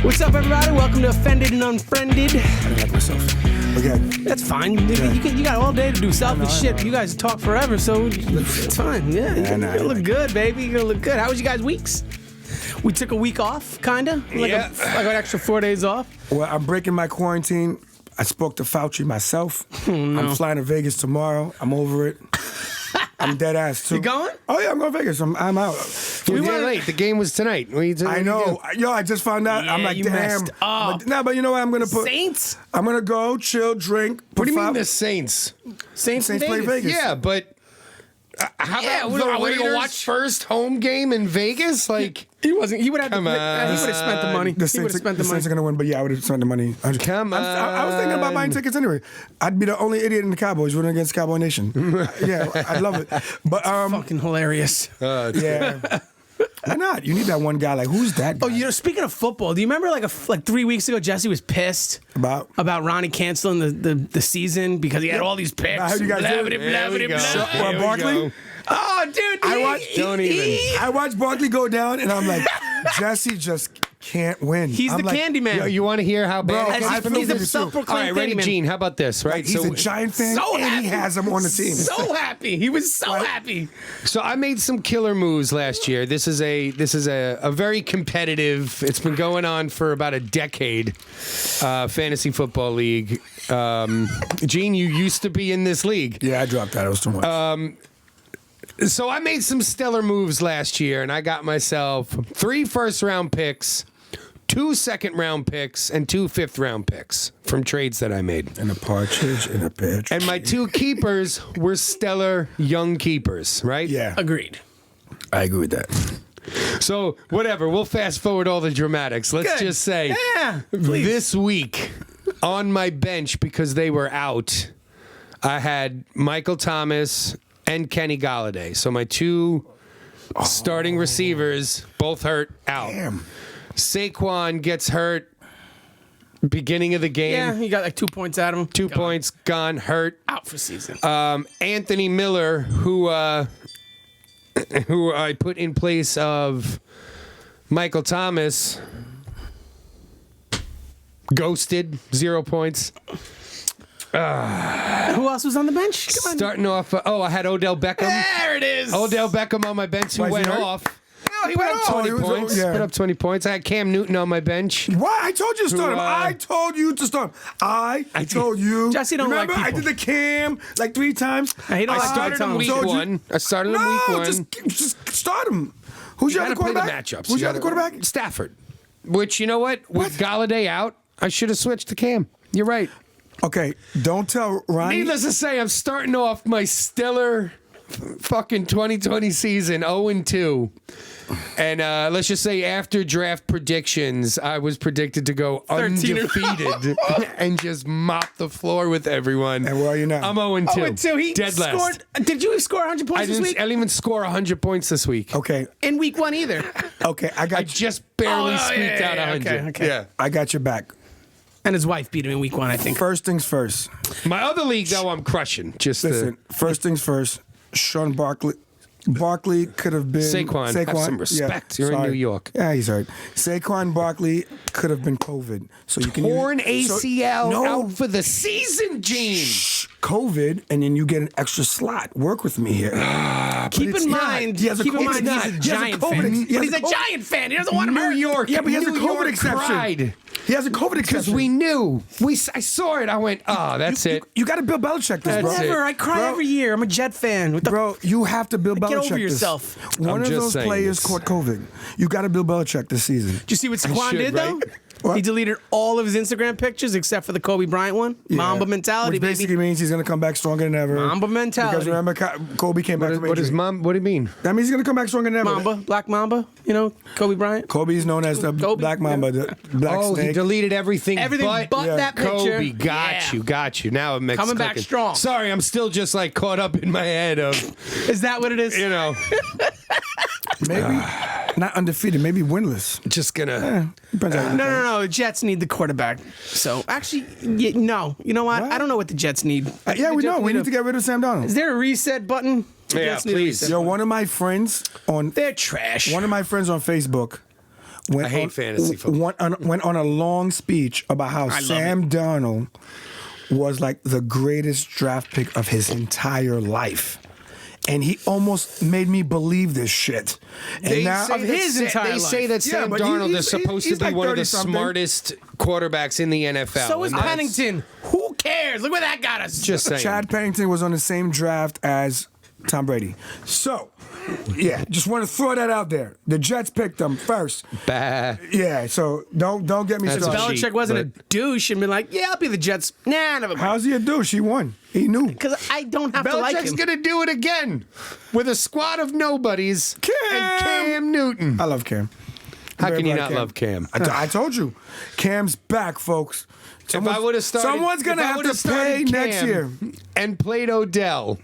What's up, everybody? Welcome to Offended and Unfriended. I don't like myself. Okay. That's fine. You got all day to do selfish shit. You guys talk forever, so it's fine. Yeah, you're gonna look good, baby. You're gonna look good. How was you guys' weeks? We took a week off, kinda. Like an extra 4 days off. Well, I'm breaking my quarantine. I spoke to Fauci myself. Oh, no. I'm flying to Vegas tomorrow. I'm over it. I'm dead ass too. You going? Oh yeah, I'm going to Vegas. I'm out. We were late. The game was tonight. I know. Yo, I just found out. Yeah, I'm like, you damn. messed up. But you know what? I'm gonna put Saints? I'm gonna go chill, drink. What do you mean the Saints? Saints in play Vegas. Vegas? Yeah, but how about what the are we gonna Raiders' watch? first home game in Vegas? Like, He wasn't. He would have. Come He would on. have spent the money. The He would have spent the Saints are money. gonna win, but yeah, I would have spent the money. Come I was thinking about buying on. tickets anyway. I'd be the only idiot in the Cowboys rooting against Cowboy Nation. Yeah, I love it. But Fucking hilarious. yeah. Why not? You need that one guy. Like, who's that guy? Oh, you know, speaking of football, do you remember like 3 weeks ago, Jesse was pissed About Ronnie canceling the season because he had all these picks. I heard you guys Blah, did it. blah, blah, There we blah, go. blah. Here we Barkley? go. Oh, dude, I watched Barkley go down, and I'm like, Jesse just can't win. He's I'm the like, candy man. Yo, you want to hear how bad? Bro, it gets I for feel me? for He's a you too. All self-proclaimed right, ready, candy man. Gene? How about this? Right, He's a Giant fan, so and happy. he has him on the team. So happy. He was so happy. So I made some killer moves last year. This is a very competitive. It's been going on for about a decade. Fantasy football league. Gene, you used to be in this league. Yeah, I dropped that. It was too much. So I made some stellar moves last year, and I got myself 3 first-round picks, 2 second-round picks, and 2 fifth-round picks from trades that I made. and a partridge in a pear tree. And my 2 keepers were stellar young keepers, right? Yeah, Agreed. I agree with that. So whatever, we'll fast forward all the dramatics. Let's Good. just say Yeah, please. this week on my bench, because they were out, I had Michael Thomas and Kenny Galladay. So my 2 starting receivers both hurt out. Damn. Saquon gets hurt beginning of the game. Yeah, he got like 2 points out of him. 2 points gone, hurt. Out for season. Anthony Miller, who I put in place of Michael Thomas, ghosted, 0 points. Who else was on the bench? Come on. Starting off, I had Odell Beckham. There it is. Odell Beckham on my bench, who Why is he went hurt? off. No, he Put went up off. 20 he was- points. yeah. Put up 20 points. I had Cam Newton on my bench. Why? I told you to start him. I told you to start him. I told you. Jesse don't like Remember, I people. did the cam like 3 times. He don't I like started people him telling week him. told you- 1. I started him week 1. Just start him. Who's your Gotta other play the quarterback? matchups. Who's your other You gotta- quarterback? Stafford. Which, you know what? With Galladay out, I should have switched to Cam. You're right. Okay, don't tell Ryan. Needless to say, I'm starting off my stellar fucking 2020 season 0-2. And let's just say after draft predictions, I was predicted to go 13 undefeated and just mop the floor with everyone. And where are you now? I'm 0-2. Oh, and so he Dead last. scored. Did you score 100 I points this didn't, week? I didn't even score 100 points this week. Okay, In week 1 either. okay, I I got you. just barely Oh, squeaked yeah, out yeah, 100. okay. Yeah. I got your back. And his wife beat him in week 1, I think. First things first. My other league, though, I'm crushing. Just Listen, first things first. Sean Barkley could have been Saquon, have some respect. You're in sorry. New York. Yeah, he's hurt. Saquon Barkley could have been COVID, so you can torn use, ACL no, out for the season, Gene. COVID, and then you get an extra slot. Work with me here. Keep in mind, He has a keep in COVID- mind, he he's has a a Giant COVID- fan. he has But he's a a COVID- Giant fan. He doesn't want him New hurt. York. Yeah, but he has a New COVID York exception. pride. He has a COVID Because exception. we knew. I saw it. I went, that's it. You got to Bill Belichick this, That's bro. it. Whatever. I cry Bro. every year. I'm a Jet fan. What the Bro, you have to Bill Belichick Get over this. yourself. One I'm of just those saying players this. caught COVID. You got to Bill Belichick this season. Did you see what Saquon should, did, though? right? What? He deleted all of his Instagram pictures except for the Kobe Bryant one. Mamba mentality, Which baby. basically means he's going to come back stronger than ever. Mamba mentality. Because remember, Kobe came back from What is injury. mom? What do you mean? That means he's going to come back stronger than ever. Mamba, Black Mamba, you know, Kobe Bryant. Kobe's known as the Kobe? Black Mamba, the Black Oh, he Snake. deleted everything. Everything but Yeah. that picture. Kobe, got you. Now it makes Coming back clicking. strong. Sorry, I'm still just like caught up in my head of, Is that what it is? you know. Maybe. Not undefeated, maybe winless. Just gonna. No. The Jets need the quarterback. So actually, no. You know what? I don't know what the Jets need. Yeah, we know. We need to get rid of Sam Darnold. Is there a reset button? Yeah, please. Yo, one of my friends on They're trash. One of my friends on Facebook I hate fantasy football. Went on a long speech about how Sam Darnold was like the greatest draft pick of his entire life. And he almost made me believe this shit. And They now say they say that Sam but Darnold is supposed to be like one of the 30-something. smartest quarterbacks in the NFL. So is and that's- Pennington. Who cares? Look where that got us. Just saying. Chad Pennington was on the same draft as Tom Brady. So, yeah, just want to throw that out there. The Jets picked him first. Bah. Yeah, so don't get me That's started. a cheat, Belichick wasn't a but- douche and been like, yeah, I'll be the Jets. Nah, never mind. How's he a douche? He won. He knew. Because I don't have to like Belichick's him. gonna do it again with a squad of nobodies Cam! and Cam Newton. I love Cam. How Very can you proud not of love Cam? I told you. Cam's back, folks. If I would have started, Someone's going to if I have would've to pay started next Cam year. and played Odell,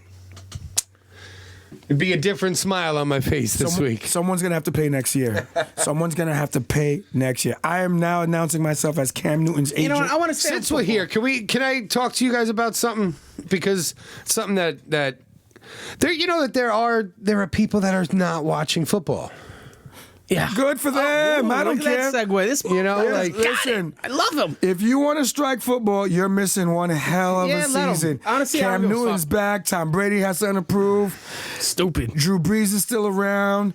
it'd be a different smile on my face this week. Someone's going to have to pay next year. Someone's going to have to pay next year. I am now announcing myself as Cam Newton's agent. You know what? I want to say Since we're here, can I talk to you guys about something? Because something that there, that there are people that are not watching football. Yeah. Good for them. I don't look at care. that segue. This Listen, I love him. if you want to strike football, you're missing one hell of Yeah, a let 'em. season. Honestly, I Cam don't give a Newton's fuck. back. Tom Brady has something to prove. Stupid. Drew Brees is still around.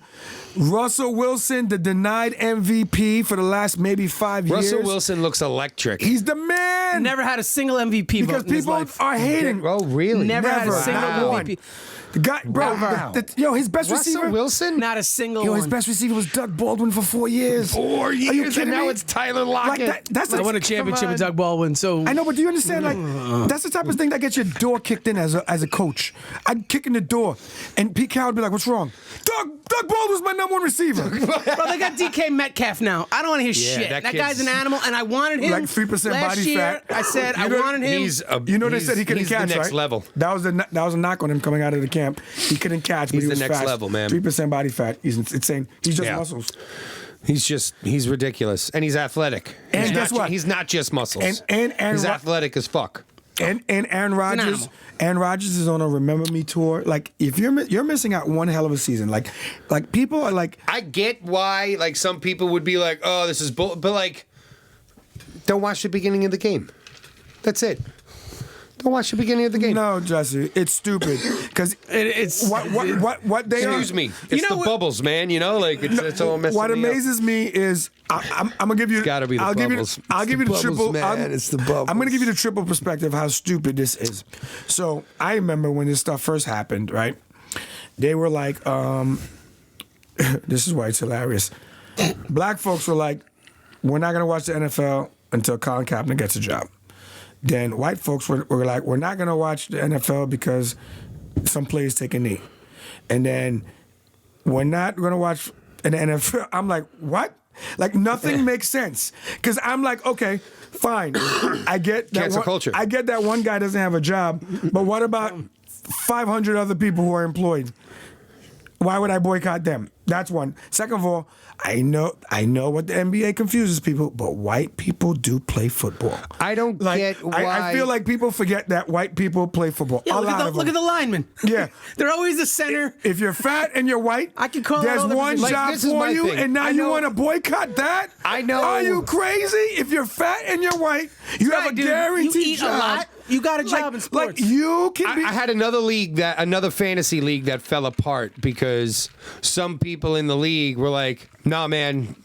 Russell Wilson, the denied MVP for the last maybe 5 years. Russell Wilson looks electric. He's the man. Never had a single MVP because vote in his people life. are hating. Oh, really? Never had a Never. single Not one. MVP. The guy, bro, his best Russell receiver. Wilson? Not a single Yo, his one. best receiver was Doug Baldwin for 4 years. 4 Are you years, kidding and now me? it's Tyler Lockett. Like that's I won a championship with Doug Baldwin, so I know, but do you understand? Like, that's the type of thing that gets your door kicked in as a coach. I'd kick in the door, and Pete Carroll would be like, "What's wrong?" Doug Baldwin's my number one receiver. Bro, they got DK Metcalf now. I don't want to hear shit. that That kid's- guy's an animal, and I wanted him. Like 3% last body year, fat. I said I You know, wanted him. They said he couldn't he's catch. the next right? level. That was a knock on him coming out of the camp. He couldn't catch, but He's he the was next fast. level, man. 3% body fat. He's insane. He's just Yeah. muscles. He's ridiculous, and he's athletic. And He's guess not, what? He's not just muscles. And he's athletic as fuck. And Aaron Rodgers. animal. Aaron Rodgers is on a Remember Me tour. Like, if you're missing out one hell of a season. Like people are like, I get why, like, some people would be like, "Oh, this is bull," but like, don't watch the beginning of the game. That's it. Don't watch the beginning of the game. no, Jesse, it's stupid because it's what they Excuse are. me. It's know the what- bubbles, man. You know, like it's all messing What me up. amazes me is I'm gonna give you. gotta be the I'll bubbles. I'll It's give the you the bubbles, triple. man. It's the bubbles. I'm gonna give you the triple perspective of how stupid this is. So I remember when this stuff first happened. Right? They were like, this is why it's hilarious. Black folks were like, we're not gonna watch the NFL until Colin Kaepernick gets a job. Then white folks were like, we're not gonna watch the NFL because some players take a knee. And then we're not gonna watch an NFL. I'm like, what? Like nothing makes sense. Cause I'm like, okay, fine. I get that Cancel culture. I get that one guy doesn't have a job, but what about 500 other people who are employed? Why would I boycott them? That's one. Second of all, I know what the NBA confuses people, but white people do play football. I don't get why. I feel like people forget that white people play football. Yeah, A look, lot at of the, look them. at the linemen. Yeah. They're always the center. If you're fat and you're white, I can call there's out all the one positions. job Like, this is for my you, thing. and now I you know- want to boycott that? I know. Are you crazy? If you're fat and you're white, you have a Dude, guaranteed you eat job. a lot. You got a job in sports. Like you can be. I had another fantasy league that fell apart because some people in the league were like, "Nah, man,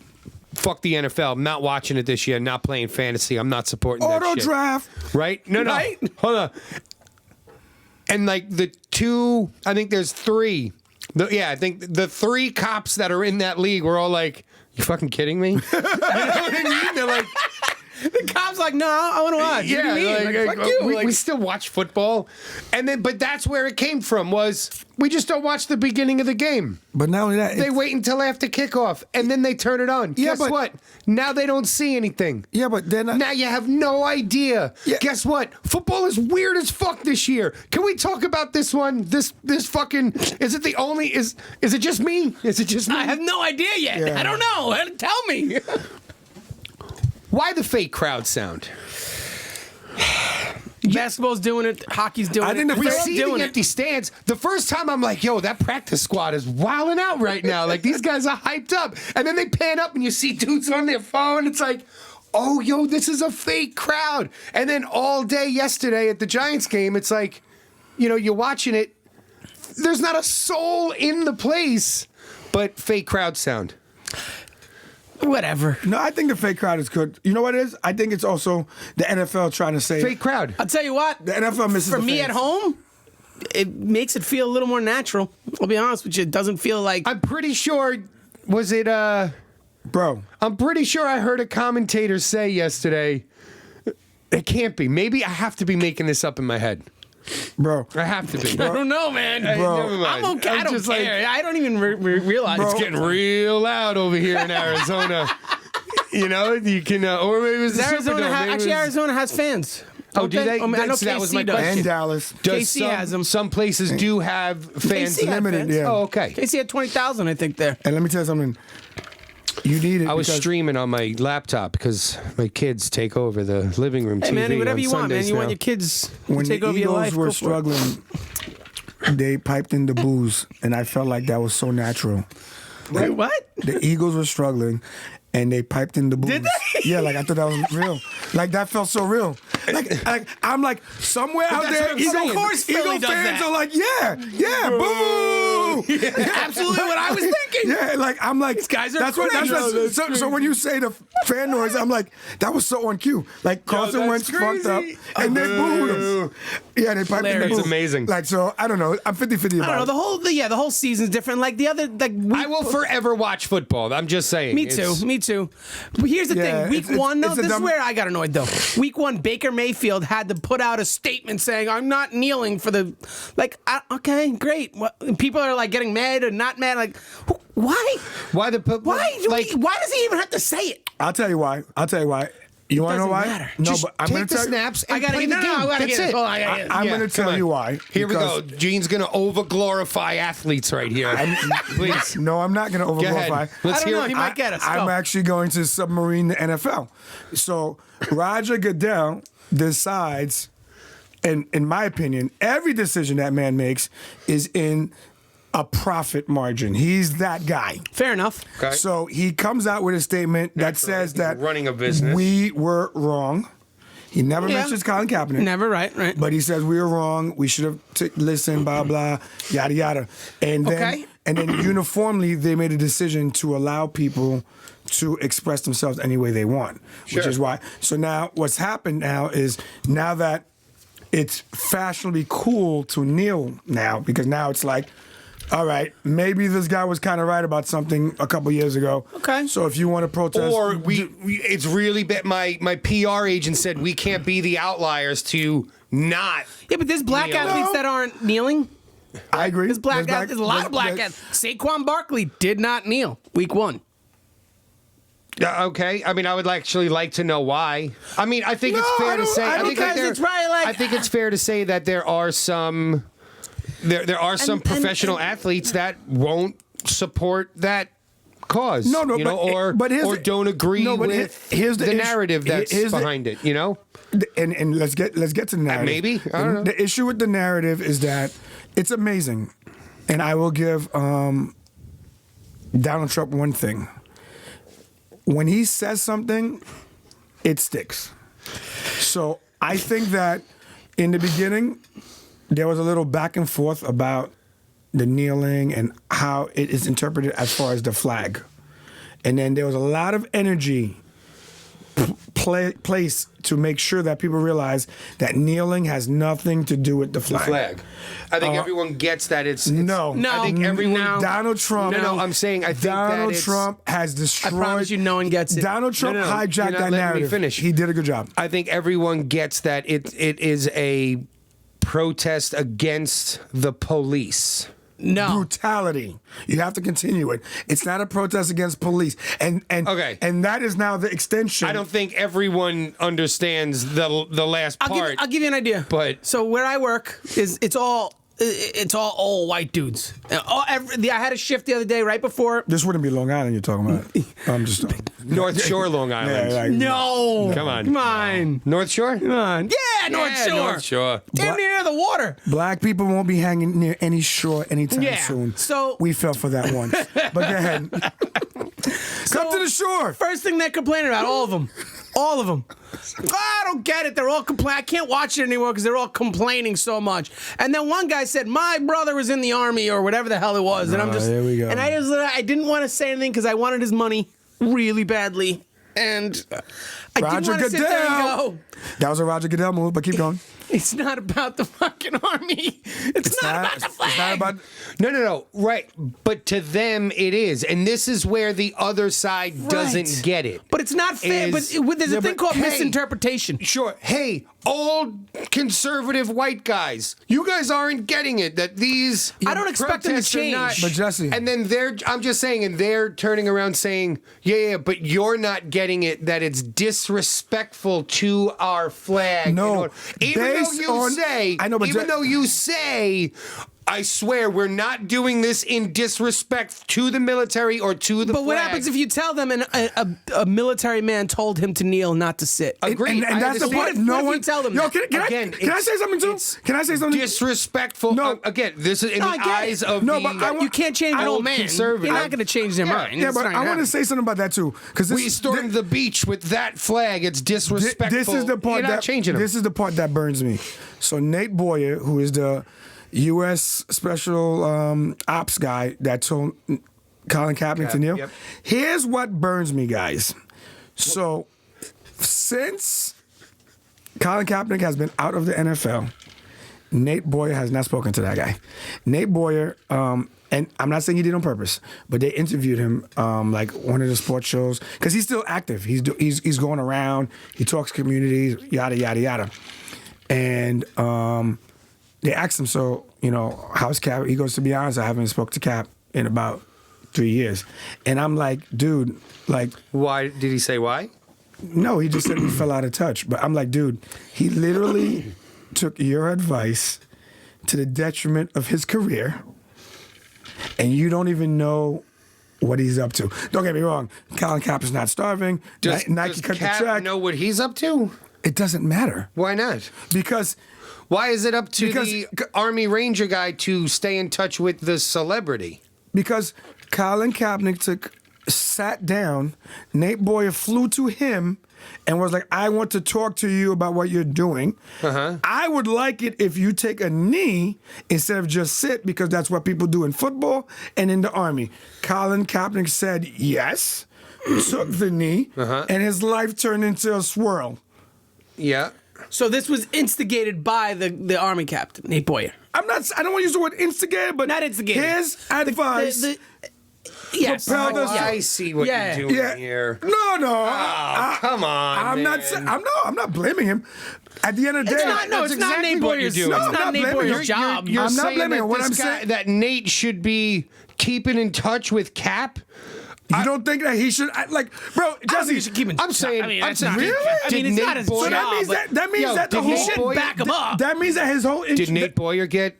fuck the NFL. I'm not watching it this year. Not playing fantasy. I'm not supporting that Auto shit." draft. Right? No. Right? Hold on. And like the two, I think there's three. I think the three cops that are in that league were all like, "You fucking kidding me?" You know what I mean? They're like, The cop's like, no, I want to watch. Yeah, what do you mean? Like, fuck you. We still watch football, but that's where it came from. Was we just don't watch the beginning of the game? But not only that, They wait until after kickoff and then they turn it on. Yeah, Guess but- what? Now they don't see anything. yeah, but then Now you have no idea. Yeah. Guess what? Football is weird as fuck this year. Can we talk about this one? This fucking is it the only is it just me? Is it just me? I have no idea yet. Yeah. I don't know. Tell me. Why the fake crowd sound? Basketball's doing it. Hockey's doing I think it. the We They're all see doing the it. empty stands. The first time I'm like, yo, that practice squad is wilding out right now. Like, these guys are hyped up. And then they pan up and you see dudes on their phone. It's like, oh, yo, this is a fake crowd. And then all day yesterday at the Giants game, it's like, you're watching it. There's not a soul in the place, but fake crowd sound. Whatever. No, I think the fake crowd is good. You know what it is? I think it's also the NFL trying to say Fake crowd. I'll tell you what. the NFL misses For the me fans. at home, it makes it feel a little more natural. I'll be honest with you. It doesn't feel like. I'm pretty sure, Bro, I'm pretty sure I heard a commentator say yesterday, it can't be. Maybe I have to be making this up in my head. bro. I have to be. I don't know, man. Bro. Never mind. I'm okay. I don't just like, care. I don't even realize. Bro. it's getting real loud over here in Arizona. You can, or maybe it was the Arizona Superdome. Maybe it was- Arizona has fans. Oh, do they? I know That's- that was my KC does. question. And Dallas. Does KC has them. Some places do have fans. KC had limited, fans. yeah. Oh, okay. KC had 20,000, I think, there. And let me tell you something. You need it. I was because- streaming on my laptop because my kids take over the living room Hey, TV man, whatever on you want, man. Sundays You want now. your kids to when take the over your Eagles life. were go for it. struggling, they piped in the booze, and I felt like that was so natural. Wait, what? The Eagles were struggling, and they piped in the booze. Did they? Yeah, like I thought that was real. Like that felt so real. Like I'm like somewhere out that's there. what I'm saying. Of course Philly Eagle does fans that. are like, yeah, boo. Absolutely what I was thinking. Yeah, like I'm like, These guys are that's what. crazy. So when you say the fan noise, I'm like, that was so on cue. Like Carson that's Wentz fucked up, crazy. and they booed him. Yeah, they piped in the Hilarious. booze. That's amazing. Like so, I don't know. I'm 50-50 I don't know. about The whole season's different. Like the other, like I will forever watch football. I'm just saying. Me too. It's- Me too. But here's the Yeah, thing. Week it's- one, though, it's a this is dumb- where I got annoyed, though. Week one, Baker Mayfield had to put out a statement saying, I'm not kneeling for the. Like, okay, great. People are like getting mad or not mad. Like, why? Why the Why? Why does he even have to say it? I'll tell you why. You want to know doesn't why? matter. No, Just but I'm take going to the tell snaps and I gotta play get the game. I gotta That's get it. it. Hold on, I gotta get it. I'm Yeah, going to come tell on. you why. Here we because- go. Gene's going to over-glorify athletes right here. Please. No, I'm not going to Go ahead. overglorify. Let's I don't hear know, it. he might get us. I'm Go. actually going to submarine the NFL. So Roger Goodell decides, and in my opinion, every decision that man makes is in a profit margin. He's that guy. Fair enough. Okay. So he comes out with a statement that says He's that running a business. we were wrong. He never Yeah. mentions Colin Kaepernick. Never, right? But he says we were wrong. We should have listened. Blah blah. Yada yada. And then Okay. and then uniformly they made a decision to allow people to express themselves any way they want, which Sure. is why. So now what's happened now is now that it's fashionably cool to kneel now because now it's like. All right, maybe this guy was kind of right about something a couple years ago. Okay. So if you want to protest, Or it's really bad. My PR agent said we can't be the outliers to not. Yeah, but there's black Kneel. athletes No. that aren't kneeling. I agree. There's there's a lot of black athletes. Saquon Barkley did not kneel week one. Yeah, okay. I mean, I would actually like to know why. I mean, I think No, it's fair I to don't- say. I I don't think because that it's probably like- I think it's fair to say that there are some. There are some And- professional and- athletes that won't support that cause. No, you know, but here's or the- don't agree no, but with here's the issue- narrative that's here's the- behind it. You know, And let's get to the narrative. maybe? I don't know. The issue with the narrative is that it's amazing, and I will give Donald Trump one thing. When he says something, it sticks. So I think that in the beginning, there was a little back and forth about the kneeling and how it is interpreted as far as the flag. And then there was a lot of energy place to make sure that people realize that kneeling has nothing to do with the flag. I think everyone gets that it's No. I think everyone. Donald Trump. No, I'm saying I think Donald that it's, Trump has I destroyed. promise you, no one gets it. Donald Trump No, hijacked you're not that letting me narrative. finish. He did a good job. I think everyone gets that it is a protest against the police. No. Brutality. You have to continue it. It's not a protest against police, and Okay. and that is now the extension. I don't think everyone understands the last part. I'll give you an idea. But- so where I work is it's all old white dudes. I had a shift the other day right before. This wouldn't be Long Island you're talking about. I'm just North Shore, Long Island. Yeah, like, No, Come on. come on, North Shore? come on. Yeah, North Shore. North Shore. Damn near the water. Black people won't be hanging near any shore anytime Yeah, soon. so- we fell for that once. But go ahead. Come to the shore. First thing they're complaining about, all of them. All of them. I don't get it. They're all complaining. I can't watch it anymore because they're all complaining so much. And then one guy said, my brother was in the army or whatever the hell it was. And I'm just, there we go. and I didn't want to say anything because I wanted his money really badly. And I didn't Roger want to sit there and Goodell. go, That was a Roger Goodell move, but keep going. it's not about the fucking army. It's not about the flag. It's not about. No. Right. But to them, it is. And this is where the other side doesn't Right. get it. But it's not fair. Is- There's a thing called hey, misinterpretation. Sure. Hey, old conservative white guys, you guys aren't getting it that these. I don't expect them to protests are not- change. But Jesse- and then I'm just saying, and they're turning around saying, yeah, but you're not getting it that it's disrespectful to our flag. No, even though based you on- say, I know, but even though you say. I swear, we're not doing this in disrespect to the military or to the But what flag. happens if you tell them a military man told him to kneel, not to sit? Agreed. And I that's the understand. point. No What if you one. tell them Yo, that? can Again, I say something too? it's Can I say something? disrespectful. No. Again, this is in No, the I get it. eyes of No, the. but I want- You can't change an old man. conservative. You're not going to change their mind. Yeah, It's but not I gonna want to happen. say something about that too, because we stormed the beach with that flag. It's disrespectful. This is the part You're not that changing them. This is the part that burns me. So Nate Boyer, who is the U.S. Special Ops guy that told Colin Kaepernick to kneel. Yep. Here's what burns me, guys. So since Colin Kaepernick has been out of the NFL, Nate Boyer has not spoken to that guy. Nate Boyer, and I'm not saying he did it on purpose, but they interviewed him like one of the sports shows because he's still active. He's going around. He talks communities, yada yada yada, and they asked him, so how's Cap? He goes, to be honest, I haven't spoke to Cap in about 3 years, and I'm like, dude, like. Why did he say why? No, he just said we fell out of touch. But I'm like, dude, he literally took your advice to the detriment of his career, and you don't even know what he's up to. Don't get me wrong, Colin Kaepernick's not starving. Nike cut Cap the check. know what he's up to? It doesn't matter Why not? because Why is it up to Because- the Army Ranger guy to stay in touch with the celebrity? Colin Kaepernick sat down. Nate Boyer flew to him and was like, I want to talk to you about what you're doing. I would like it if you take a knee instead of just sit, because that's what people do in football and in the Army. Colin Kaepernick said yes, took the knee, and his life turned into a swirl. Yeah. So this was instigated by the army captain, Nate Boyer. I don't want to use the word instigated, but Not instigated. his advice. Yes. propelled us- I see what Yeah. you're doing Yeah. here. No. Come on, I'm man. I'm not blaming him. At the end of the day, It's not. No, That's it's not exactly Nate what Boyer's. you're doing. It's No, I'm not not Nate blaming Boyer's you. job. You're I'm not saying blaming that him. What this I'm guy, saying- that Nate should be keeping in touch with Cap. You don't think that he should, bro, Jesse? you should keep in I'm saying, I mean, I'm that's saying, not. Really? I mean, Did it's not Nate his Boyer- So job. that means but that means Yo, that the did whole Nate Boyer- back him up. that means that his whole Did Nate Boyer get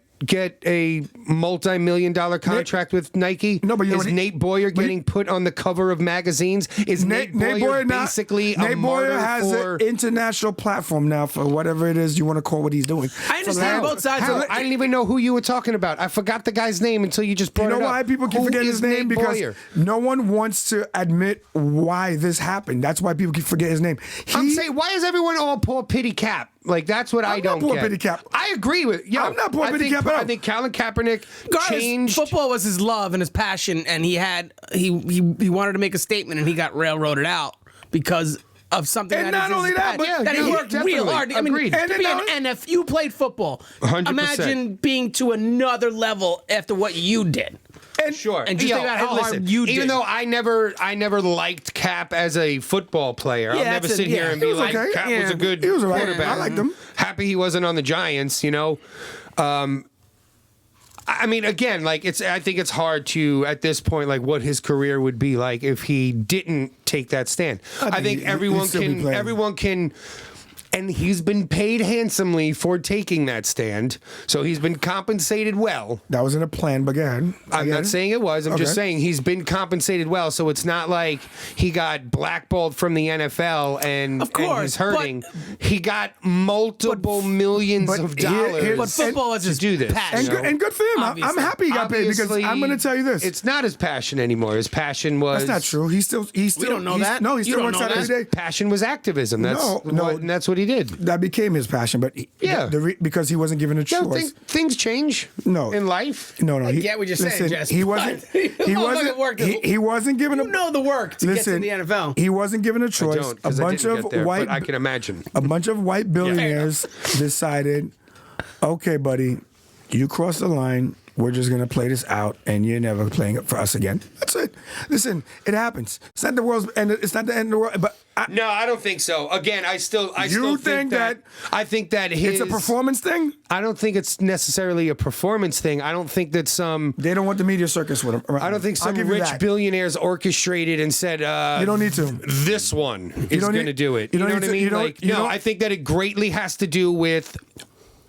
a multi-million-dollar contract with Nike? No, but you know is what he- Nate Boyer getting put on the cover of magazines? Is Nate Boyer basically a Nate Boyer martyr has for? an international platform now for whatever it is you want to call what he's doing. I understand both sides. How? of it. I didn't even know who you were talking about. I forgot the guy's name until you just brought You know it up. why people keep Who forgetting is his name? Nate Because Boyer? no one wants to admit why this happened. That's why people keep forgetting his name. I'm saying, why is everyone all poor pity Cap? Like, that's what I I'm don't not poor get. pity Cap. I agree with. Yo, I'm not poor I pity think, Cap at all. I think Colin Kaepernick Regardless, changed. football was his love and his passion, and he wanted to make a statement, and he got railroaded out because of something And that not only that, but that he worked real hard. I mean, Agreed. to be an NF, you played football. 100%. Imagine being to another level after what you did. Sure. And just think about how hard you did. Even though I never liked Cap as a football player, I'll never sit here and be like, Cap was a good quarterback. I liked him. Happy he wasn't on the Giants, you know. I mean, again, like I think it's hard to at this point, like what his career would be like if he didn't take that stand. I think everyone can. And he's been paid handsomely for taking that stand, so he's been compensated well. That wasn't a plan, but again, I'm not saying it was. I'm just saying he's been compensated well, so it's not like he got blackballed from the NFL and he's hurting. He got multiple millions of dollars. But football is just do this, passion. good for him. I'm happy he got paid because I'm going to tell you this: it's not his passion anymore. His passion was that's not true. He still we don't know that. No, he still works out every day. Passion was activism. And that's what he did. That became his passion, but because he wasn't given a choice. Things change. In life. No. I get what you're saying, Jess. He wasn't. He wasn't given. You know the work to get to the NFL. He wasn't given a choice. A bunch of white. I can imagine. A bunch of white billionaires decided, okay, buddy, you crossed the line. We're just going to play this out, and you're never playing it for us again. That's it. Listen, it happens. It's not the world's end. It's not the end of the world. But no, I don't think so. Again, I still think that. I think that it's a performance thing. I don't think it's necessarily a performance thing. I don't think that they don't want the media circus with them. I don't think some rich billionaires orchestrated and said, "You don't need to. This one is going to do it." You know what I mean? I think that it greatly has to do with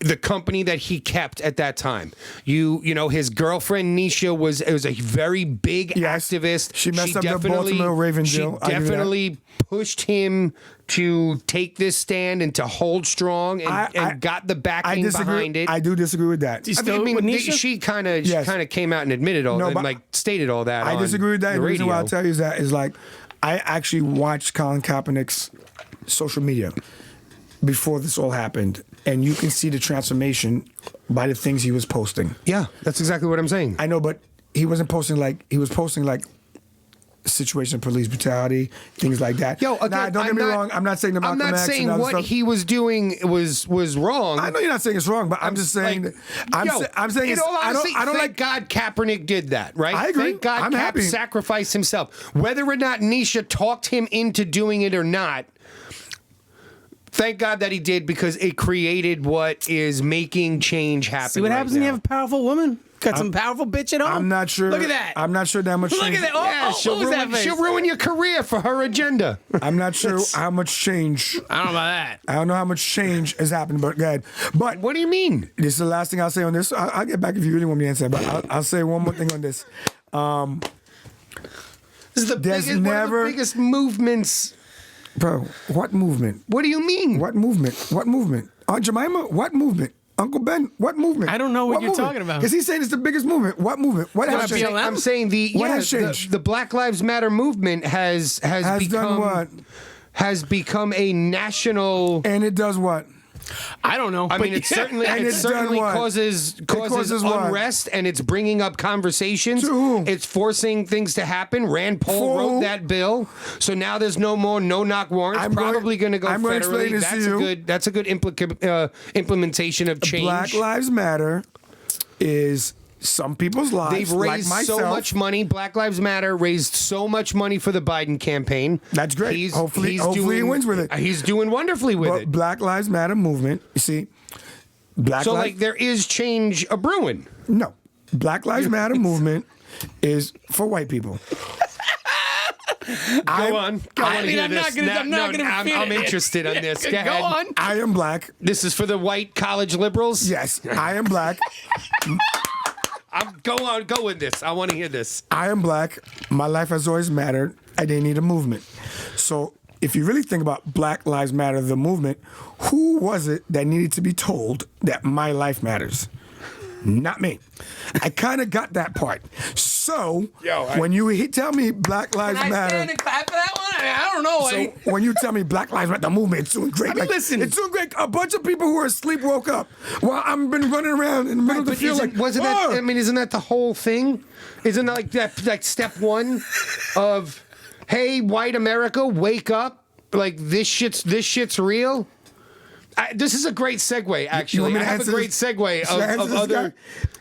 the company that he kept at that time. You know, his girlfriend Nisha was a very big activist. She messed up the Baltimore Ravens deal. She definitely pushed him to take this stand and to hold strong and got the backing behind it. I do disagree with that. She kind of came out and admitted stated all that. I disagree with that. The reason why I'll tell you that is like I actually watched Colin Kaepernick's social media before this all happened, and you can see the transformation by the things he was posting. Yeah, that's exactly what I'm saying. I know, but he wasn't posting he was posting situation of police brutality, things like that. Yo, again, don't get me wrong. I'm not saying the Malcolm X. I'm not saying what stuff. He was doing was wrong. I know you're not saying it's wrong, but I'm just saying. I'm saying it's. I don't thank God Kaepernick did that, right? I agree. Thank God I'm happy. Sacrificed himself. Whether or not Nisha talked him into doing it or not. Thank God that he did, because it created what is making change happen. See what happens when you have a powerful woman? Got some powerful bitch at home? I'm not sure. Look at that. I'm not sure that much change. Look at that. She'll ruin your career for her agenda. I'm not sure how much change. I don't know about that. I don't know how much change has happened, but go ahead. But what do you mean? This is the last thing I'll say on this. I'll get back if you really want me to answer, but I'll say one more thing on this. This is one of the biggest movements. Bro, what movement? What do you mean? What movement? What movement? Aunt Jemima, what movement? Uncle Ben, what movement? I don't know what you're talking about. Because he's saying it's the biggest movement. What movement? What has changed? I'm saying what has changed? The Black Lives Matter movement has become a national. And it does what? I don't know. I mean, it certainly causes unrest, and it's bringing up conversations. It's forcing things to happen. Rand Paul wrote that bill, so now there's no more no-knock warrants. I'm probably going to go federally. That's a good implementation of change. Black Lives Matter is some people's lives. They've raised so much money. Black Lives Matter raised so much money for the Biden campaign. That's great. Hopefully he wins with it. He's doing wonderfully with it. Black Lives Matter movement, you see, there is change a brewing. No. Black Lives Matter movement is for white people. Go on. I'm interested in this. Go on. I am black. This is for the white college liberals? Yes, I am black. Go with this. I want to hear this. I am black. My life has always mattered. I didn't need a movement. So if you really think about Black Lives Matter, the movement, who was it that needed to be told that my life matters? Not me. I kind of got that part. So when you tell me Black Lives Matter, I stand and clap for that one? I don't know. So when you tell me Black Lives Matter, the movement, it's doing great. Listen, it's doing great. A bunch of people who are asleep woke up. Well, I've been running around in the middle of the field. Isn't that the whole thing? Isn't that like step one of, hey, white America, wake up? like this shit's real. This is a great segue, actually. I have a great segue of other.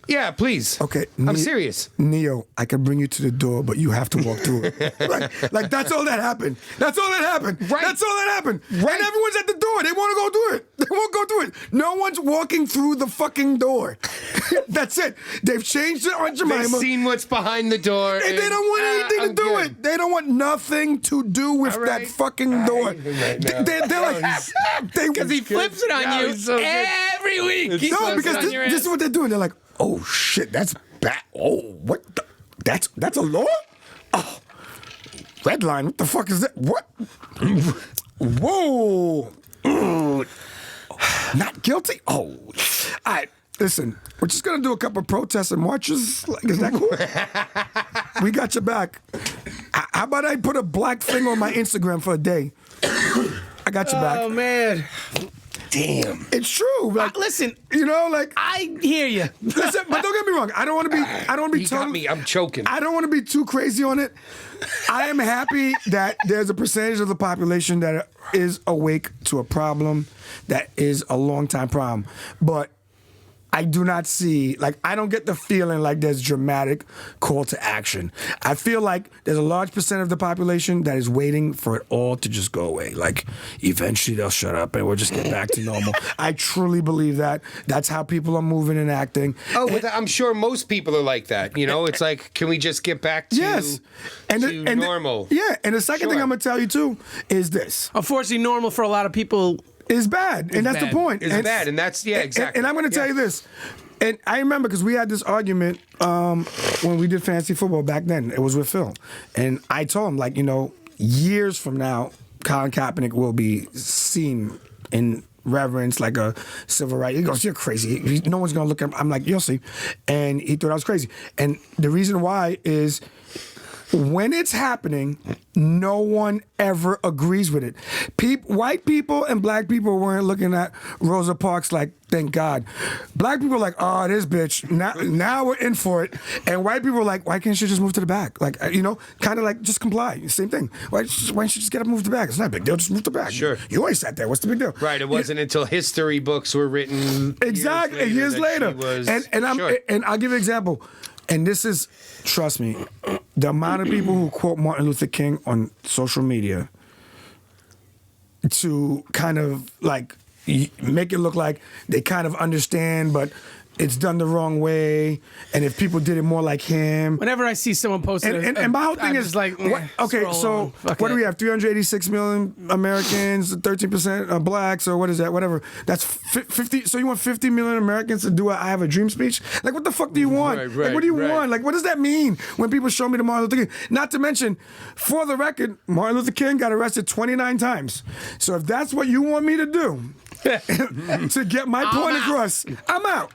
Yeah, please. Okay, I'm serious. Neo, I can bring you to the door, but you have to walk through it. like that's all that happened. That's all that happened. Right. That's all that happened. Right. And everyone's at the door. They want to go through it. They won't go through it. No one's walking through the fucking door. That's it. They've changed it on Jemima. They've seen what's behind the door, and they don't want anything to do with it. They don't want nothing to do with that fucking door. They're like, because he flips it on you every week. No, because this is what they're doing. They're like, oh shit, that's bad. Oh, what? That's a law? Oh, red line. What the fuck is that? What? Whoa. Not guilty? Oh. All right, listen, we're just going to do a couple of protests and marches. Like, is that cool? We got your back. How about I put a black thing on my Instagram for a day? I got your back. Oh, man. Damn. It's true. Like, listen, you know, like I hear you. Listen, but don't get me wrong. I don't want to be. You got me. I'm choking. I don't want to be too crazy on it. I am happy that there's a percentage of the population that is awake to a problem that is a long time problem, but I do not see, like, I don't get the feeling like there's dramatic call to action. I feel like there's a large percent of the population that is waiting for it all to just go away. Like, eventually they'll shut up and we'll just get back to normal. I truly believe that. That's how people are moving and acting. Oh, but I'm sure most people are like that. You know, it's like, can we just get back to, normal? And the second thing I'm going to tell you, too, is this. Unfortunately, normal for a lot of people is bad, and that's the point. It's bad, and that's, exactly. And I'm going to tell you this. And I remember because we had this argument when we did fantasy football back then. It was with Phil. And I told him, like, you know, years from now, Colin Kaepernick will be seen in reverence like a civil right. He goes, you're crazy. No one's going to look at him. I'm like, you'll see. And he thought I was crazy. And the reason why is when it's happening, no one ever agrees with it. White people and black people weren't looking at Rosa Parks like, thank God. Black people are like, oh, this bitch, now we're in for it. And white people are like, why can't she just move to the back? Like, you know, kind of like, just comply. Same thing. Why don't you just get up and move to the back? It's not a big deal. Just move to the back. Sure. You always sat there. What's the big deal? Right. It wasn't until history books were written years later. And I'll give you an example. And this is, trust me, the amount of people who quote Martin Luther King on social media to kind of like make it look like they kind of understand, but it's done the wrong way. And if people did it more like him. Whenever I see someone post it, and my whole thing is like, okay, so what do we have? 386 million Americans, 13% are blacks, or what is that? Whatever. That's 50. So you want 50 million Americans to do a I Have a Dream speech? Like, what the fuck do you want? Right, like, what do you want? Like, what does that mean when people show me the Martin Luther King? Not to mention, for the record, Martin Luther King got arrested 29 times. So if that's what you want me to do, to get my point across, I'm out.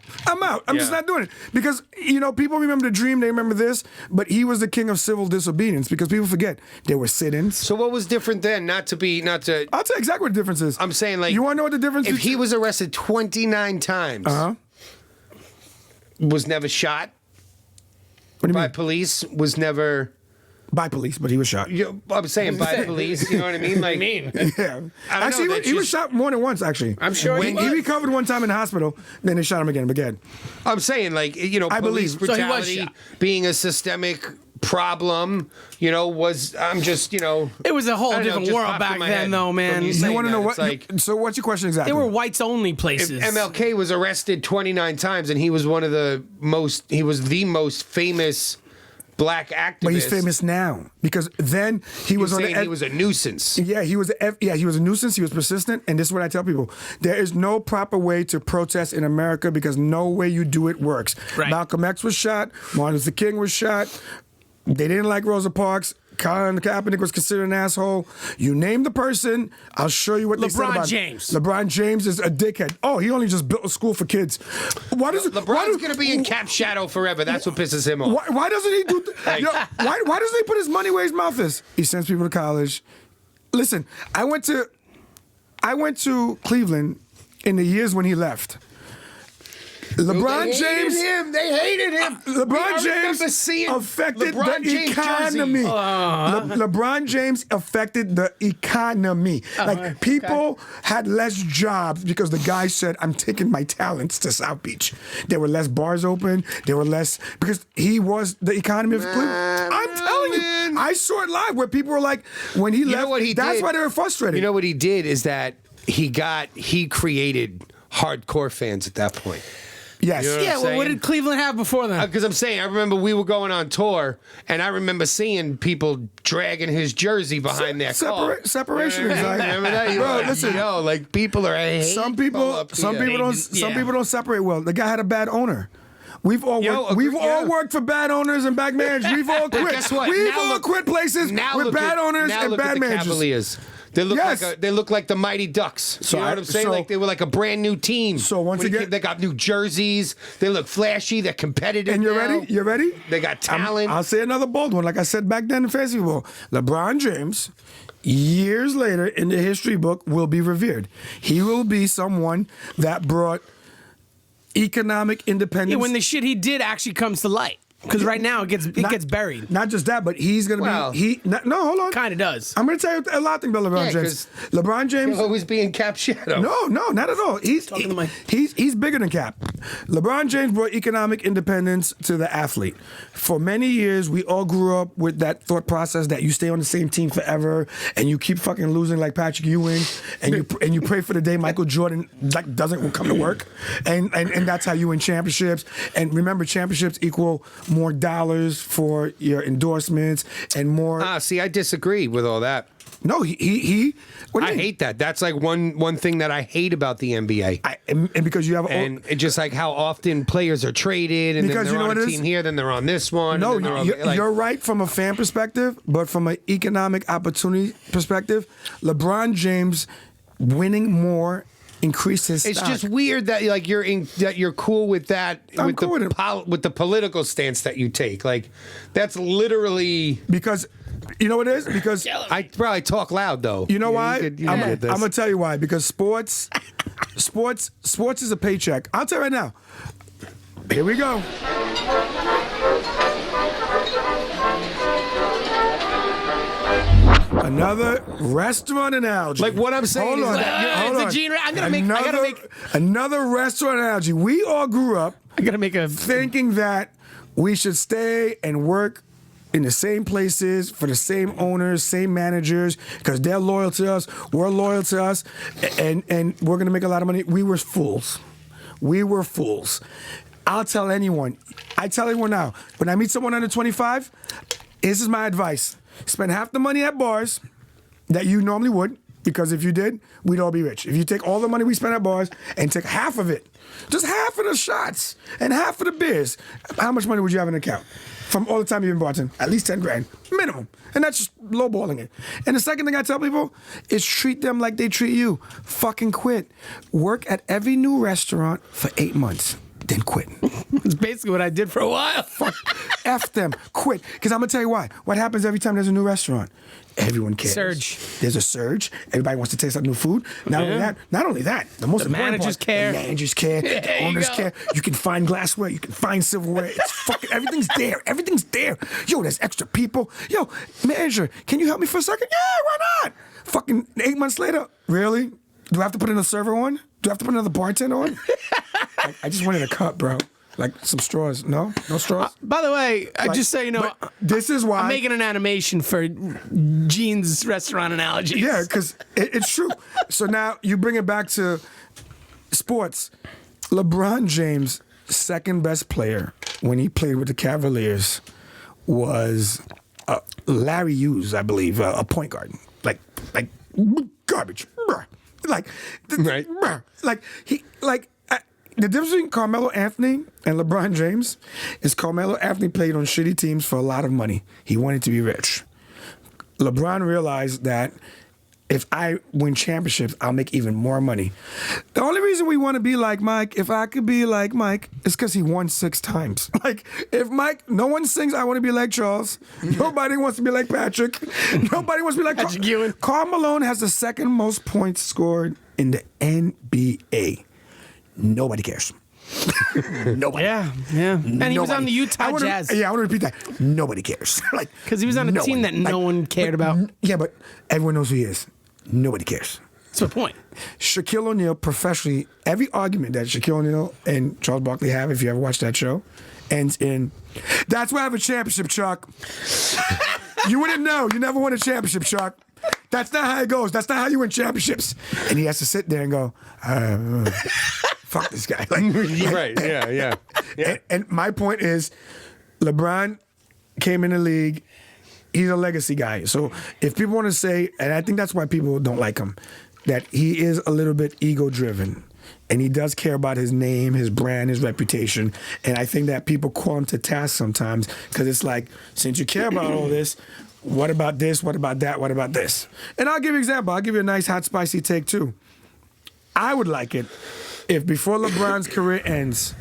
I'm just not doing it. Because, you know, people remember the dream, they remember this, but he was the king of civil disobedience because people forget there were sit-ins. So what was different then? Not to. I'll tell you exactly what the difference is. I'm saying, like, you want to know what the difference is? If he was arrested 29 times, was never shot by police, was never... By police, but he was shot. I'm saying by police, you know what I mean? Like, yeah. Actually, he was shot more than once, actually. I'm sure he recovered one time in the hospital, then they shot him again. I'm saying, like, you know, police brutality being a systemic problem, you know, it was a whole different world back then, though, man. You want to know what? So what's your question exactly? They were whites only places. If MLK was arrested 29 times, and he was the most famous black activist. But he's famous now because then he was on the he was a nuisance. Yeah, he was a nuisance. He was persistent, and this is what I tell people: there is no proper way to protest in America because no way you do it works. Right. Malcolm X was shot. Martin Luther King was shot. They didn't like Rosa Parks. Colin Kaepernick was considered an asshole. You name the person, I'll show you what they said about James. LeBron James is a dickhead. Oh, he only just built a school for kids. LeBron's going to be in Cap Shadow forever. That's what pisses him off. Why doesn't he do? Why doesn't he put his money where his mouth is? He sends people to college. Listen, I went to Cleveland in the years when he left. LeBron James. They hated him. LeBron James affected the economy. LeBron James affected the economy. Like people had less jobs because the guy said, "I'm taking my talents to South Beach." There were less bars open. There were less because he was the economy of Cleveland. I'm telling you, I saw it live where people were like, when he left. That's why they were frustrated. You know what he did is that he created hardcore fans at that point. Yes. You know Well, what did Cleveland have before that? Because I'm saying, I remember we were going on tour, and I remember seeing people dragging his jersey behind their car. Separation is like, remember that? Bro, listen. Like people are some people don't separate well. The guy had a bad owner. We've all worked for bad owners and bad managers. We've all quit. Guess what? We've all quit places with bad owners and bad managers. Cavaliers. They look like the Mighty Ducks. You know what I'm saying? Like they were like a brand new team. So once again, they got new jerseys. They look flashy. They're competitive. And you're now. ready? You ready? They got talent. I'll say another bold one. Like I said back then in fantasy football, LeBron James, years later in the history book, will be revered. He will be someone that brought economic independence. Yeah, when the shit he did actually comes to light. Because right now it gets buried. Not just that, but he's going to be... hold on. Kind of does. I'm going to tell you a lot of things about LeBron James. LeBron James... He'll always be in Cap shadow. No, not at all. He's bigger than Cap. LeBron James brought economic independence to the athlete. For many years, we all grew up with that thought process that you stay on the same team forever and you keep fucking losing like Patrick Ewing and you pray for the day Michael Jordan doesn't come to work. And that's how you win championships. And remember, championships equal more dollars for your endorsements and more. See, I disagree with all that. No, he I hate that. That's like one thing that I hate about the NBA. And because you have it's just like how often players are traded, and then they're on a team here, then they're on this one. No, you're right from a fan perspective, but from an economic opportunity perspective, LeBron James winning more increases. It's just weird that you're cool with that with the political stance that you take. Like that's literally because. You know what it is? Because I probably talk loud though. You know why? I'm gonna tell you why. Because sports is a paycheck. I'll tell you right now. Here we go. Another restaurant analogy. Like what I'm saying hold on. Another restaurant analogy. We all grew up. I gotta make a thinking that we should stay and work in the same places for the same owners, same managers, because they're loyal to us, we're loyal to us, and we're gonna make a lot of money. We were fools. I tell anyone now, when I meet someone under 25, this is my advice. Spend half the money at bars that you normally would, because if you did, we'd all be rich. If you take all the money we spend at bars and take half of it, just half of the shots and half of the beers, how much money would you have in the account? From all the time you've been bartending, at least 10 grand, minimum. And that's just lowballing it. And the second thing I tell people is treat them like they treat you. Fucking quit. Work at every new restaurant for 8 months, then quit. It's basically what I did for a while. F them, quit. Because I'm going to tell you why. What happens every time there's a new restaurant? Everyone cares. Surge. There's a surge. Everybody wants to taste that new food. Not only that. The most important managers part, care. The managers care. The owners care. You can find glassware. You can find silverware. It's fucking everything's there. Everything's there. Yo, there's extra people. Yo, manager, can you help me for a second? Yeah, why not? Fucking 8 months later, really? Do I have to put another server on? Do I have to put another bartender on? I just wanted a cup, bro. Like some straws. No straws. By the way, just so you know, this is why I'm making an animation for Gene's restaurant analogies. Yeah, because it's true. So now you bring it back to sports. LeBron James' second best player when he played with the Cavaliers was Larry Hughes, I believe, a point guard, like garbage, like right, The difference between Carmelo Anthony and LeBron James is Carmelo Anthony played on shitty teams for a lot of money. He wanted to be rich. LeBron realized that if I win championships, I'll make even more money. The only reason we want to be like Mike, if I could be like Mike, is because he won 6 times. Like, if Mike, no one sings I want to be like Charles. Nobody wants to be like Patrick. Nobody wants to be like Patrick Ewing. Karl Malone has the second most points scored in the NBA. Nobody cares. Nobody. Yeah. And he was on the Utah Jazz. Yeah, I want to repeat that. Nobody cares. Like, because he was on a team that no one cared about. Yeah, but everyone knows who he is. Nobody cares. That's my point. Shaquille O'Neal professionally, every argument that Shaquille O'Neal and Charles Barkley have, if you ever watched that show, ends in, that's why I have a championship, Chuck. You wouldn't know. You never won a championship, Chuck. That's not how it goes. That's not how you win championships. And he has to sit there and go, fuck this guy. Like, right, yeah. And my point is, LeBron came in the league. He's a legacy guy. So if people want to say, and I think that's why people don't like him, that he is a little bit ego-driven. And he does care about his name, his brand, his reputation. And I think that people call him to task sometimes because it's like, since you care about all this, what about this? What about that? What about this? And I'll give you an example. I'll give you a nice, hot, spicy take, too. I would like it if before LeBron's career ends,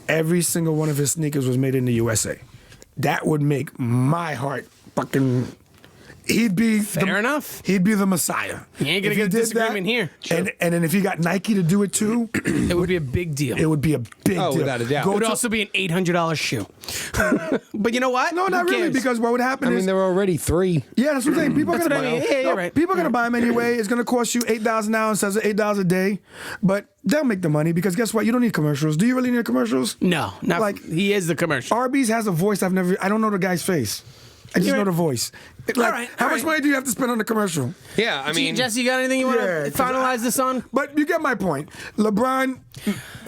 every single one of his sneakers was made in the USA. That would make my heart fucking... He'd be fair enough. He'd be the Messiah. You ain't gonna get a disagreement here. And then if he got Nike to do it too, it would be a big deal. It would be a big deal. Without a doubt. It would also be an $800 shoe. But you know what? No, not really, because what would happen is... I mean, there were already 3. Yeah, that's what I'm saying. People are going to buy them. Yeah, you're right. People are going to buy them anyway. It's going to cost you $8,000 now instead of $8 a day. But they'll make the money because guess what? You don't need commercials. Do you really need commercials? No. Not like he is the commercial. Arby's has a voice I don't know the guy's face. I just know the voice. Like, how much money do you have to spend on the commercial? Yeah, I mean... Jesse, you got anything you want to finalize this on? But you get my point. LeBron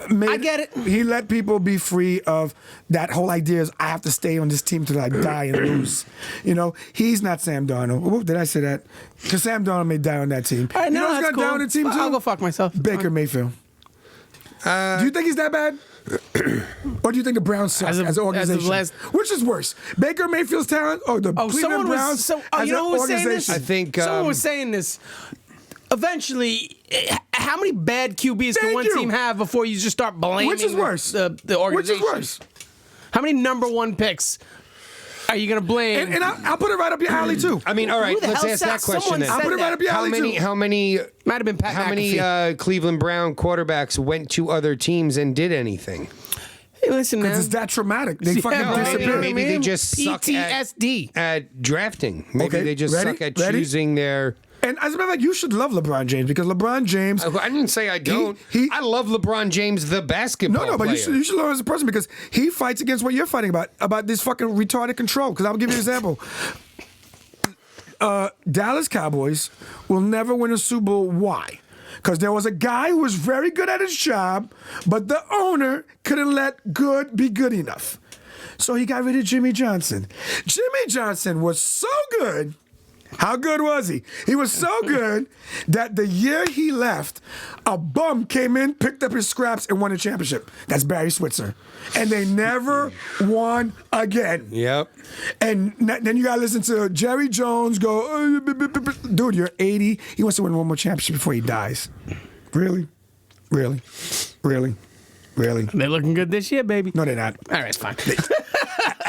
made... I get it. He let people be free of that whole idea is I have to stay on this team till I die and lose. You know, he's not Sam Darnold. Ooh, did I say that? Because Sam Darnold may die on that team. All right, you know who's going to die on the team, too? I'll go fuck myself. Baker Mayfield. Do you think he's that bad? Or do you think the Browns suck as an organization? Which is worse, Baker Mayfield's talent or the Cleveland Browns as you know an who was saying this? organization? I think someone was saying this. Eventually, how many bad QBs can one team have before you just start blaming Which is worse? The organization? Which is worse? How many number 1 picks are you going to blame? And I'll put it right up your alley, too. I mean, all right, let's ask that question then. I'll put it right up your alley, too. How many might have been Pat McAfee. Cleveland Brown quarterbacks went to other teams and did anything? Hey, listen, man. Because it's that traumatic. They fucking disappear. Maybe they just suck PTSD at drafting. Maybe they just suck at choosing their... And as a matter of fact, you should love LeBron James because LeBron James... I didn't say I don't. I love LeBron James, the basketball player. No, but you should love him as a person because he fights against what you're fighting about this fucking retarded control. Because I'll give you an example. Dallas Cowboys will never win a Super Bowl. Why? Because there was a guy who was very good at his job, but the owner couldn't let good be good enough. So he got rid of Jimmy Johnson. Jimmy Johnson was so good. How good was he? He was so good that the year he left, a bum came in, picked up his scraps, and won a championship. That's Barry Switzer. And they never won again. Yep. And then you got to listen to Jerry Jones go, dude, you're 80. He wants to win one more championship before he dies. Really? Really? Really? Really? They're looking good this year, baby. No, they're not. All right, it's fine.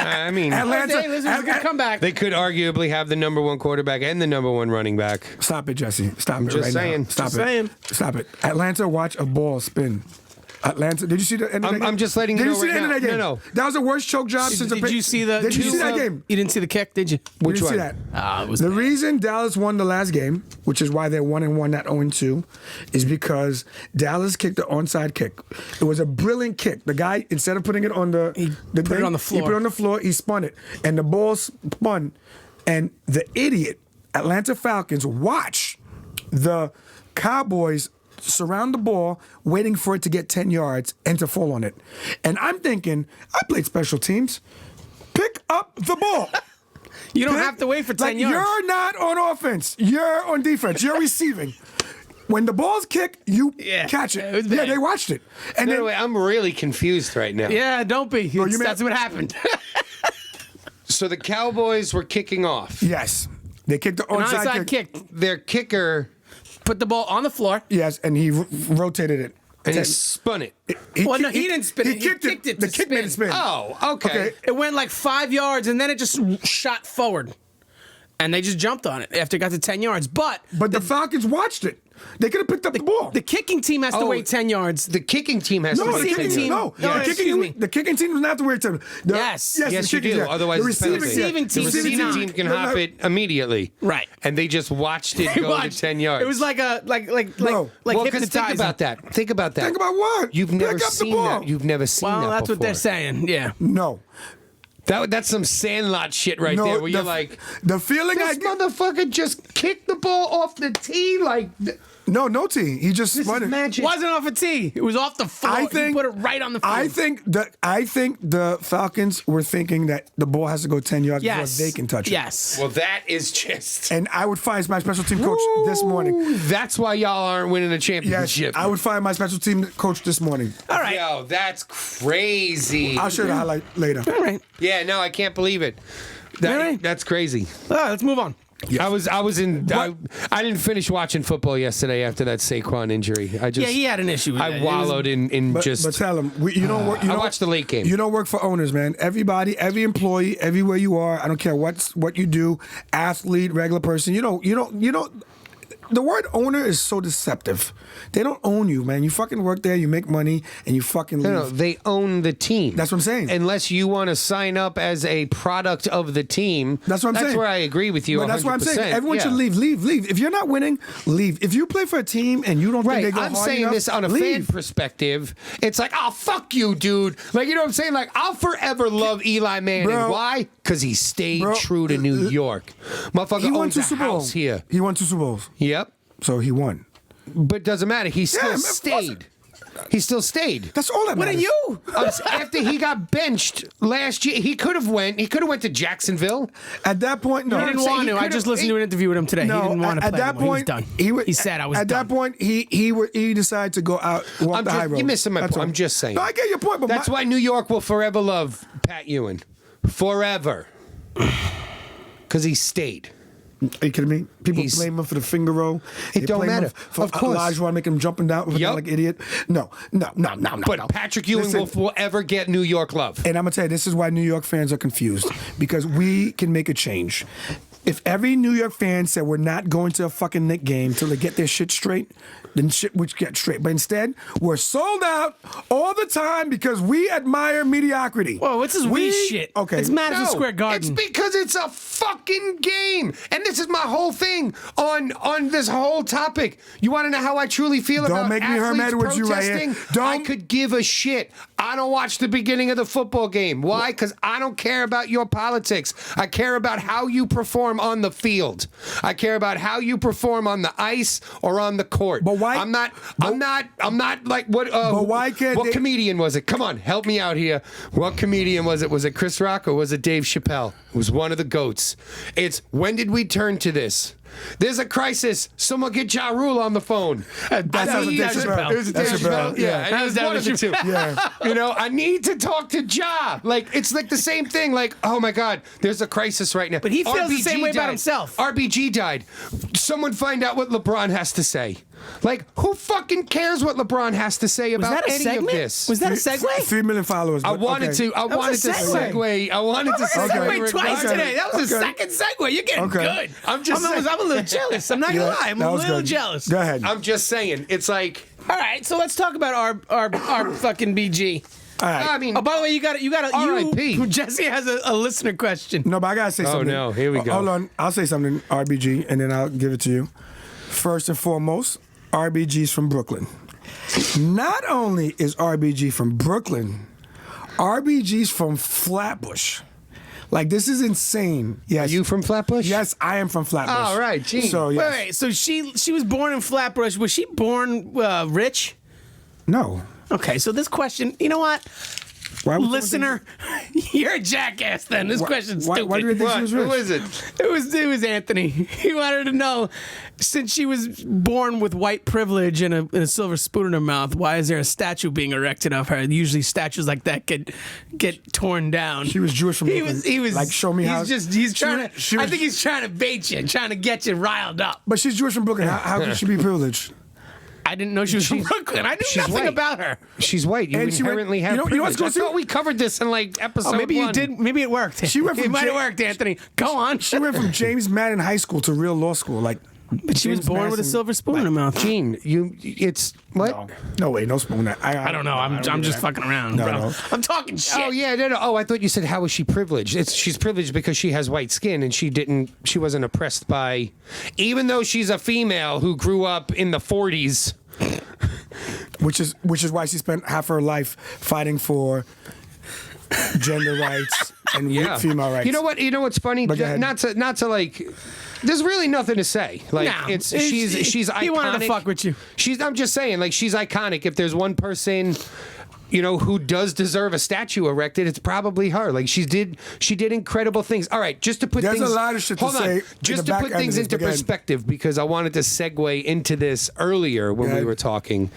I mean, Atlanta. Hey, listen, it's a good comeback. They could arguably have the number 1 quarterback and the number 1 running back. Stop it, Jesse. Stop it just right saying. now. Stop Just it. saying. Stop it. Atlanta, watch a ball spin. Atlanta. Did you see the end of that game? I'm just letting you know Did you see right the end now. of that game? No. That was the worst choke job since Did you see the? Did you see that game? You didn't see the kick, did you? Which you didn't one? see that? It was The bad. reason Dallas won the last game, which is why they're 1-1, not 0-2, is because Dallas kicked the onside kick. It was a brilliant kick. The guy, instead of putting it on the put it on the floor. He put it on the floor. He spun it, and the ball spun. And the idiot Atlanta Falcons watch the Cowboys surround the ball, waiting for it to get 10 yards and to fall on it. And I'm thinking, I played special teams. Pick up the ball. You don't have to wait for 10 yards. You're not on offense. You're on defense. You're receiving. When the ball's kicked, you catch it. It was bad. Yeah, they watched it. And Anyway, I'm really confused right now. Yeah, don't be. That's what happened. So the Cowboys were kicking off. yes, they kicked the onside kick. Their kicker, Put the ball on the floor. Yes, and he rotated it. and he spun it. He didn't spin it. He kicked it The to kick made it spin. Oh, okay. It went like 5 yards, and then it just shot forward. And they just jumped on it after it got to 10 yards. But the Falcons watched it. They could have picked up the ball. The kicking team has to wait 10 yards. The kicking team has to No, wait the 10 kicking team. yards. No, the kicking team does not have to wait 10. Yes, the Yes, you kicking do. team. Otherwise, the it's penalty. receiving team The does receiving not. team can hop it immediately. Right. And they just watched it go to 10 yards. It was like a No. well, because hypnotizing. think about that. Think about that. Think about what? You've never Pick up the seen ball. that. You've never seen that Well, that's what before. they're saying. Yeah. No. That's some Sandlot shit right there. Where you're like, the feeling I this get. motherfucker just kicked the ball off the tee like. No tee. He just This spun is it. magic. Wasn't off a tee. It was off the floor. I think He put it right on the field. I think the Falcons were thinking that the ball has to go 10 yards before they can touch it. Yes. Well, that is just. And I would find my special team coach this morning. That's why y'all aren't winning a Yes, championship. I would find my special team coach this morning. All right. Yo, that's crazy. I'll show you the highlight later. All right. Yeah, no, I can't believe it. All right. That's crazy. All right, let's move on. I didn't finish watching football yesterday after that Saquon injury. Yeah, he had an issue with I that. wallowed in But just. tell him, you don't work. I watched the late game. You don't work for owners, man. Everybody, every employee, everywhere you are, I don't care what you do, athlete, regular person. You don't. The word owner is so deceptive. They don't own you, man. You fucking work there, you make money, and you fucking leave. No, they own the team. That's what I'm saying. Unless you want to sign up as a product of the team. That's what I'm saying. That's where I agree with you. But that's what I'm 100%. saying. Everyone should Yeah. leave. If you're not winning, leave. If you play for a team and you don't think they Right, go I'm hard saying enough, this on a leave. fan perspective. It's like, oh, fuck you, dude. Like, you know what I'm saying? Like, I'll forever love Eli Manning. Bro. Why? Because he stayed Bro. true to New York. Motherfucker He won owns 2 a Super Bowls house here. He won 2 Super Bowls, Yep. so he won. But doesn't matter. He still man, of course. stayed. He still stayed. That's all that What are matters. you? After he got benched last year, he could have went to Jacksonville. At that point, no. He didn't I'm saying want he to. I could've- just listened to an interview with him today. No, he didn't want to at play that anymore. point, He was done. He said I was at done. that point, he decided to go out, walk the high road. You're missing my That's point. all. I'm just saying. No, I get your point, but That's why New York will forever love Pat Ewing. Forever. Because he stayed. Are you kidding me? People He's- blame him for the finger roll. It They don't blame him matter. For Of course. Elijah make him jumping down Yup. like an idiot. No. But Patrick Ewing Listen, will forever get New York love. And I'm gonna tell you, this is why New York fans are confused because we can make a change. If every New York fan said we're not going to a fucking Knick game till they get their shit straight, then shit would get straight. But instead, we're sold out all the time because we admire mediocrity. Whoa, what's this we shit? Okay. It's Madison No, Square Garden. It's because it's a fucking game. And this is my whole thing on this whole topic. You want to know how I truly feel Don't about make me Herm athletes Edwards you right here. protesting? I could give a shit. I don't watch the beginning of the football game. Why? Because I don't care about your politics. I care about how you perform on the field. I care about how you perform on the ice or on the court. But why- I'm not like what. But why can't What they- comedian was it? Come on, help me out here. What comedian was it? Was it Chris Rock or was it Dave Chappelle? It was one of the goats. It's when did we turn to this? There's a crisis. Someone get Ja Rule on the phone. That sounds like Dave Chappelle. It was That's Dave Chappelle. Chappelle. Yeah. Yeah, and That it was was one of the two. Yeah. You know, I need to talk to Ja. Like, it's like the same thing. Like, oh my God, there's a crisis right now. But he feels the RBG same way about died. himself. RBG died. Someone find out what LeBron has to say. Like, who fucking cares what LeBron has to say Was about that a any segment? of this? Was that a segue? 3 million followers. I but wanted okay. to. I was wanted a to segue. segue. I wanted to I segue. segued twice Okay. today. That was a Okay. second segue. You're getting Okay. good. I'm just saying. I'm a little jealous. I'm not gonna Yeah, lie. I'm that a was little good. jealous. Go ahead. I'm just saying. It's like. All right, so let's talk about our fucking BG. All right. I mean. Oh, by the way, you got R.I.P.. Jesse has a listener question. No, but I gotta say something. no, here we go. Hold on, I'll say something, RBG, and then I'll give it to you. First and foremost, RBG's from Brooklyn. Not only is RBG from Brooklyn, RBG's from Flatbush. Like, this is insane. Yes. Are you from Flatbush? Yes, I am from Flatbush. All right, gee. So yes. Wait. So she was born in Flatbush. Was she born rich? No. Okay, so this question, you know what? Why would Listener, you're a jackass then. This question's why- stupid. why do you think she was rich? Who is it? It was Anthony. He wanted to know, since she was born with white privilege and a silver spoon in her mouth, why is there a statue being erected of her? Usually statues like that get torn down. She was Jewish from He Brooklyn. was Like, show me how- He's trying to. she I was- think he's trying to bait you, trying to get you riled up. But she's Jewish from Brooklyn. How can she be privileged? I didn't know she was from Brooklyn. I knew she's nothing white. about her. She's white. You And she went- inherently have you know what's privilege. going I thought we covered this in like episode Oh, maybe you one. did. Maybe it worked. She went It from might have J- worked, Anthony. Go on. She went from James Madden High School to real law school. Like, But she was born with a silver spoon in her mouth. Gene, it's what? No way, no spoon. I don't know. I'm just fucking around, bro. No. I'm talking shit. Oh yeah, no. Oh, I thought you said how was she privileged? She's privileged because she has white skin and she wasn't oppressed by, even though she's a female who grew up in the 40s. Which is why she spent half her life fighting for gender rights and female rights. You know what? You know what's funny? Not to like. There's really nothing to say. Like she's iconic. He wanted to fuck with you. I'm just saying, like she's iconic. If there's one person, who does deserve a statue erected, it's probably her. Like she did incredible things. All right, just to put there's things. a lot of shit hold to on, say. just to put things into perspective, because I wanted to segue into this earlier when we were talking.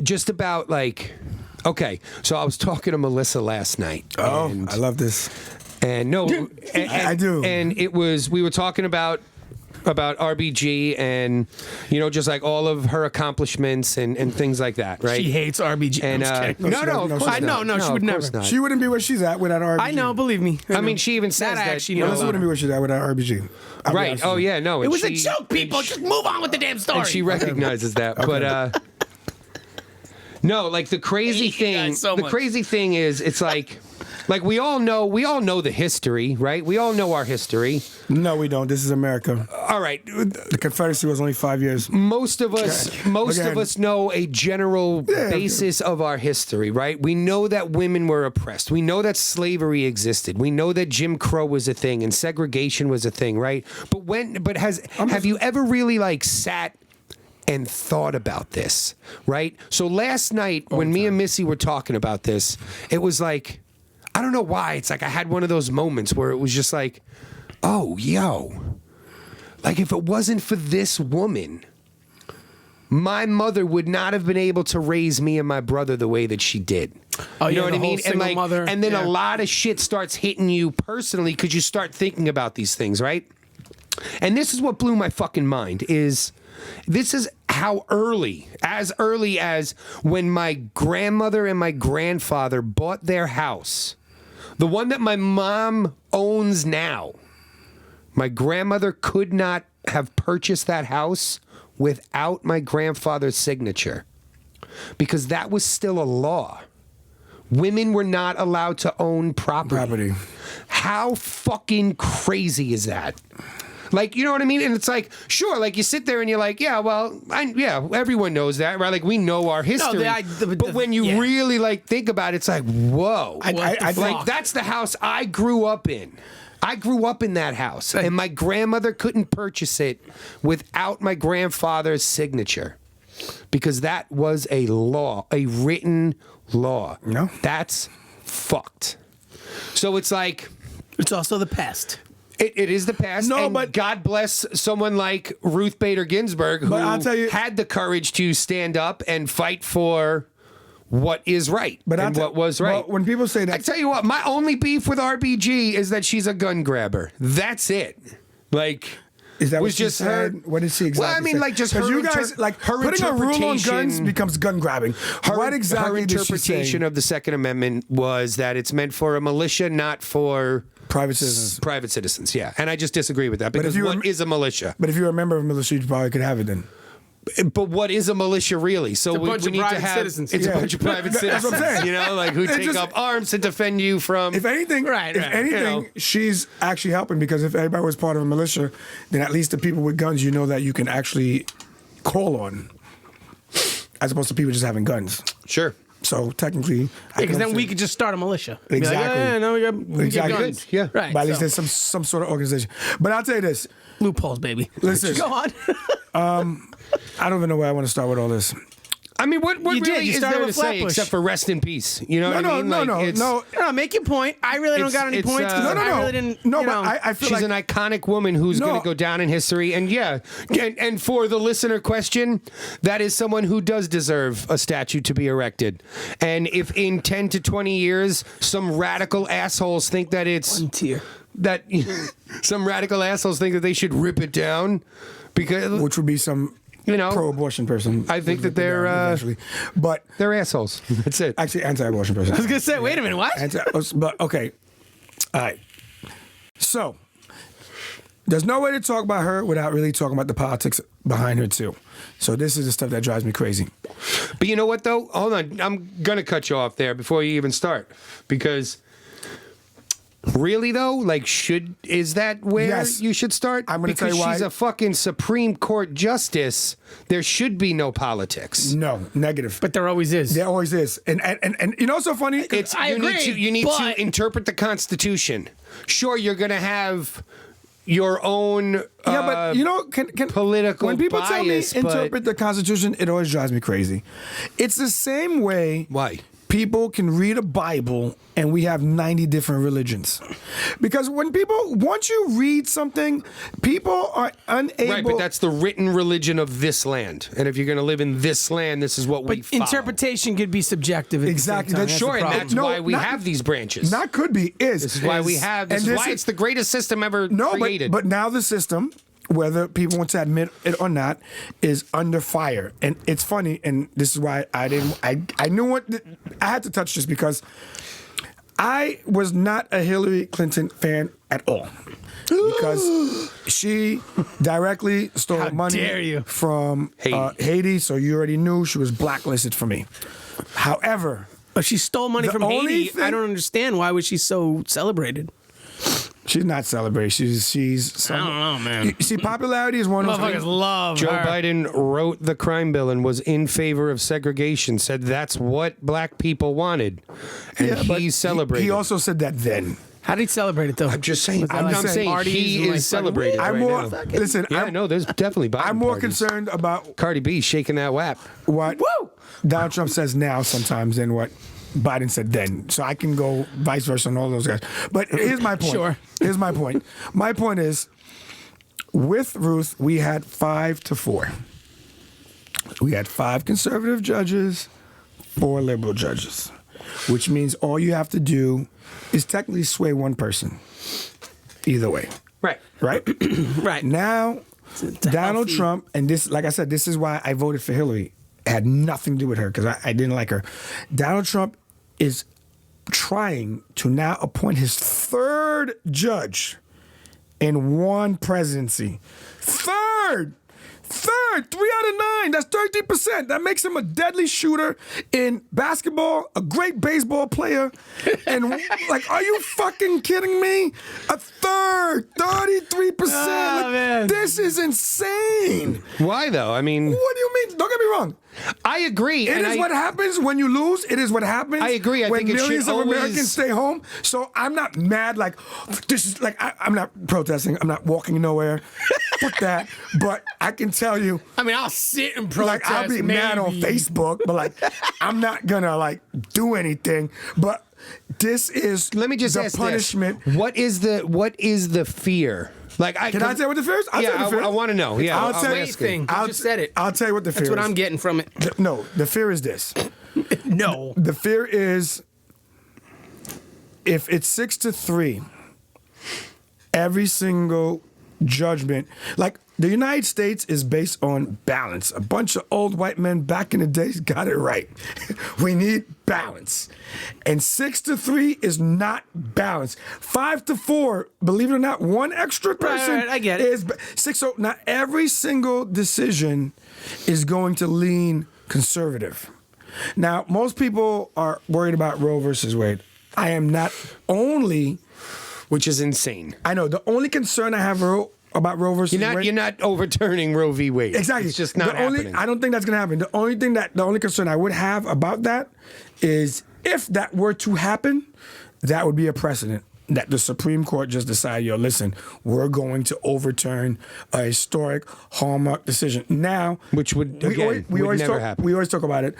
Just about like, okay, so I was talking to Melissa last night. Oh, I love this. And I do. And we were talking about RBG and just like all of her accomplishments and things like that, right? She hates RBG. And she would never. She wouldn't be where she's at without RBG. I know, believe me. I mean, she even says that. Melissa wouldn't be where she's at without RBG. Right. Oh yeah, no. It was a joke, people. Just move on with the damn story. And she recognizes that, but no, like the crazy thing. The crazy thing is, it's like we all know the history, right? We all know our history. No, we don't. This is America. All right. The Confederacy was only 5 years. Most of us know a general basis of our history, right? We know that women were oppressed. We know that slavery existed. We know that Jim Crow was a thing and segregation was a thing, right? Have you ever really like sat and thought about this, right? So last night when me and Missy were talking about this, it was like, I don't know why. It's like I had one of those moments where it was just like, oh, yo. Like if it wasn't for this woman, my mother would not have been able to raise me and my brother the way that she did. Oh, you know what I mean? And like, mother. And then a lot of shit starts hitting you personally because you start thinking about these things, right? And this is what blew my fucking mind is this is how early as when my grandmother and my grandfather bought their house, the one that my mom owns now. My grandmother could not have purchased that house without my grandfather's signature because that was still a law. Women were not allowed to own property. How fucking crazy is that? Like, you know what I mean? And it's like, sure, like you sit there and you're like, yeah, well, everyone knows that, right? Like we know our history. But when you really like think about it, it's like, whoa. Like that's the house I grew up in. I grew up in that house and my grandmother couldn't purchase it without my grandfather's signature because that was a law, a written law. No. That's fucked. So it's like. It's also the past. It is the past. No, and but God bless someone like Ruth Bader Ginsburg who had the courage to stand up and fight for what is right and what was right. Well, when people say that, I tell you what, my only beef with RBG is that she's a gun grabber. That's it. Like. Is that what she said? What did she exactly Well, I mean, say? like, just her you guys, like, her putting a rule on guns becomes gun grabbing. What exactly her interpretation of the Second Amendment was that it's meant for a militia, not for private citizens. Private citizens, yeah. And I just disagree with that because what is a militia? But if you're a member of a militia, you probably could have it then. But what is a militia really? So we need to have citizens. It's a bunch of private citizens. That's what I'm saying. You know, like who take up arms to defend you from. If anything, she's actually helping because if everybody was part of a militia, then at least the people with guns, you know that you can actually call on, as opposed to people just having guns. Sure. So technically, because then we could just start a militia. Exactly. Now we get guns. Yeah. Right. But at least there's some sort of organization. But I'll tell you this. Loopholes, baby. Listen. Go on. I don't even know where I want to start with all this. I mean, what really You is started there to with say Flatbush. except for rest in peace? You know what I mean? No, make your point. I really don't got any points. No, I really didn't. No, but I feel she's like an iconic woman who's going to go down in history. And and for the listener question, that is someone who does deserve a statue to be erected. And if in 10 to 20 years, some radical assholes think that it's... One tier. That some radical assholes think that they should rip it down because... Which would be some... pro-abortion person. I think that they're eventually, but they're assholes. That's it. Actually, anti-abortion person. I was gonna say, wait a minute, what? But okay, all right. So, there's no way to talk about her without really talking about the politics behind her too. So this is the stuff that drives me crazy. But you know what though? Hold on, I'm gonna cut you off there before you even start, because really though, like, is that where you should start? I'm gonna tell you because why. she's a fucking Supreme Court justice. There should be no politics. No, negative. But there always is. There always is. And you know what's so funny? I agree, You need to interpret the Constitution. Sure, you're gonna have your own yeah, but you know, can political when people tell me bias, but- interpret the Constitution, it always drives me crazy. It's the same way. Why? People can read a Bible and we have 90 different religions. Because once you read something, people are unable. Right, but that's the written religion of this land. And if you're going to live in this land, this is what we follow. Interpretation could be subjective. Exactly. That's Sure, and that's why we have these branches. Not could be, is. This is why we have. This is why it's the greatest system ever created. But now the system, whether people want to admit it or not, is under fire. And it's funny, and this is why I knew I had to touch this, because I was not a Hillary Clinton fan at all. Because she directly stole money from Haiti, so you already knew she was blacklisted for me. However, but she stole money from Haiti. I don't understand. Why was she so celebrated? She's not celebrated. She's. I don't know, man. You see, popularity is one of those Motherfuckers love Joe her. Biden wrote the crime bill and was in favor of segregation. Said that's what black people wanted, and but he celebrated. He also said that then. How did he celebrate it though? I'm just saying. Was that I'm like saying parties he and, is celebrated. I'm right more. now. Listen, Yeah, no, there's definitely Biden I'm more parties. concerned about Cardi B shaking that WAP. what Donald Trump says now sometimes than what Biden said then. So I can go vice versa on all those guys. But here's my point. Sure. Here's my point. My point is, with Ruth, we had 5-4. We had 5 conservative judges, 4 liberal judges, which means all you have to do is technically sway one person. Either way. Right. Right? Right. Now, Donald healthy- Trump, and this, like I said, this is why I voted for Hillary. It had nothing to do with her because I didn't like her. Donald Trump is trying to now appoint his 3rd judge in one presidency. Third, 3 out of 9. That's 33%. That makes him a deadly shooter in basketball, a great baseball player. And like, are you fucking kidding me? A third, 33%. Oh, man. This is insane. Why though? I mean, What do you mean? Don't get me wrong. I agree. It is what happens when you lose. It is what happens. I agree. I when think it should millions of always- Americans stay home. So I'm not mad. Like this is like I'm not protesting. I'm not walking nowhere. Fuck that. But I can tell you, I mean, I'll sit and like protest. I'll be mad on maybe. Facebook, but like I'm not gonna like do anything. But this is Let me just the ask punishment. this: what is the fear? Like, Can I tell you what the fear is? I'll tell you the fear. I want to know. Yeah, I'll tell you. thing. You just said it. I'll tell you what the fear That's is. what I'm getting from it. No, the fear is this. No. The fear is if it's 6-3, every single judgment, like the United States is based on balance. A bunch of old white men back in the days got it right. We need balance. And 6-3 is not balance. 5-4, believe it or not, one extra person right, I get it. is 6. So not every single decision is going to lean conservative. Now, most people are worried about Roe versus Wade. I am not only. which is insane. I know the only concern I have about Roe versus Wade. You're not overturning Roe v. Wade. Exactly. It's just not happening. I don't think that's going to happen. The only concern I would have about that is if that were to happen, that would be a precedent that the Supreme Court just decide, yo, listen, we're going to overturn a historic hallmark decision. Now, Which would, we again, always, would always never talk, happen. We always talk about it.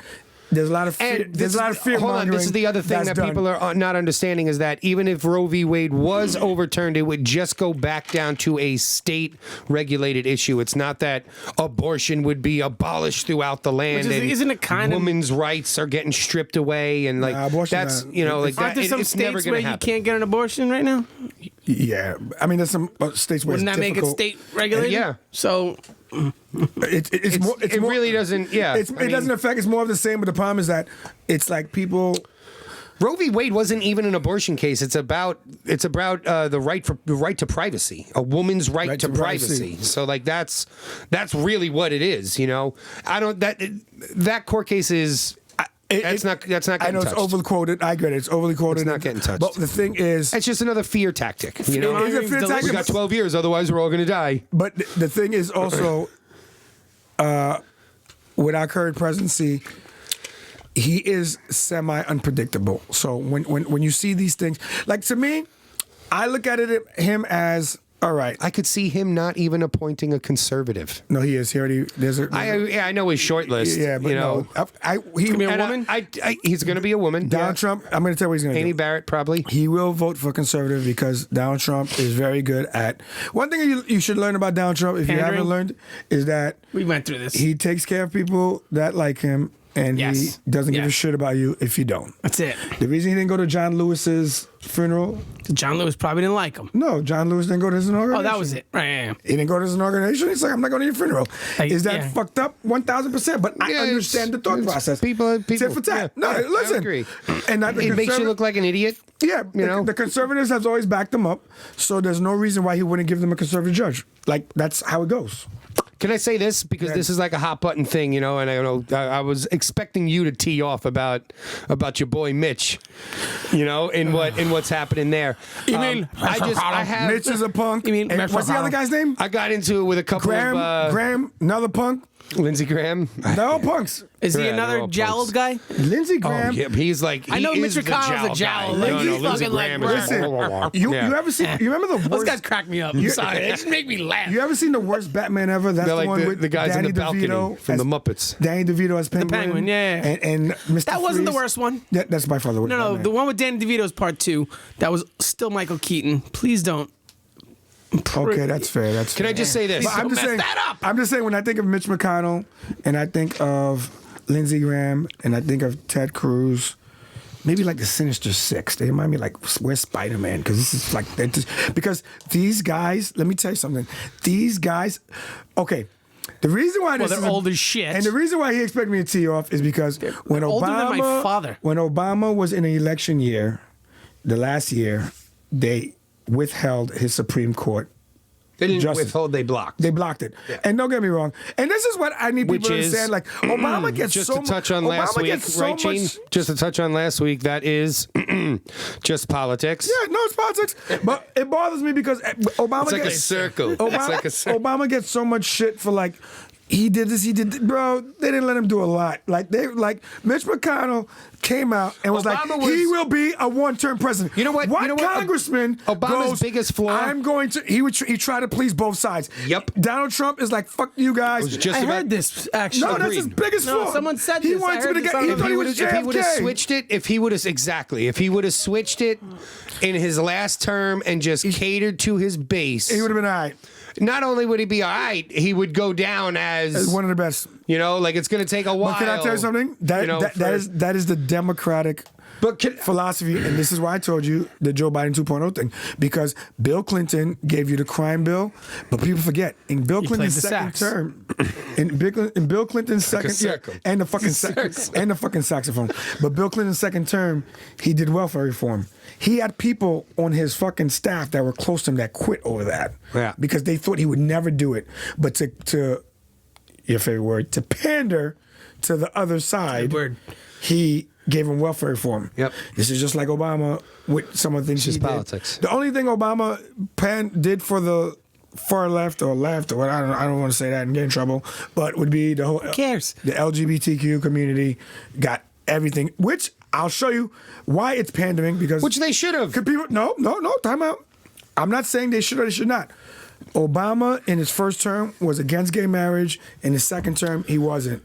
There's a lot of fear. There's a lot of fear Hold on, mongering. this is the other thing that that's people done. are not understanding is that even if Roe v. Wade was overturned, it would just go back down to a state-regulated issue. It's not that abortion would be abolished throughout the land. Which is- and isn't it kind of- women's rights are getting stripped away, and like abortion, that's like Aren't that. there some It's never states going where to you happen. can't get an abortion right now? Yeah, I mean, there's some states where Wouldn't it's that make it difficult. state regulated? Yeah. So It's more. It's it more, really doesn't. Yeah, It doesn't affect. It's more of the same. But the problem is that it's like people. Roe v. Wade wasn't even an abortion case. It's about the right to privacy, a woman's right to privacy. So like that's really what it is. You know, that court case is. That's not getting touched. I know it's overly quoted. I get it. It's overly quoted. It's not getting touched. But the thing is, it's just another fear tactic. You know, it's a fear tactic. We got 12 years, otherwise we're all going to die. But the thing is also, with our current presidency, he is semi-unpredictable. So when you see these things, like to me, I look at him as, all right. I could see him not even appointing a conservative. No, he is. He already. I know his short list. Yeah, but you know, he's gonna be a woman. He's going to be a woman. Donald Trump. I'm going to tell you what he's going to do. Amy Barrett probably. He will vote for conservative because Donald Trump is very good at. One thing you should learn about Donald Trump, if you haven't learned, is that we went through this. He takes care of people that like him. And he doesn't give a shit about you if you don't. That's it. The reason he didn't go to John Lewis's funeral. John Lewis probably didn't like him. No, John Lewis didn't go to his inauguration. Oh, that was it. Right. Yeah. He didn't go to his inauguration. He's like, I'm not going to your funeral. Is that fucked up? 1,000%. But I understand the thought process. People. Tit for tat. Yeah, no, listen. I agree. And it makes you look like an idiot. Yeah, the conservatives have always backed him up. So there's no reason why he wouldn't give them a conservative judge. Like, that's how it goes. Can I say this? Because this is like a hot button thing, you know, and I was expecting you to tee off about your boy Mitch, you know, in what's happening there. You mean Mitch is a punk? You mean what's the other guy's name? I got into it with a couple of Graham, another punk. Lindsey Graham. They're all punks. Is he another jowled guy? Lindsey Graham. Oh, yeah, he's like. I know Mitch McConnell's a jowl. Lindsey Graham is. You ever seen? You remember the worst? Those guys crack me up. I'm sorry, they just make me laugh. You ever seen the worst Batman ever? That's the one with the guys Danny in the balcony DeVito from the Muppets. Danny DeVito as Penguin. The Penguin, yeah. And Mr. That wasn't the Freeze. worst one. Yeah, that's by far the worst. No, the one with Danny DeVito's part 2. That was still Michael Keaton. Please don't. Okay, that's fair. Can I just say this? I'm just saying. I'm just saying when I think of Mitch McConnell and I think of Lindsey Graham and I think of Ted Cruz, maybe like the Sinister Six. They remind me like where's Spider-Man? Because this is like because these guys. Let me tell you something. These guys. Okay. The reason why they're old as shit, and the reason why he expected me to tee off is because when older than my father. When Obama was in an election year, the last year, they withheld his Supreme Court. They didn't withhold, they blocked. They blocked it. Yeah. And don't get me wrong. And this is what I need people to understand. Like, Obama gets just so to touch on last week, right, Gene? Just to touch on last week, that is just politics. Yeah, no, it's politics. But it bothers me because Obama it's like a circle. Obama gets so much shit for like, he did this, he did bro, they didn't let him do a lot. Like Mitch McConnell came out and was he will be a one-term president. You know what? What congressman Obama's biggest flaw? I'm going to he tried to please both sides. Yep. Donald Trump is like, fuck you guys. I heard this actually. No, that's his biggest flaw. Someone said he this. wanted to get he thought he was JFK. If he would have switched it, if he would have switched it in his last term and just catered to his base, he would have been all right. Not only would he be all right, he would go down as one of the best. You know, like it's going to take a while. But can I tell you something? That is the Democratic philosophy, and this is why I told you the Joe Biden 2.0 thing. Because Bill Clinton gave you the crime bill, but people forget in Bill Clinton's second term, in Bill Clinton's second, and the fucking saxophone. But Bill Clinton's second term, he did welfare reform. He had people on his fucking staff that were close to him that quit over that. Yeah. Because they thought he would never do it. But to your favorite word, to pander to the other side, he gave him welfare reform. Yep. This is just like Obama with some of the things he did. Politics. The only thing Obama did for the far left or I don't want to say that and get in trouble, but would be the whole. Who cares? The LGBTQ community got everything, which I'll show you why it's pandering because which they should have. No, time out. I'm not saying they should or they should not. Obama in his first term was against gay marriage. In his second term, he wasn't.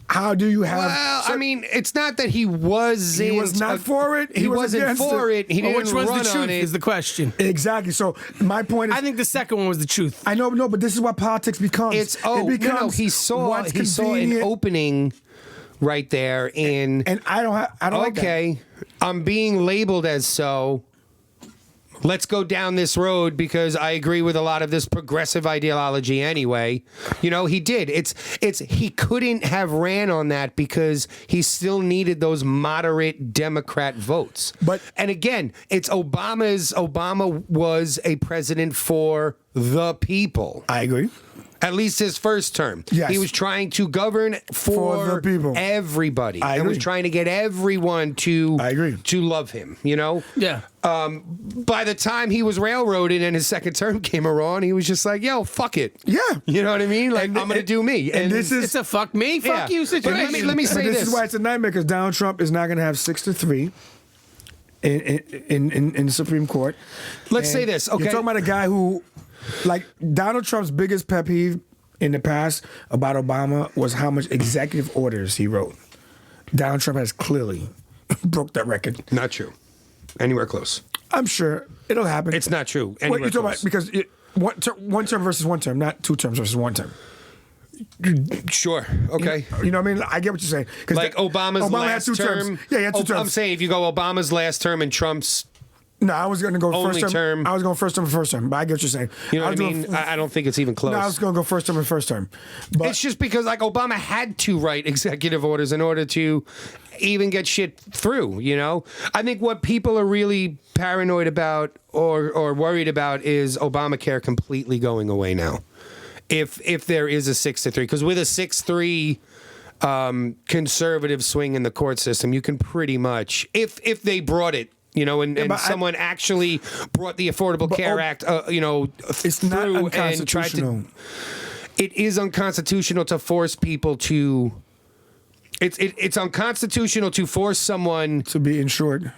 How do you have? Well, I mean, it's not that he wasn't. He was not for it. He wasn't for it. He didn't which one's run the truth on it. is the question. Exactly. So my point is, I think the second one was the truth. I know, but this is what politics becomes. It becomes he saw an opening right there in and I don't like that. I'm being labeled as so. let's go down this road because I agree with a lot of this progressive ideology anyway. You know, he did. He couldn't have ran on that because he still needed those moderate Democrat votes. And again, Obama was a president for the people. I agree. At least his first term. Yes. He was trying to govern for the people. Everybody. I and agree. was trying to get everyone to love him, you know? Yeah. By the time he was railroaded and his second term came around, he was just like, yo, fuck it. Yeah. You know what I mean? Like, I'm going to do me. And this is... It's a fuck me, fuck you situation. Let me say this is why it's a nightmare, because Donald Trump is not going to have 6-3 in the Supreme Court. Let's say this, okay? You're talking about a guy who... Like, Donald Trump's biggest pet peeve in the past about Obama was how much executive orders he wrote. Donald Trump has clearly broke that record. Not true. Anywhere close. I'm sure it'll happen. It's not true. What you're talking about? Because one term versus one term, not 2 terms versus 1 term. Sure. Okay. You know what I mean? I get what you're saying. Like Obama last had 2 term. terms. Yeah, he had 2 terms. I'm saying if you go Obama's last term and Trump's... No, I was going to go only first term. I was going first term, but I get what you're saying. You know what I mean? I don't think it's even close. No, I was going to go first term and first term. But it's just because like Obama had to write executive orders in order to even get shit through, you know? I think what people are really paranoid about or worried about is Obamacare completely going away now. If there is a 6-3, because with a 6-3 conservative swing in the court system, you can pretty much, if they brought it, you know, and someone actually brought the Affordable Care Act, you know, it's through not unconstitutional. And tried to, it is unconstitutional to force people to. It's unconstitutional to force someone to be insured.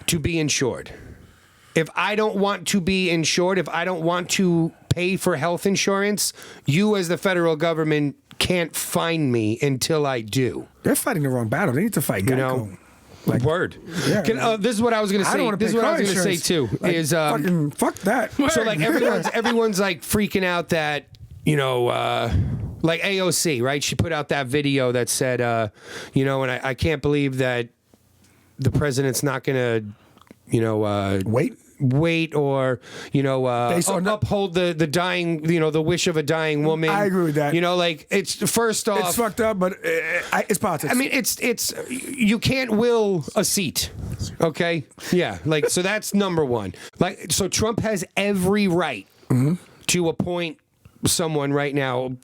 If I don't want to be insured, if I don't want to pay for health insurance, you as the federal government can't find me until I do. They're fighting the wrong battle. They need to fight Geico. You know? Like, word. Yeah, this is what I was going to say. This is what I was going to say too. Like, is fucking fuck that. So like everyone's like freaking out that, you know, like AOC, right? She put out that video that said, you know, and I can't believe that the president's not going to, you know, wait or, you know, uphold the dying, you know, the wish of a dying woman. I agree with that. You know, like it's first off, it's fucked up, but it's politics. I mean, it's you can't will a seat. Okay. Yeah. Like, so that's number one. Like, so Trump has every right to appoint someone right now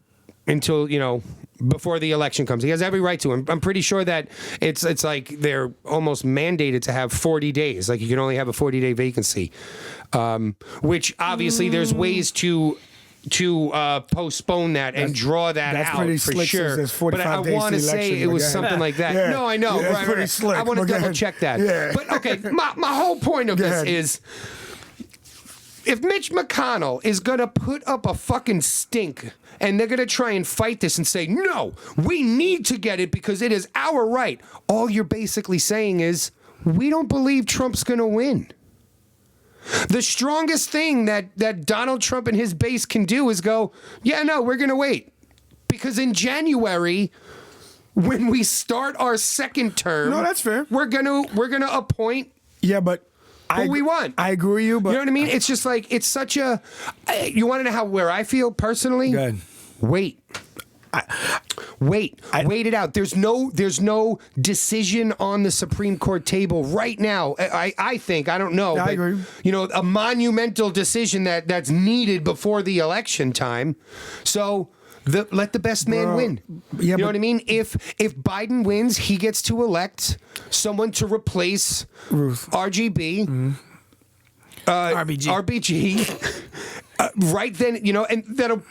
until, you know, before the election comes. He has every right to. I'm pretty sure that it's like they're almost mandated to have 40 days. Like you can only have a 40-day vacancy, which obviously there's ways to postpone that and draw that that's out pretty for slick, sure. says 45 but I days want to to say election, it was but something like that. Yeah. No, I know. Yeah, that's pretty right. slick, I want to but double check that. Yeah. But okay, my whole point of this is, if Mitch McConnell is going to put up a fucking stink and they're going to try and fight this and say, no, we need to get it because it is our right, all you're basically saying is, we don't believe Trump's going to win. The strongest thing that Donald Trump and his base can do is go, yeah, no, we're going to wait. Because in January, when we start our second term, no, that's fair. We're gonna appoint. Yeah, but who we want. I agree with you, but you know what I mean? It's just like it's such a. You want to know where I feel personally? Good. Wait. Wait it out. There's no decision on the Supreme Court table right now. I think, I don't know. I agree. You know, a monumental decision that's needed before the election time. So let the best man win. Yeah, you know what I mean? If Biden wins, he gets to elect someone to replace Ruth. RGB. RBG. Right then, you know, and that'll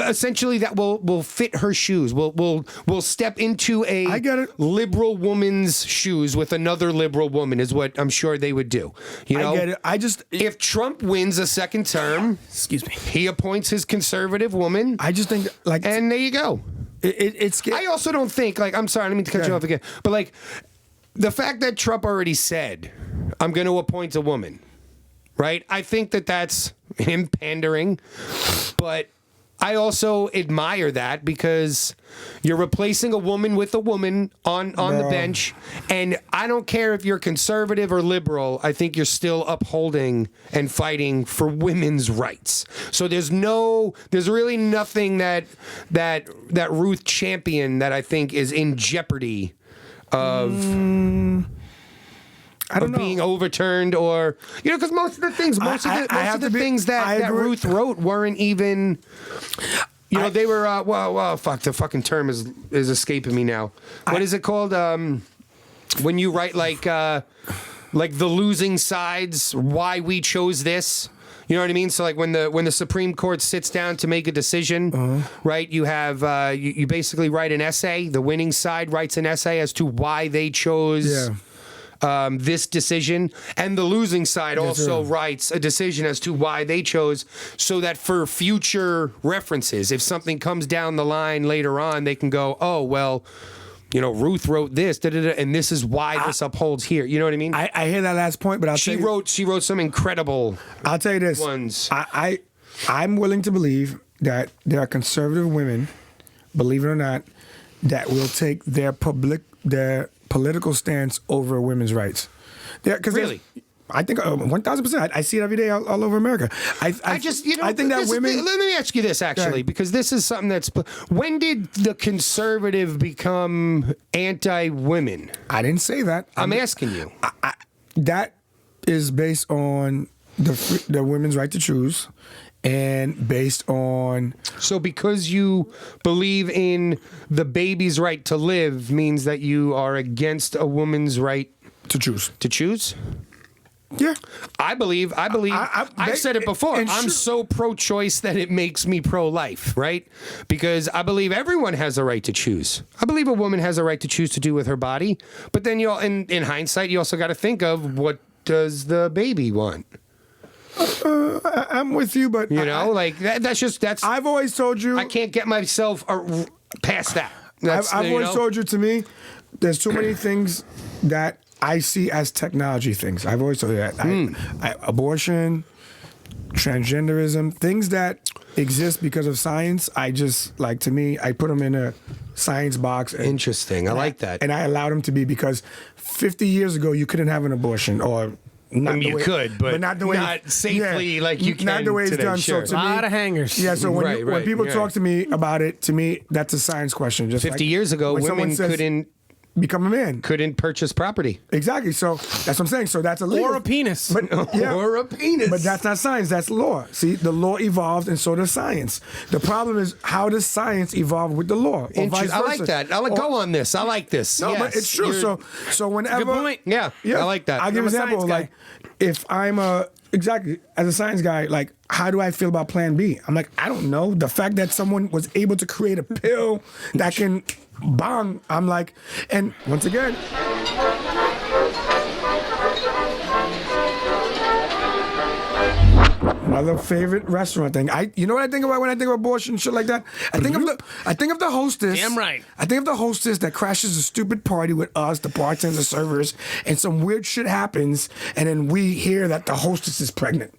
essentially that will fit her shoes. We'll step into I get it. liberal woman's shoes with another liberal woman is what I'm sure they would do. You know, I get it. If Trump wins a second term, excuse me, he appoints his conservative woman. I just think like, and there you go. It's. I also don't think like I'm sorry, I don't mean to cut you off again, but like the fact that Trump already said, "I'm going to appoint a woman." Right? I think that's him pandering, but I also admire that because you're replacing a woman with a woman on the bench. And I don't care if you're conservative or liberal. I think you're still upholding and fighting for women's rights. So there's really nothing that Ruth championed that I think is in jeopardy of being overturned, or because most of the things that Ruth wrote weren't even. They were fuck, the fucking term is escaping me now. What is it called? When you write like the losing sides, why we chose this. You know what I mean? So like when the Supreme Court sits down to make a decision, right? You have you basically write an essay. The winning side writes an essay as to why they chose this decision, and the losing side also writes a decision as to why they chose, so that for future references, if something comes down the line later on, they can go, oh, well, Ruth wrote this, and this is why this upholds here. You know what I mean? I hear that last point, but she wrote some incredible. I'll tell you this. Ones. I'm willing to believe that there are conservative women, believe it or not, that will take their political stance over women's rights. Really? I think 1,000%. I see it every day all over America. I think that women. Let me ask you this actually, because this is something that's. When did the conservative become anti-women? I didn't say that. I'm asking you. That is based on the women's right to choose. And based on... So because you believe in the baby's right to live means that you are against a woman's right... To choose. To choose? Yeah. I've said it before. I'm so pro-choice that it makes me pro-life, right? Because I believe everyone has a right to choose. I believe a woman has a right to choose to do with her body. But then in hindsight, you also got to think of, what does the baby want? I'm with you, but that's. I've always told you I can't get myself past that. I've always told you, to me, there's too many things that I see as technology things. I've always told you that. Abortion, transgenderism, things that exist because of science. To me, I put them in a science box. Interesting. I like that. And I allowed them to be, because 50 years ago you couldn't have an abortion, or. You could, but not the way, not safely like you can. Not the way it's today, done. Sure. So a lot of hangers. Yeah. So when people talk to me about it, to me that's a science question. Just 50 years ago, women couldn't become a man. Couldn't purchase property. Exactly. So that's what I'm saying. So that's illegal. Or a penis. Or a penis. But that's not science. That's law. See, the law evolved, and so does science. The problem is, how does science evolve with the law? Or vice versa? I like that. I'll go on this. I like this. No, but it's true. So whenever. Good point. Yeah. I like that. I'll give an example. Like, if I'm as a science guy, like, how do I feel about Plan B? I'm like, I don't know. The fact that someone was able to create a pill that can bong, I'm like, and once again. Another favorite restaurant thing. You know what I think about when I think of abortion and shit like that? I think of the hostess. Damn right. I think of the hostess that crashes a stupid party with us, the bartenders, the servers, and some weird shit happens, and then we hear that the hostess is pregnant.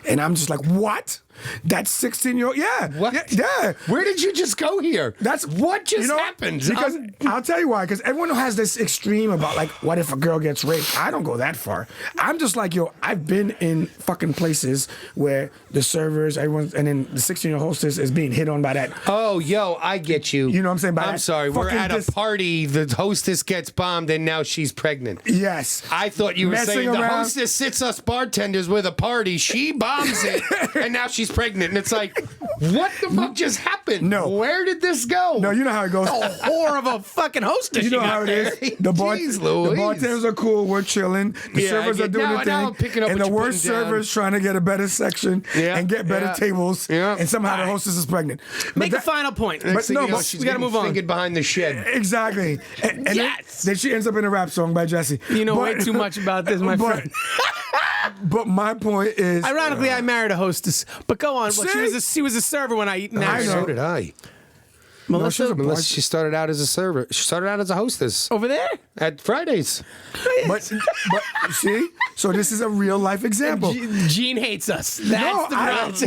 And I'm just like, what? That 16-year-old, yeah. What? Yeah. Where did you just go here? That's what just happened. Because I'll tell you why. Because everyone has this extreme about, like, what if a girl gets raped? I don't go that far. I'm just like, I've been in fucking places where the servers, everyone's, and then the 16-year-old hostess is being hit on by that. Oh, I get you. You know what I'm saying? I'm sorry. We're at a party. The hostess gets bombed, and now she's pregnant. Yes. I thought you were saying the hostess sits us bartenders with a party. She bombs it, and now she's pregnant. And it's like, what the fuck just happened? No. Where did this go? No, you know how it goes. The whore of a fucking hostess. You know how it is. The bartenders are cool. We're chilling. The servers are doing their thing. And the worst servers trying to get a better section and get better tables. Yeah. And somehow the hostess is pregnant. Make a final point. But no, we got to move on. Behind the shed. Exactly. And then she ends up in a rap song by Jesse. You know way too much about this, my friend. But my point is, ironically, I married a hostess. But go on. Well, she was a server when I. I know. So did I. Melissa? Melissa, she started out as a server. She started out as a hostess Over there? at Fridays. But see, so this is a real life example. Gene hates us. That's the problem.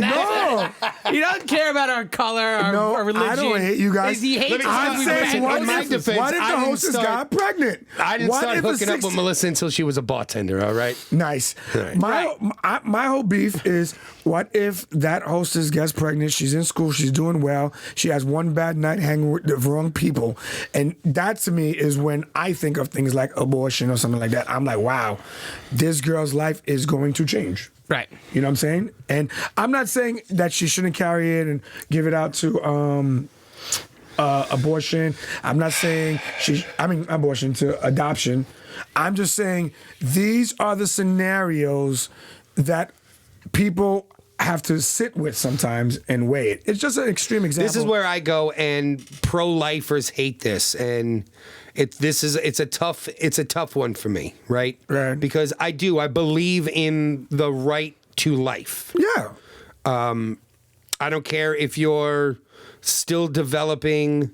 No, He doesn't care about our color, our religion. I don't hate you guys. He hates I'm us. saying, what in my if defense, the I didn't hostess start- got pregnant? I didn't What start if a hooking up with 16 Melissa until she was a bartender, all right? Nice. My whole beef is, what if that hostess gets pregnant? She's in school. She's doing well. She has one bad night hanging with the wrong people, and that to me is when I think of things like abortion or something like that. I'm like, wow, this girl's life is going to change. Right. You know what I'm saying? And I'm not saying that she shouldn't carry it and give it out to abortion. I'm not saying abortion to adoption. I'm just saying these are the scenarios that people have to sit with sometimes and weigh it. It's just an extreme example. This is where I go, and pro-lifers hate this, and it's a tough one for me, right? Right. Because I believe in the right to life. Yeah. I don't care if you're still developing.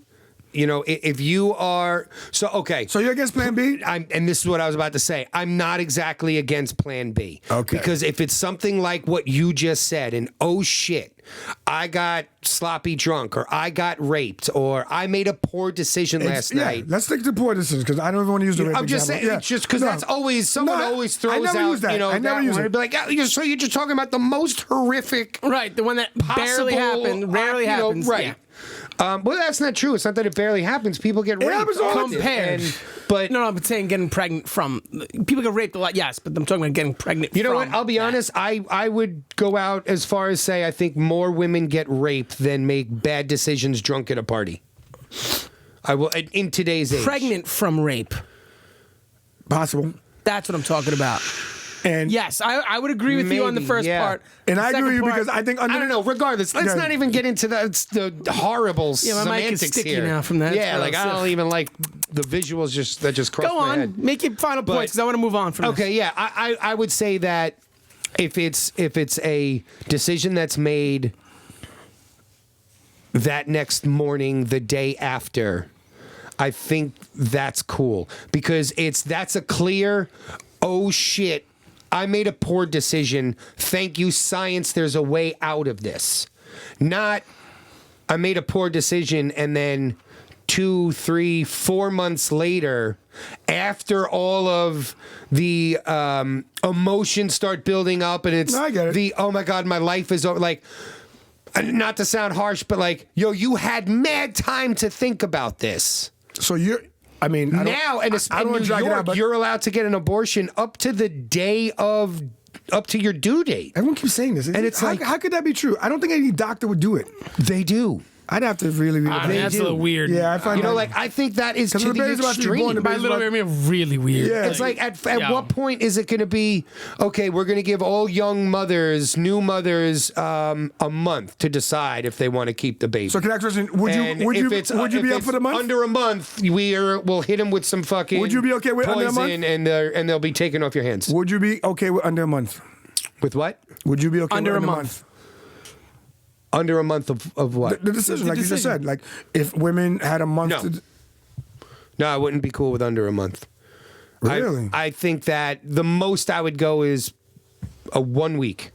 You know, if you are so you're against Plan B? And this is what I was about to say. I'm not exactly against Plan B. Okay. Because if it's something like what you just said, and oh shit, I got sloppy drunk, or I got raped, or I made a poor decision last night. Let's stick to poor decisions because I don't even want to use the rape I'm just example. saying, it's just because that's always someone always throws I never out. use that. You know, I never use one. it. It'd be like, so you're just talking about the most horrific, Right, the one that barely possible, happened, rarely happens. right? Yeah. Well, that's not true. It's not that it barely happens. People get raped. happens all the time. Compared. But No, I'm saying getting pregnant from. People get raped a lot, yes, but I'm talking about getting pregnant you know from what? I'll be honest. I would go out as far as say I think more women get raped than make bad decisions drunk at a party. I will in today's age. Pregnant from rape. Possible. That's what I'm talking about. And Yes, I would agree with you on the Maybe, first yeah. part. And The I agree second with you part- because I think I don't know. Regardless, let's Yeah. not even get into the horrible Yeah, my mic is semantics sticky here. now from that. Yeah, It's like I gross. don't even like the visuals that just crossed Go my on, head. make your final points because I want to move on from this. Okay, yeah, I would say that if it's a decision that's made that next morning, the day after, I think that's cool because that's a clear, oh shit, I made a poor decision. Thank you, science. There's a way out of this. Not I made a poor decision and then 2, 3, 4 months later, after all of the emotions start building up and it's No, I get it. oh my God, my life is over. Like, not to sound harsh, but like, yo, you had mad time to think about this. So you're. I mean, I don't- Now, and it's I don't in want New to drag it York, out, but you're allowed to get an abortion up to the day of, up to your due date. everyone keeps saying this, And it's how, like- how could that be true? I don't think any doctor would do it. They do. I'd have to really read I it. mean, that's a little weird. Yeah, I find You know, that- like, I think that is to Because the the baby's about to be born, extreme. the By baby's little about- bit, I mean really weird. Yeah. It's like at Yeah. what point is it going to be okay? We're going to give all young mothers, new mothers, a month to decide if they want to keep the baby. So can I ask a question? Would And you if it's- would you if be up it's for the month? Under a month, we'll hit them with some fucking. Would you be okay with under a month? poison, and they'll be taken off your hands. Would you be okay with under a month? With what? Would you be okay Under with a under month. Under a month of what? The decision, The like you just decision. said, like if women had a month No. to. No, I wouldn't be cool with under a month. Really? I think that the most I would go is a 1 week.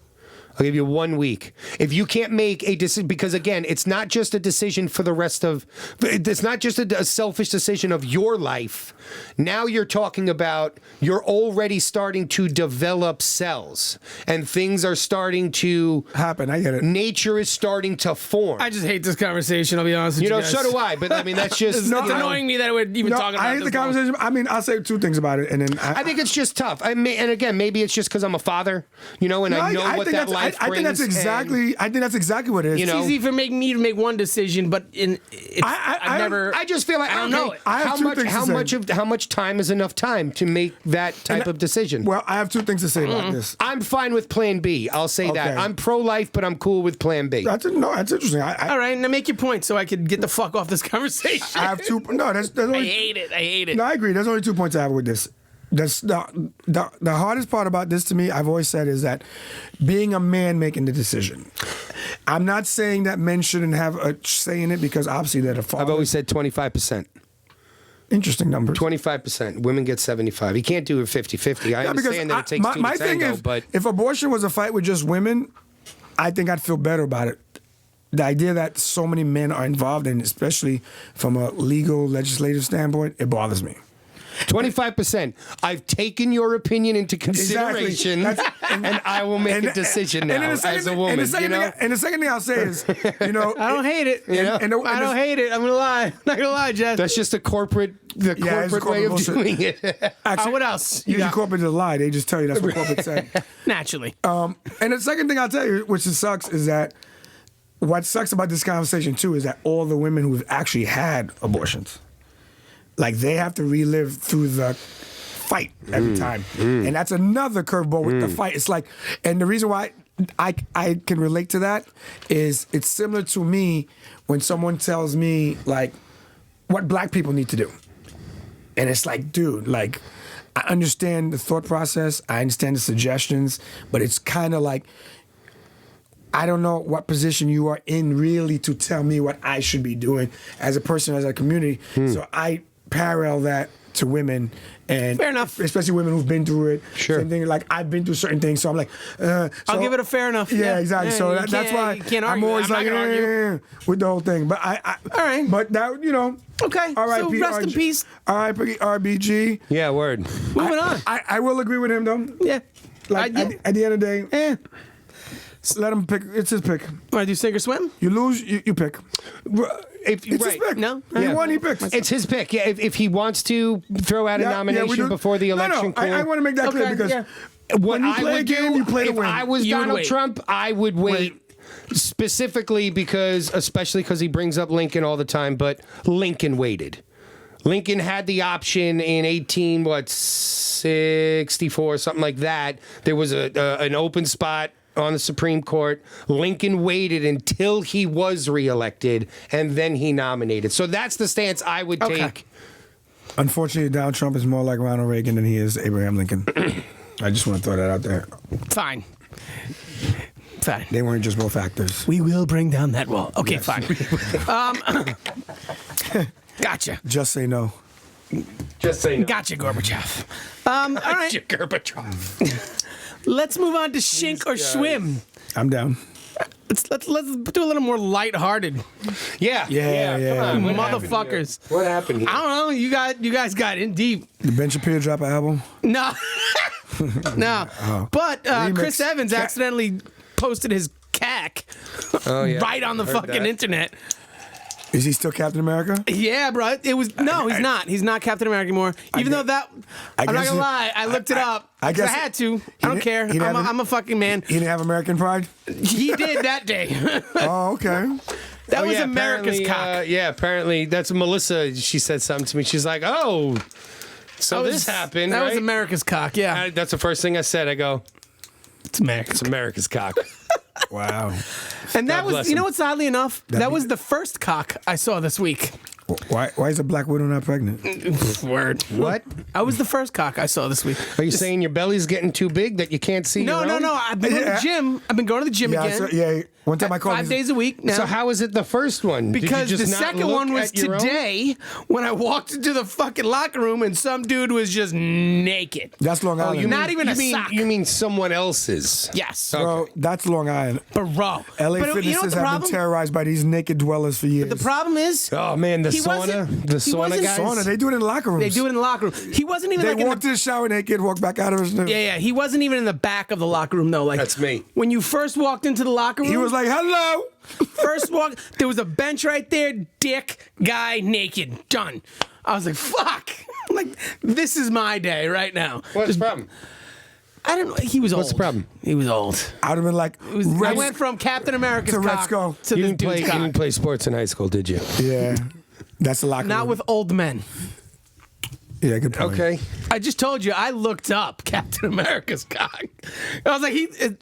I'll give you 1 week. If you can't make a decision, because again, it's not just a decision for the rest of, it's not just a selfish decision of your life. Now you're talking about, you're already starting to develop cells and things are starting to Happen, I get it. Nature is starting to form. I just hate this conversation. I'll be honest with you. you know, guys. so do I, but I mean, that's just, It's, you it's know. annoying me that we're even No, talking about I hate this the long. conversation. I mean, I'll say two things about it, and then I think it's just tough. And again, maybe it's just because I'm a father, you know, and I know what that life I think that's brings, exactly. I think that's exactly what it is. You know, It's easy for me to make one decision, but I've never. I just feel like I don't know it. I have two things to say. how much time is enough time to make that type of decision? Well, I have two things to say about this. I'm fine with Plan B. I'll say that. Okay. I'm pro-life, but I'm cool with Plan B. That's interesting. All right, now make your point so I could get the fuck off this conversation. I have two. No, that's I only. hate it. I hate it. No, I agree. There's only 2 points I have with this. That's the hardest part about this to me, I've always said, is that being a man making the decision. I'm not saying that men shouldn't have a say in it because obviously they're the father. I've always said 25%. Interesting numbers. 25%. Women get 75. You can't do it 50-50. I understand that it takes two to tango, but if abortion was a fight with just women, I think I'd feel better about it. The idea that so many men are involved in it, especially from a legal, legislative standpoint, it bothers me. 25%. I've taken your opinion into consideration, and I will make a decision now as a woman. And the second thing I'll say is, I don't hate it. I don't hate it. I'm gonna lie. I'm not gonna lie, Jeff. That's just the corporate way of doing it. Actually, what else? Usually corporate is a lie. They just tell you that's what corporate say. Naturally. And the second thing I'll tell you, which sucks, is that what sucks about this conversation too is that all the women who've actually had abortions, like they have to relive through the fight every time. And that's another curveball with the fight. It's like, and the reason why I can relate to that is it's similar to me when someone tells me like what black people need to do. And it's like, dude, like I understand the thought process, I understand the suggestions, but it's kind of like, I don't know what position you are in really to tell me what I should be doing as a person, as a community. So I parallel that to women, and fair enough, especially women who've been through it. Sure. Same thing, like I've been through certain things, so I'm like, I'll give it a fair enough. Yeah, exactly. So that's why I'm always like with the whole thing. But I all right. But that, you know. Okay. All right. So rest in peace. R.I.P. RBG. Yeah, word. Moving on. I will agree with him though. Yeah. Like at the end of the day, let him pick. It's his pick. Want to do sink or swim? You lose, you pick. It's his pick. No? He won, he picks. It's his pick. Yeah, if he wants to throw out a nomination before the election, cool. I want to make that clear because what when you I play would a game, do, you play to if win. I was You would Donald wait. Trump, I would wait. Specifically especially because he brings up Lincoln all the time, but Lincoln waited. Lincoln had the option in 1864, something like that. There was an open spot on the Supreme Court. Lincoln waited until he was reelected, and then he nominated. So that's the stance I would take. Unfortunately, Donald Trump is more like Ronald Reagan than he is Abraham Lincoln. I just want to throw that out there. Fine. They weren't just both actors. We will bring down that wall. Okay, fine. Gotcha. Just say no. Just say no. Gotcha, Gorbachev. All right. Gorbachev. Let's move on to Shink or Swim. I'm down. Let's do a little more lighthearted. Yeah. Yeah. Come on. Motherfuckers. What happened here? I don't know. You guys got in deep. Did Ben Shapiro drop an album? No. No. But Chris Remix. Evans accidentally posted his cack right on the fucking internet. Is he still Captain America? Yeah, bro. It was he's not. He's not Captain America anymore. Even though that, I'm not gonna lie. I looked it up. I guess I had to. I don't care. I'm a fucking man. He didn't have American Pride? He did that day. Oh, okay. That was America's cock. Apparently that's Melissa. She said something to me. She's like, "Oh, so this happened." That right? was America's cock. Yeah, That's the first thing I said. I go, it's America. "It's America's cock." Wow. And that God bless was, you him. know what's oddly enough, that was the first cock I saw this week. Why is a black widow not pregnant? Word. What? I was the first cock I saw this week. Are you saying your belly's getting too big that you can't see? No. your own? I've been going to the gym. I've been going to the gym again. Yeah. One time I called 5 days a week now. So how is it the first one? Did you Because just the not second look one was at your own? today when I walked into the fucking locker room and some dude was just naked. That's Long Island. Not even a sock. You mean someone else's? Yes. Bro, that's Long Island. Bro. LA But you know what fitnesses the have problem? been terrorized by these naked dwellers for years. The problem is, Oh man, the He wasn't- sauna, the he sauna wasn't guys. Sauna, they do it in the locker rooms. they do it in the locker room. He wasn't even They like in walk the to the shower naked, walk back out of his. Yeah. He wasn't even in the back of the locker room though. Like That's me. When you first walked into the locker room, He was like, "Hello." first walk, there was a bench right there, dick, guy, naked, done. I was like, fuck. Like, this is my day right now. What's the problem? I don't know. He was old. What's the problem? He was old. I'd have been like, I went from Captain America's to cock Retzko. to You this didn't play. dude's You cock. didn't play sports in high school, did you? yeah, that's the locker Not room. with old men. Yeah, good point. Okay. I just told you, I looked up Captain America's cock. I was like,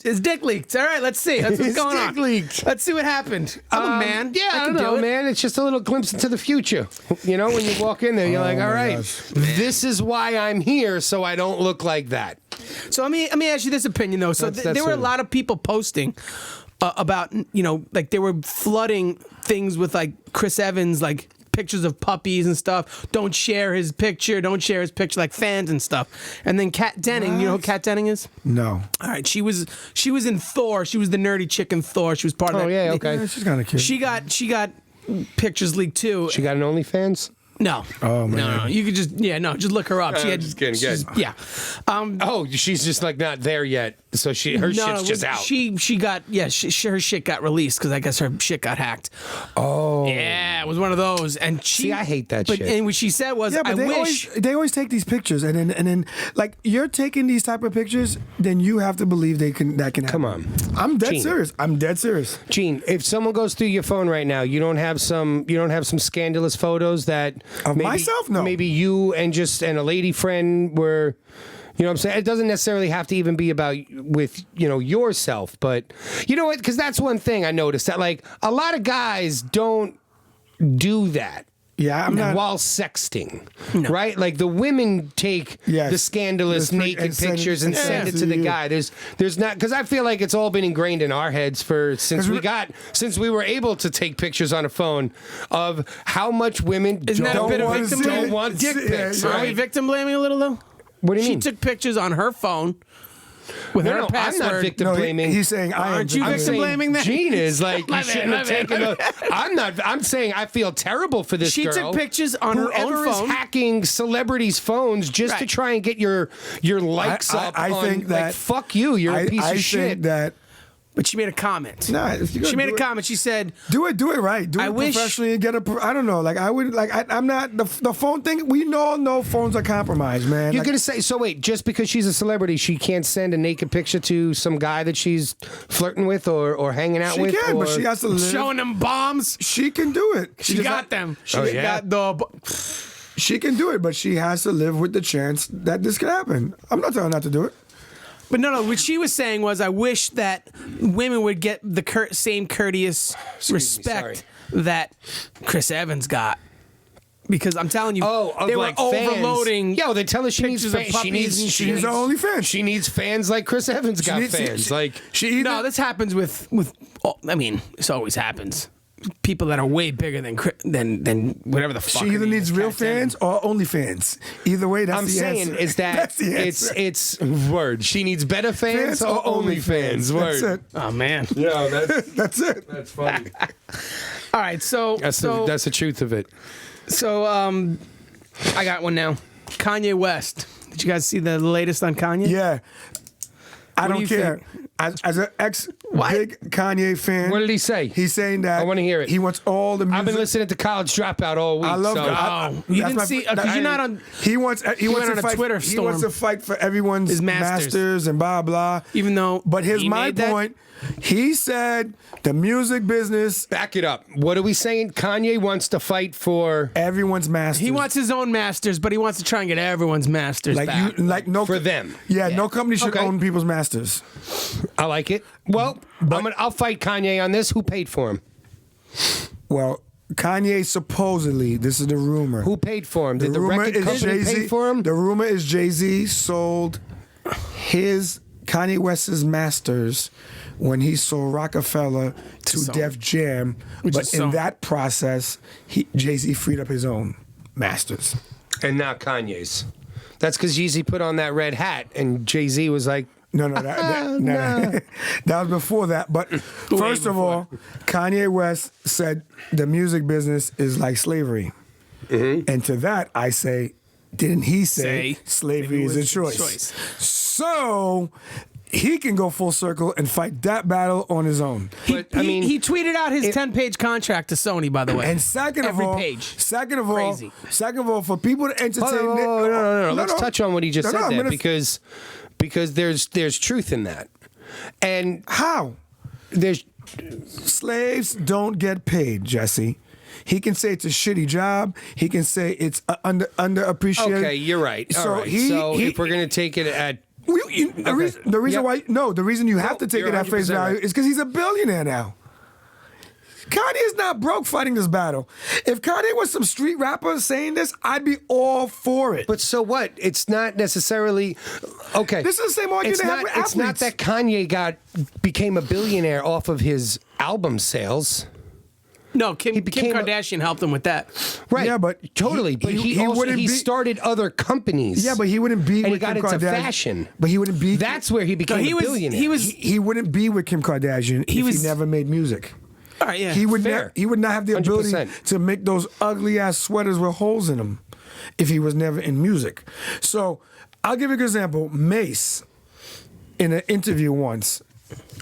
his dick leaked. All right, let's see. That's what's His going dick on. leaked. Let's see what happened. I'm a man. Yeah, I can don't know, do it. man. It's just a little glimpse into the future. You know, when you walk in there, you're like, all my right, gosh. this is why I'm here, so I don't look like that. So let me ask you this opinion though. So That's there were a a- lot of people posting about, like they were flooding things with like Chris Evans, like pictures of puppies and stuff. Don't share his picture, like fans and stuff. And then Kat Denning, you know who Kat Denning is? No. All right, she was in Thor. She was the nerdy chick in Thor. She was part of that. Oh yeah, okay. Yeah, she's kind of cute. She got pictures leaked too. She got an OnlyFans? No. Oh, man. No. You could just just look her up. She had just kidding. Good. Yeah. Oh, she's just like not there yet. So her shit's just out. Her shit got released because I guess her shit got hacked. Oh. Yeah, it was one of those. And See, I hate that shit. And what she said was, but they always take these pictures, and then like you're taking these type of pictures, then you have to believe that can happen. Come on. I'm dead Gene. serious. Gene, if someone goes through your phone right now, you don't have some scandalous photos that Of myself? No. Maybe you and a lady friend were. You know what I'm saying? It doesn't necessarily have to even be about with, yourself. But you know what? Because that's one thing I noticed that, like, a lot of guys don't do that. Yeah, I'm not. While sexting, right? Like the women take the scandalous naked pictures and send it to the guy. There's not, because I feel like it's all been ingrained in our heads since we were able to take pictures on a phone of how much women don't want dick pics. Are we victim blaming a little though? What do you mean? She took pictures on her phone with her password. I'm not victim blaming. He's saying Aren't you victim blaming that? Gene is like, you shouldn't have taken those. I'm saying I feel terrible for this girl. She took pictures on her own Whoever phone. is hacking celebrities' phones just to try and get your likes up. I think that, like, fuck you, you're a piece of shit. I think that. But she made a comment. Nah, she made a comment. She said, "Do it right. Do it professionally and get a. I don't know. Like I would. Like I'm not the phone thing. We all know phones are compromised, man. You're gonna say so? Wait, just because she's a celebrity, she can't send a naked picture to some guy that she's flirting with or hanging out with. She can, but she has to live. Showing them bombs. She can do it. She got them. She got the. She can do it, but she has to live with the chance that this could happen. I'm not telling her not to do it. But no, what she was saying was, I wish that women would get the same courteous respect that Chris Evans got. Because I'm telling you, they were overloading. Yo, they tell her she needs fans. She needs her only fans. She needs fans like Chris Evans got fans. No, this happens with. I mean, this always happens. People that are way bigger than whatever the fuck. She either needs real fans or only fans. Either way, that's the answer. I'm saying is that it's word. She needs better fans or only fans. Word. That's it. Oh man. Yeah, that's it. That's funny. All right, so that's the truth of it. So I got one now. Kanye West. Did you guys see the latest on Kanye? Yeah. I don't care. As an ex-big Kanye fan, what did he say? He's saying that I want to hear it. He wants all the music. I've been listening to College Dropout all week. I love you didn't see because you're not on. He wants to fight. Twitter he wants to fight for everyone's masters and blah blah. Even though, but here's my point. He said the music business. Back it up. What are we saying? Kanye wants to fight for everyone's masters. He wants his own masters, but he wants to try and get everyone's masters back. For them. Yeah, no company should own people's masters. I like it. Well, I'll fight Kanye on this. Who paid for him? Well, Kanye supposedly, this is the rumor. Who paid for him? Did the record company pay for him? The rumor is Jay-Z sold Kanye West's masters when he sold Rockefeller to Def Jam. But in that process, Jay-Z freed up his own masters. And not Kanye's. That's because Jay-Z put on that red hat and Jay-Z was like, No, that was before that. But first of all, Kanye West said the music business is like slavery. Mm-hmm. And to that, I say, didn't he say slavery is a choice? So he can go full circle and fight that battle on his own. He tweeted out his 10-page contract to Sony, by the way. And second of all, for people to entertain. No. Let's touch on what he just said there because there's truth in that. And how? Slaves don't get paid, Jesse. He can say it's a shitty job. He can say it's underappreciated. Okay, you're right. So if we're gonna take it at the reason you have to take it at face value is because he's a billionaire now. Kanye is not broke fighting this battle. If Kanye was some street rapper saying this, I'd be all for it. But so what? It's not necessarily okay. This is the same argument they have with athletes. It's not that Kanye became a billionaire off of his album sales. No, Kim Kardashian helped him with that. Right. Yeah, but totally. But he started other companies. Yeah, but he wouldn't be and with he got Kim into Kardashian. fashion. But he wouldn't be. That's where he became a billionaire. He wouldn't be with Kim Kardashian if he never made music. All right, yeah. He would Fair. he would not have the ability 100%. to make those ugly ass sweaters with holes in them if he was never in music. So I'll give you an example. Mace, in an interview once,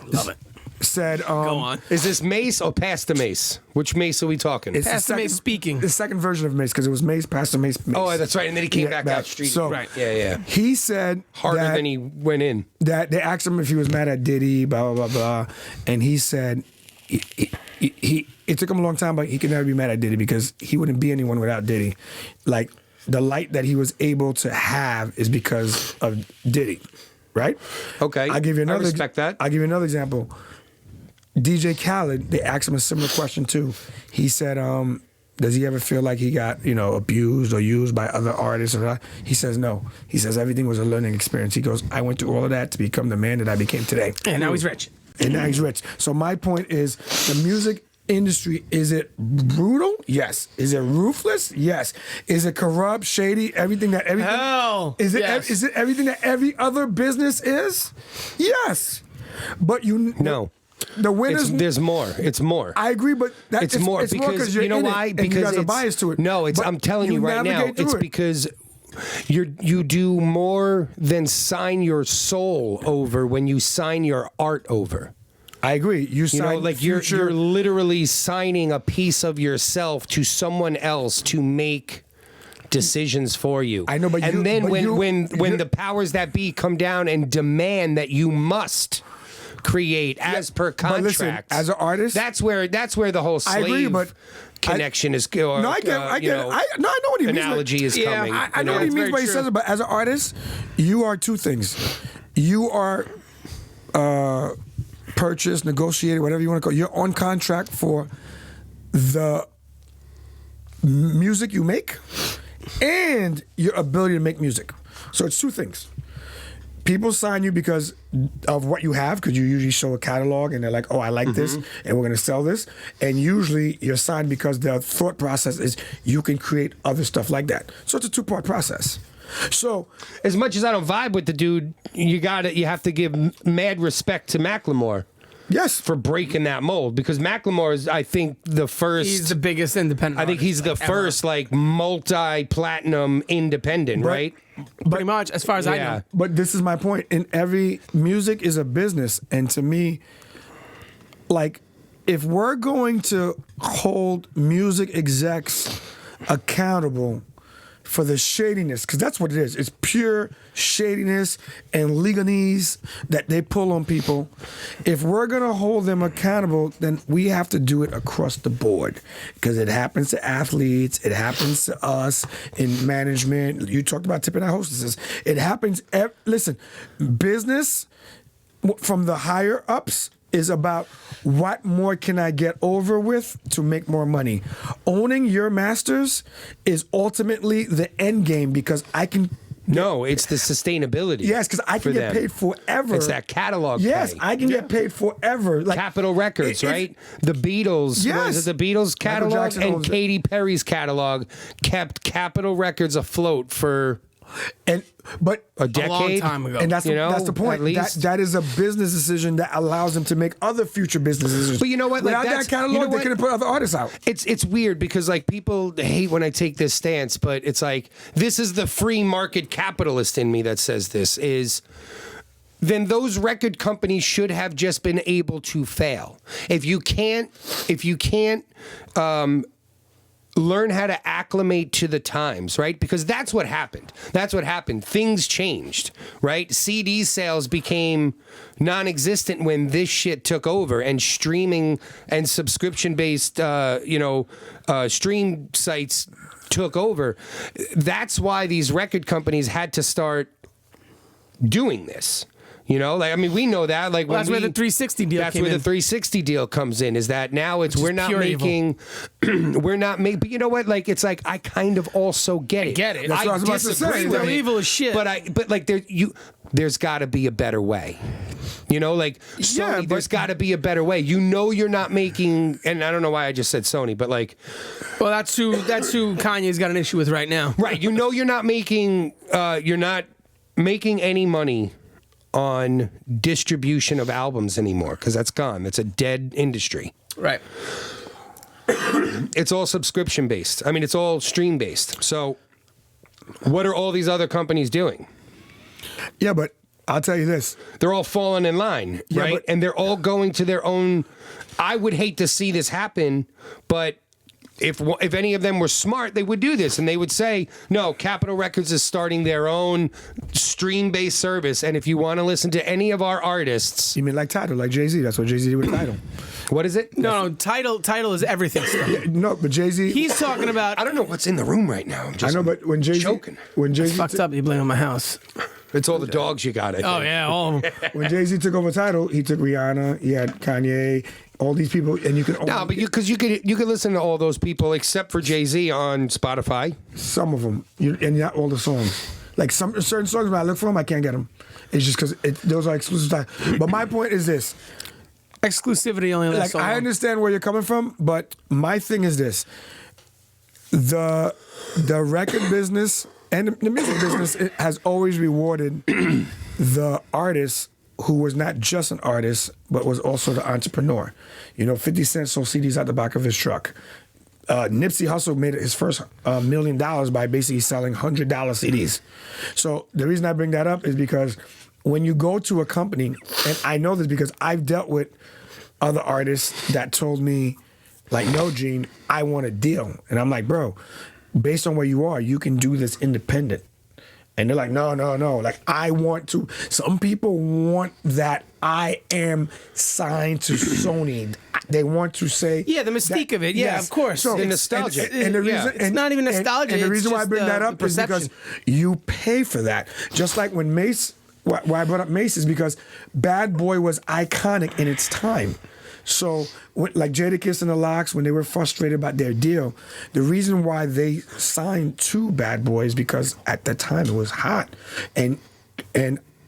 Love it. said, Go on. Is this Mace or Pastor Mace? Which Mace are we talking? It's Pastor Mace speaking. The second version of Mace, because it was Mace, Pastor Mace. Oh, that's right. And then he came back out street. So Right. Yeah. he said Harder that, than he went in. that they asked him if he was mad at Diddy, blah, blah, blah, blah. And he said it took him a long time, but he could never be mad at Diddy because he wouldn't be anyone without Diddy. Like, the light that he was able to have is because of Diddy, right? Okay. I'll give you another. I respect that. I'll give you another example. DJ Khaled, they asked him a similar question too. He said, does he ever feel like he got, abused or used by other artists? He says no. He says everything was a learning experience. He goes, I went through all of that to become the man that I became today. And now he's rich. And now he's rich. So my point is, the music industry, is it brutal? Yes. Is it ruthless? Yes. Is it corrupt, shady, everything? Hell, is it yes. is it everything that every other business is? Yes. But No. the winners. There's more. It's more. I agree, but It's more because you're you know in why? it, and Because you guys are it's- biased to it. No, But I'm telling you right now. navigate through It's it. because you do more than sign your soul over when you sign your art over. I agree. You sign You're literally signing a piece of yourself to someone else to make decisions for you. I know, but and you- then but when you- the powers that be come down and demand that you must create as per but listen, contract, as an artist, that's where the whole I slave agree, but connection is. Or, No, I get it. I know what he means. Analogy is Yeah, coming. I know what he That's means very when he true. says it, but as an artist, you are two things. You are purchased, negotiated, whatever you want to call it. You're on contract for the music you make and your ability to make music. So it's two things. People sign you because of what you have, because you usually show a catalog and they're like, oh, I like this and we're going to sell this. And usually you're signed because the thought process is you can create other stuff like that. So it's a two-part process. So As much as I don't vibe with the dude, you have to give mad respect to Macklemore yes, for breaking that mold, because Macklemore is, I think, the first. He's the biggest independent. I think he's the artist, first multi-platinum independent, right? pretty much, as far as I know. But this is my point. In every music is a business, and to me, like, if we're going to hold music execs accountable for the shadiness, because that's what it is. It's pure shadiness and legalese that they pull on people. If we're going to hold them accountable, then we have to do it across the board, because it happens to athletes. It happens to us in management. You talked about tipping our hostesses. It happens. Listen, business from the higher ups is about what more can I get over with to make more money. Owning your masters is ultimately the end game, because I can. No, it's the sustainability. Yes, because I can get paid forever. It's that catalog. Yes, pay. I can get paid forever. Like Capitol Records, right? The Beatles. Yes. Was it the Beatles Michael catalog Jackson and owns it. Katy Perry's catalog kept Capitol Records afloat for But a decade, long time ago. and that's that's the point. At least. That is a business decision that allows them to make other future business decisions. But you know what? Like, Without that's- that catalog, you know they what? could have put other artists out. It's weird because like people hate when I take this stance, but it's like this is the free market capitalist in me that says this is. Then those record companies should have just been able to fail. If you can't learn how to acclimate to the times, right? Because that's what happened. Things changed, right? CD sales became non-existent when this shit took over, and streaming and subscription-based, stream sites took over. That's why these record companies had to start doing this. You know, like, I mean, we know that. Like, well, that's where the 360 deal That's came where in. the 360 deal comes in, is that now it's, we're not pure making, we're not making, but you know what? Like, it's like, I kind of also get it. I get it. That's what I was about to say. They're evil as shit. But like, there's got to be a better way. You know, like, Sony, there's got to be a better way. You know, you're not making, and I don't know why I just said Sony, but like, well, that's who Kanye's got an issue with right now. right? You know, you're not making any money on distribution of albums anymore, because that's gone. That's a dead industry. Right. It's all subscription based. I mean, it's all stream based. So, what are all these other companies doing? Yeah, but I'll tell you this. They're all falling in line, right? And they're all going to their own. I would hate to see this happen, but if any of them were smart, they would do this, and they would say, no, Capitol Records is starting their own stream-based service, and if you want to listen to any of our artists... You mean like Tidal, like Jay-Z? That's what Jay-Z did with Tidal. What is it? No, Tidal is everything stuff. Yeah, no, but Jay-Z... He's talking about... I don't know what's in the room right now. I know, but when Jay-Z... Choking. When Jay-Z fucked up, you blame on my house. It's all the dogs you got, I think. Oh, yeah, all of them. When Jay-Z took over Tidal, he took Rihanna, he had Kanye, all these people, and you can... No, but you could listen to all those people except for Jay-Z on Spotify. Some of them, and not all the songs. Like certain songs, when I look for them, I can't get them. It's just because those are exclusive time. But my point is this. Exclusivity only lasts so long. I understand where you're coming from, but my thing is this. The record business and the music business, it has always rewarded the artist who was not just an artist, but was also the entrepreneur. You know, 50 Cent sold CDs out the back of his truck. Nipsey Hussle made his first $1 million by basically selling $100 CDs. So the reason I bring that up is because when you go to a company, and I know this because I've dealt with other artists that told me, like, no, Gene, I want a deal. And I'm like, bro, based on where you are, you can do this independent. And they're like, no. Like, I want to. Some people want that I am signed to Sony. They want to say. Yeah, the mystique of it. Yeah, yes. of course. So, the nostalgia. And the reason, it's not even nostalgia. And the it's reason why I just, bring that up is because you pay for that. Just like when Mace, why I brought up Mace is because Bad Boy was iconic in its time. So, like Jadakiss and the Lox, when they were frustrated about their deal, the reason why they signed to Bad Boy is because at the time it was hot. And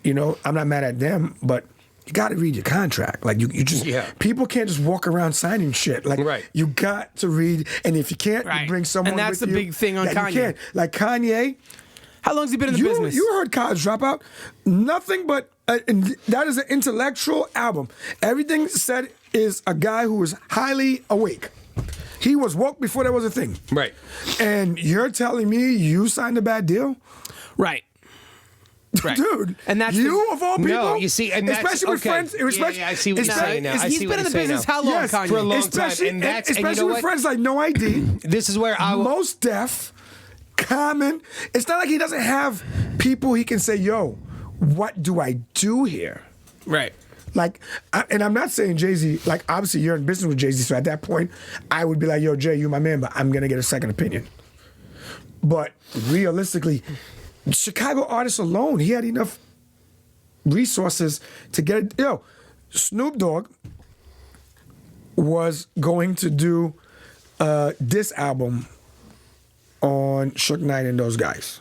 you know, I'm not mad at them, but you got to read your contract. Like, you just, people can't just walk around signing shit. Like, you got to read, and if you can't, you bring someone and that's with the you big thing on that Kanye. You can't. Like Kanye. How long has he been in the business? You heard College Dropout. Nothing but, that is an intellectual album. Everything said is a guy who was highly awake. He was woke before there was a thing. Right. And you're telling me you signed a bad deal? Right. Dude, and that's you of all people. No, you see, and especially with friends. I see what you're saying now. He's been in the business how long, yes, Kanye? For a long especially, time, and especially you know with friends like No ID. This is where I Most Def, Common. It's not like he doesn't have people he can say, "Yo, what do I do here?" Right. Like, and I'm not saying Jay-Z, like, obviously you're in business with Jay-Z, so at that point, I would be like, yo, Jay, you my man, but I'm going to get a second opinion. But realistically, Chicago artists alone, he had enough resources to get it. Yo, Snoop Dogg was going to do this album on Suge Knight and those guys.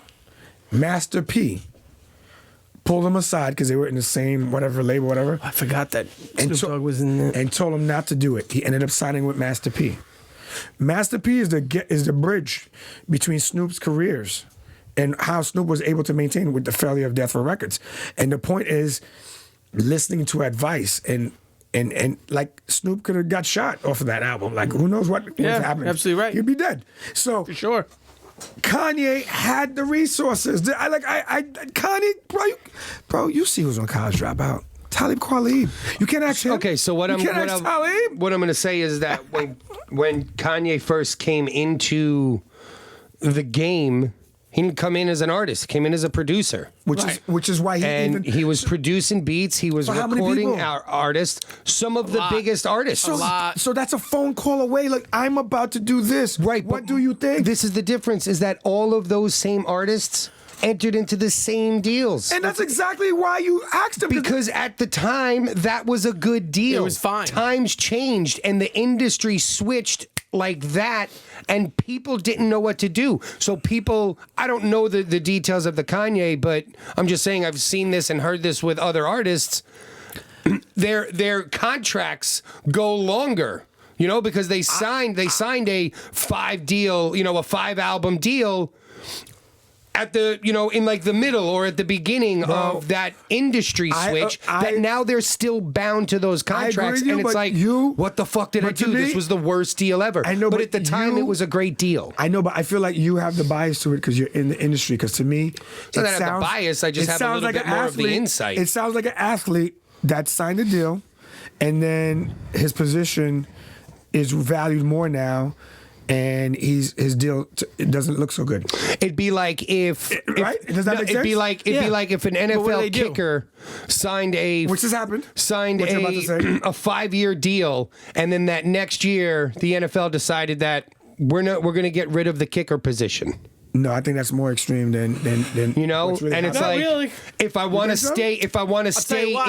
Master P pulled him aside because they were in the same whatever label, whatever. I forgot that Snoop Dogg was in it. And told him not to do it. He ended up signing with Master P. Master P is the bridge between Snoop's careers and how Snoop was able to maintain with the failure of Death Row Records. And the point is listening to advice and like Snoop could have got shot off of that album. Like, who knows what was happening? Absolutely right. He'd be dead. So For sure. Kanye had the resources. Kanye, bro, you see who's on College Dropout. Talib Kweli. You can't ask him. Okay, so what I'm going to say is that when Kanye first came into the game, he didn't come in as an artist. He came in as a producer. Which is why he was producing beats. He was recording our artists. Some of the biggest artists. So that's a phone call away. Like, I'm about to do this. Right. What do you think? This is the difference, is that all of those same artists entered into the same deals. And that's exactly why you asked him. Because at the time, that was a good deal. It was fine. Times changed, and the industry switched like that, and people didn't know what to do. So people, I don't know the details of the Kanye, but I'm just saying I've seen this and heard this with other artists. Their contracts go longer, because they signed a 5 deal, a 5 album deal at the, in like the middle or at the beginning of that industry switch, that now they're still bound to those contracts. And it's like, what the fuck did I do? This was the worst deal ever. I know, but at the time, it was a great deal. I know, but I feel like you have the bias to it because you're in the industry. Because to me, it's not that I have the bias. I just have a little bit more of the insight. It sounds like an athlete that signed a deal, and then his position is valued more now, and his deal it doesn't look so good. It'd be like if right? Does that make sense? It'd be like if an NFL kicker signed which has happened, a 5-year deal, and then that next year the NFL decided that we're going to get rid of the kicker position. No, I think that's more extreme than really and it's like really. If I want to stay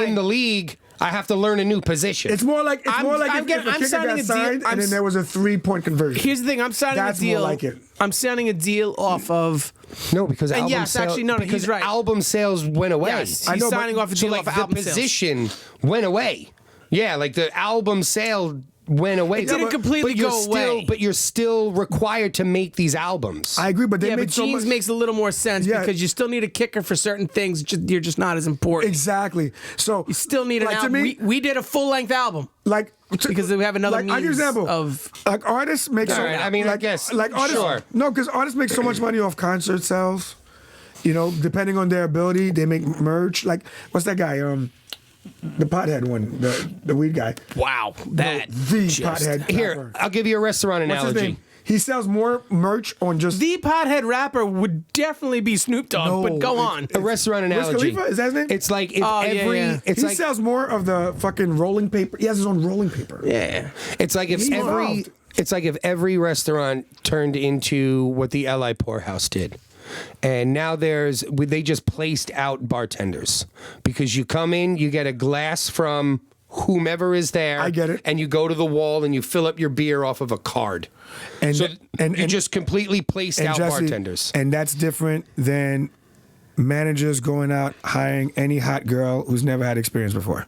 in the league, I have to learn a new position. It's more like if a kicker got signed and then there was a 3-point conversion. Here's the thing: I'm signing a deal. More like it. I'm signing a deal off of. No, because he's right. Album sales went away. Yes, he's signing off a deal off of album sales. The position went away. Yeah, like the album sale went away. It didn't completely go away. But you're still required to make these albums. I agree, but they but Jeans makes a little more sense because you still need a kicker for certain things. You're just not as important. Exactly. So you still need an album. We did a full-length album. Because we have another means example, of artists make so. Right, I mean, I guess artists. Sure. No, because artists make so much money off concert sales. Depending on their ability, they make merch. Like what's that guy? The pothead one, the weed guy. Wow, the pothead. Here, I'll give you a restaurant analogy. What's his name? He sells more merch on just the pothead rapper would definitely be Snoop Dogg. But go on. A restaurant analogy. Wiz Khalifa, is that his name? It's like if he sells more of the fucking rolling paper. He has his own rolling paper. Yeah. It's like if every restaurant turned into what the LI Poorhouse did. And now they just placed out bartenders because you come in, you get a glass from whomever is there. I get it. And you go to the wall and you fill up your beer off of a card. And you just completely placed out Jesse, bartenders. And that's different than managers going out hiring any hot girl who's never had experience before.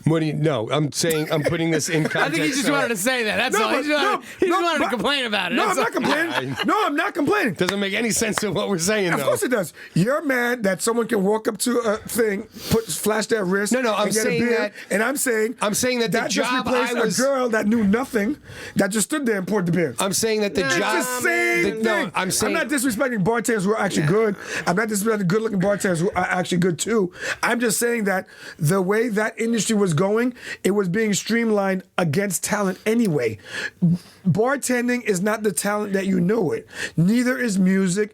What do you know? I'm putting this in context. I think he just wanted to say that. That's all. He just wanted to complain about it. No, I'm not complaining. No, I'm not complaining. Doesn't make any sense to what we're saying, though. Of course it does. You're mad that someone can walk up to a thing, flash their wrist, I'm saying a beer, that. And I'm saying that the job just replaced a girl that knew nothing, that just stood there and poured the beer. I'm saying that the job. It's the same thing. No, I'm not disrespecting bartenders who are actually good. I'm not disrespecting good-looking bartenders who are actually good too. I'm just saying that the way that industry was going, it was being streamlined against talent anyway. Bartending is not the talent that you know it. Neither is music.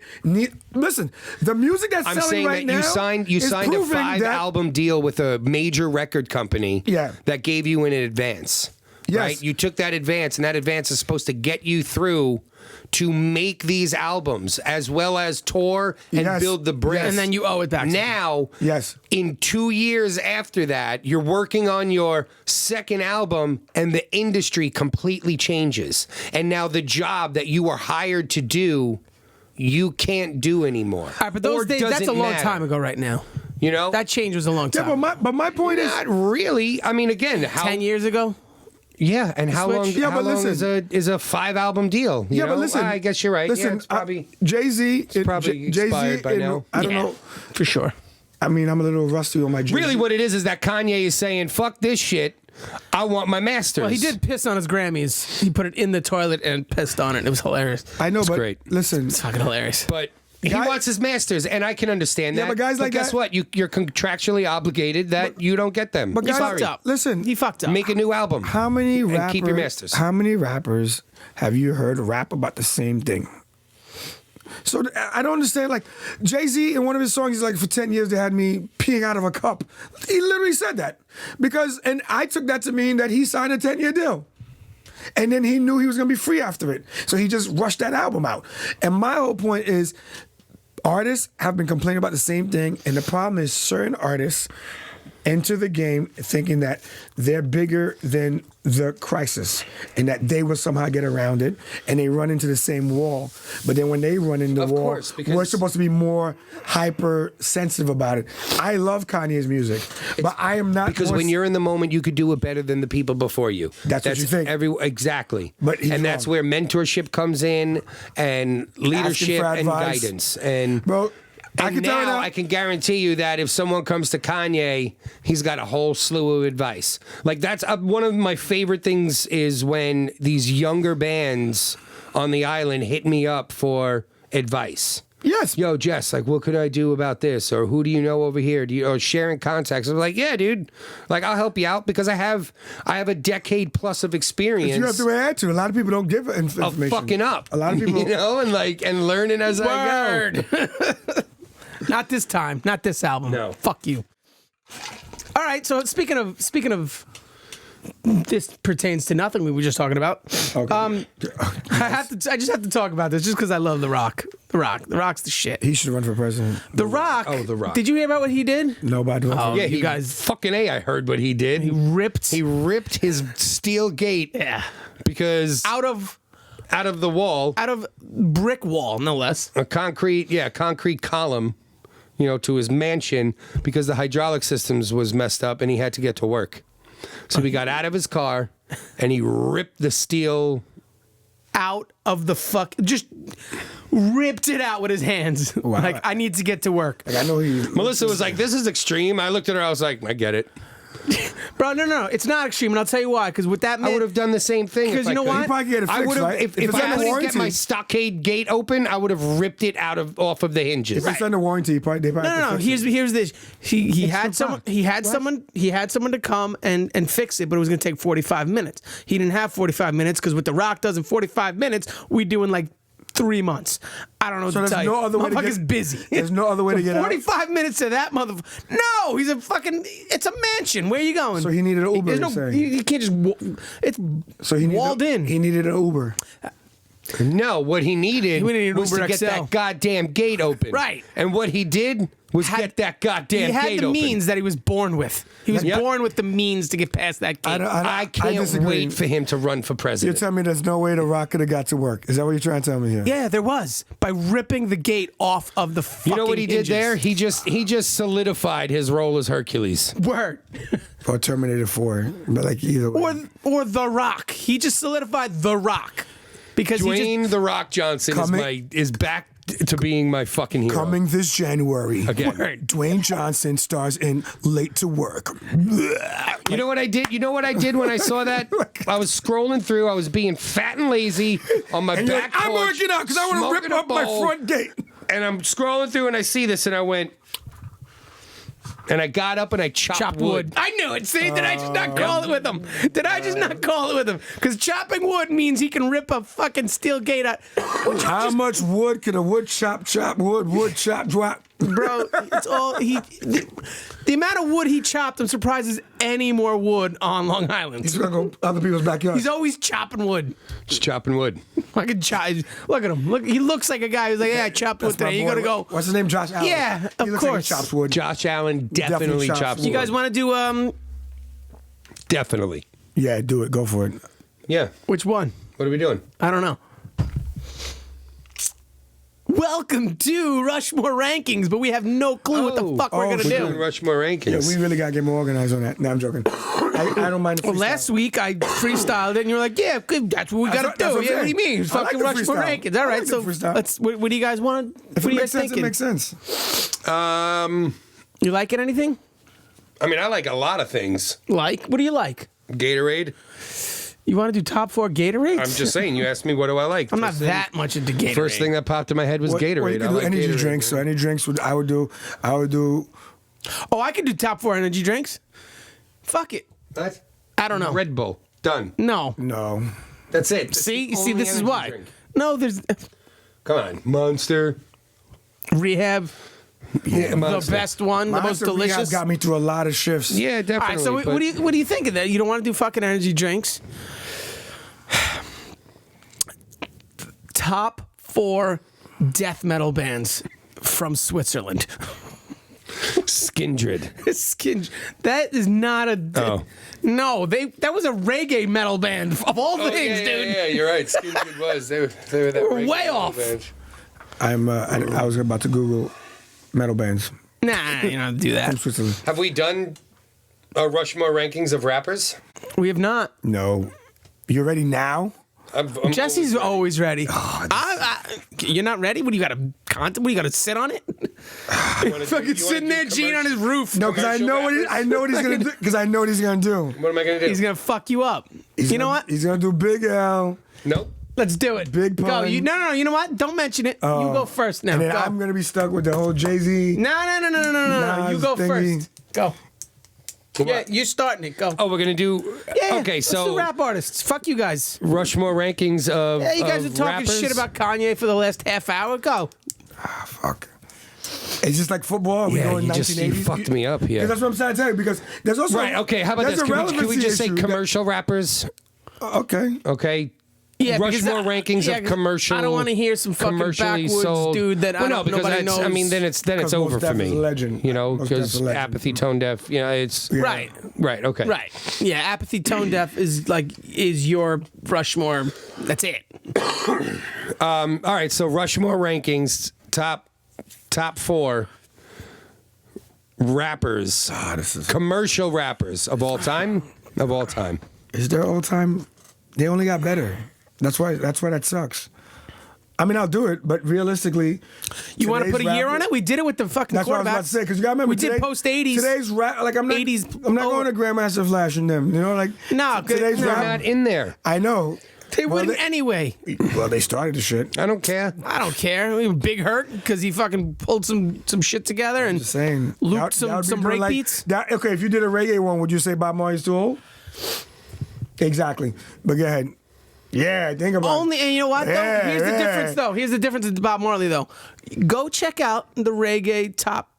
Listen, the music that's selling right now. You signed a 5-album deal with a major record company. Yeah. That gave you an advance. Yes. Right? You took that advance, and that advance is supposed to get you through to make these albums as well as tour and build the brand. And then you owe it back. Now, yes. In 2 years after that, you're working on your second album and the industry completely changes. And now the job that you were hired to do, you can't do anymore. All right, but those days, that's a long time ago right now. That change was a long time. Yeah, but my point is... Not really. I mean, again... 10 years ago? Yeah, and how long? Yeah, but listen, is a 5-album deal? You know? But listen, I guess you're right. Listen, it's probably Jay-Z. It's probably expired by now. I don't know for sure. I mean, I'm a little rusty on my Jay-Z. Really, what it is that Kanye is saying, "Fuck this shit. I want my masters." Well, he did piss on his Grammys. He put it in the toilet and pissed on it. It was hilarious. I know, it's but great. Listen, it's fucking hilarious. But he wants his masters, and I can understand that. But guys like guess that, what? You're contractually obligated that you don't get them. But guys, fucked up. Listen, he fucked up. Make a new album. How many rappers? And keep your masters. How many rappers have you heard rap about the same thing? So I don't understand. Like Jay-Z in one of his songs, he's like, "For 10 years they had me peeing out of a cup." He literally said that and I took that to mean that he signed a 10-year deal. And then he knew he was going to be free after it. So he just rushed that album out. And my whole point is artists have been complaining about the same thing, and the problem is certain artists enter the game thinking that they're bigger than the crisis and that they will somehow get around it, and they run into the same wall. But then when they run into the wall, we're supposed to be more hypersensitive about it. I love Kanye's music, but I am not, because when you're in the moment, you could do it better than the people before you. That's what you think. Exactly. And that's where mentorship comes in, and leadership and guidance. And bro, I can guarantee you that if someone comes to Kanye, he's got a whole slew of advice. Like, that's one of my favorite things is when these younger bands on the island hit me up for advice. Yes. Yo, Jess, like, what could I do about this? Or who do you know over here? Or sharing contacts. I'm like, yeah, dude. Like, I'll help you out because I have a decade plus of experience. You have to add to. A lot of people don't give information. Of fucking up. A lot of people, and learning as I go. Not this time. Not this album. No. Fuck you. All right. So speaking of, this pertains to nothing we were just talking about. Okay. I just have to talk about this just because I love The Rock. The Rock's the shit. He should run for president. The Rock. Oh, The Rock. Did you hear about what he did? Nobody. Yeah, you guys. Fucking A, I heard what he did. He ripped his steel gate. Yeah. Because out of the wall. Out of brick wall, no less. A concrete column. To his mansion because the hydraulic systems was messed up and he had to get to work. So he got out of his car and he ripped the steel out of the just ripped it out with his hands. Wow. Like, I need to get to work. Like, I know Melissa was like, this is extreme. I looked at her, I was like, I get it. Bro, no, it's not extreme, and I'll tell you why. Because with that, I would have done the same thing. Because you know what? You probably get it fixed, I would have. right? If I couldn't get my stockade gate open, I would have ripped it off of the hinges. If it's under warranty, they probably no. Here's this. He had someone to come and fix it, but it was going to take 45 minutes. He didn't have 45 minutes because what The Rock does in 45 minutes, we do in like 3 months. I don't know what to tell you. No other way to Motherfucker's busy. There's no other way to get 45 minutes to that motherfucker. No, he's a fucking. It's a mansion. Where are you going? So he needed an Uber. You can't just. It's walled in. He needed an Uber. No, what he needed was to get that goddamn gate open. Right. And what he did was get that goddamn gate open. He had the means that he was born with. He was born with the means to get past that gate. I can't wait for him to run for president. You're telling me there's no way The Rock could have got to work. Is that what you're trying to tell me here? Yeah, there was. By ripping the gate off of the fucking You know what he hinges. did there? He just solidified his role as Hercules. Word. Or Terminator 4. But like either way. Or The Rock. He just solidified The Rock. Because Dwayne The Rock Johnson is back to being my fucking hero. Coming this January. Again. Dwayne Johnson stars in Late to Work. You know what I did? You know what I did when I saw that? I was scrolling through. I was being fat and lazy on my back porch. I'm working out because I want to rip up my front gate. And I'm scrolling through and I see this and I went... And I got up and I chopped wood. I knew it. See, did I just not call it with him? Did I just not call it with him? Because chopping wood means he can rip a fucking steel gate out. How much wood can a wood chop drop? Bro, it's all the amount of wood he chopped, I'm surprised there's any more wood on Long Island. He's gonna go other people's backyard. He's always chopping wood. Just chopping wood. Look at him. Look, he looks like a guy who's like, yeah, I chopped wood today. You gotta go. What's his name? Josh Allen. Yeah, he of looks course. Like he chops wood. Josh Allen definitely chops wood. You guys want to do Definitely. Yeah, do it. Go for it. Yeah. Which one? What are we doing? I don't know. Welcome to Rushmore Rankings, but we have no clue what the fuck we're going to do. Doing Rushmore Rankings. Yeah, we really got to get more organized on that. No, I'm joking. I don't mind the freestyle. Well, last week I freestyled it, and you were like, yeah, good, that's what we got to do. Yeah, what do you mean? It's fucking Rushmore Rankings. All right, so let's, what do you guys want? If what it are you makes guys sense, thinking? it makes sense. You liking anything? I mean, I like a lot of things. Like? What do you like? Gatorade. You want to do top 4 Gatorades? I'm just saying. You asked me what do I like. I'm not that much into Gatorade. First thing that popped in my head was Gatorade. Well, you can do like energy Gatorade. drinks. So any drinks I would do. Oh, I could do top 4 energy drinks. Fuck it. What? I don't know. Red Bull. Done. No. That's it. See, this is why. Drink. No, there's Come on, Monster. Rehab. Yeah, the best one, the most delicious. Rehab got me through a lot of shifts. Yeah, definitely. All right, so what do you think of that? You don't want to do fucking energy drinks? Top 4 death metal bands from Switzerland. Skindred. That is not a. Oh. No, that was a reggae metal band of all things, dude. Yeah, you're right. Skindred was. They were that We're way off. Band. I was about to Google metal bands Nah, you don't have to do from that. Switzerland. Have we done a Rushmore rankings of rappers? We have not. No. You ready now? I'm Jesse's always ready. You're not ready? What do you got to content? What do you got to sit on it? Fucking sitting there, Gene on his roof. No, because I know what he's gonna do. Because I know what he's gonna do. What am I gonna do? He's gonna fuck you up. You know what? He's gonna do Big L. Nope. Let's do it. Big Go. pun. No. You know what? Don't mention it. You go first now. And then Go. I'm gonna be stuck with the whole Jay-Z. No. You Nas go thingy. first. Go. Yeah, you're starting it. Go. Oh, we're gonna do. Yeah. Okay, let's so do rap artists. Fuck you guys. Rushmore rankings of. Yeah, you guys are of talking rappers. shit about Kanye for the last half hour. Go. Fuck. It's just like football. We Yeah, go in you 1980s. fucked me up here. Because that's what I'm trying to tell you. Because there's also Right. Okay. How about there's this? a Can we just say relevancy issue commercial rappers? Okay. Okay. Yeah, because Rushmore rankings of 'cause commercial. I don't want to hear some fucking commercially backwoods sold. dude that Well, no, because nobody that's. knows. I mean, then it's 'Cause over Mos for Def me. is a legend. You know, Mos Def is because a legend. apathy, tone deaf. You know, it's right. Right. Okay. Right. Yeah, apathy tone deaf is your Rushmore. That's it. All right. So Rushmore rankings top 4 rappers, This is. commercial rappers of all time. Of all time. Is there all time? They only got better. That's why that sucks. I mean, I'll do it, but realistically, You want to put a year on it? We did it with the fucking That's what I was quarterbacks. about to say. Because you got to remember, we did post 80s. Today's rap, like I'm not 80s. going to Grandmaster Flash and them. You know, like No, today's They're rap. not in there. I know. They wouldn't anyway. Well, they started the shit. I don't care. I don't care. We have a big hurt because he fucking pulled some shit together and Just saying. looped That would be some doing break beats. Okay, if you did a reggae one, would you say Bob Marley's too old? Exactly. But go ahead. Yeah, think about it. And you know what? Though? Yeah, Here's the yeah. difference, though. Here's the difference with Bob Marley, though. Go check out the reggae top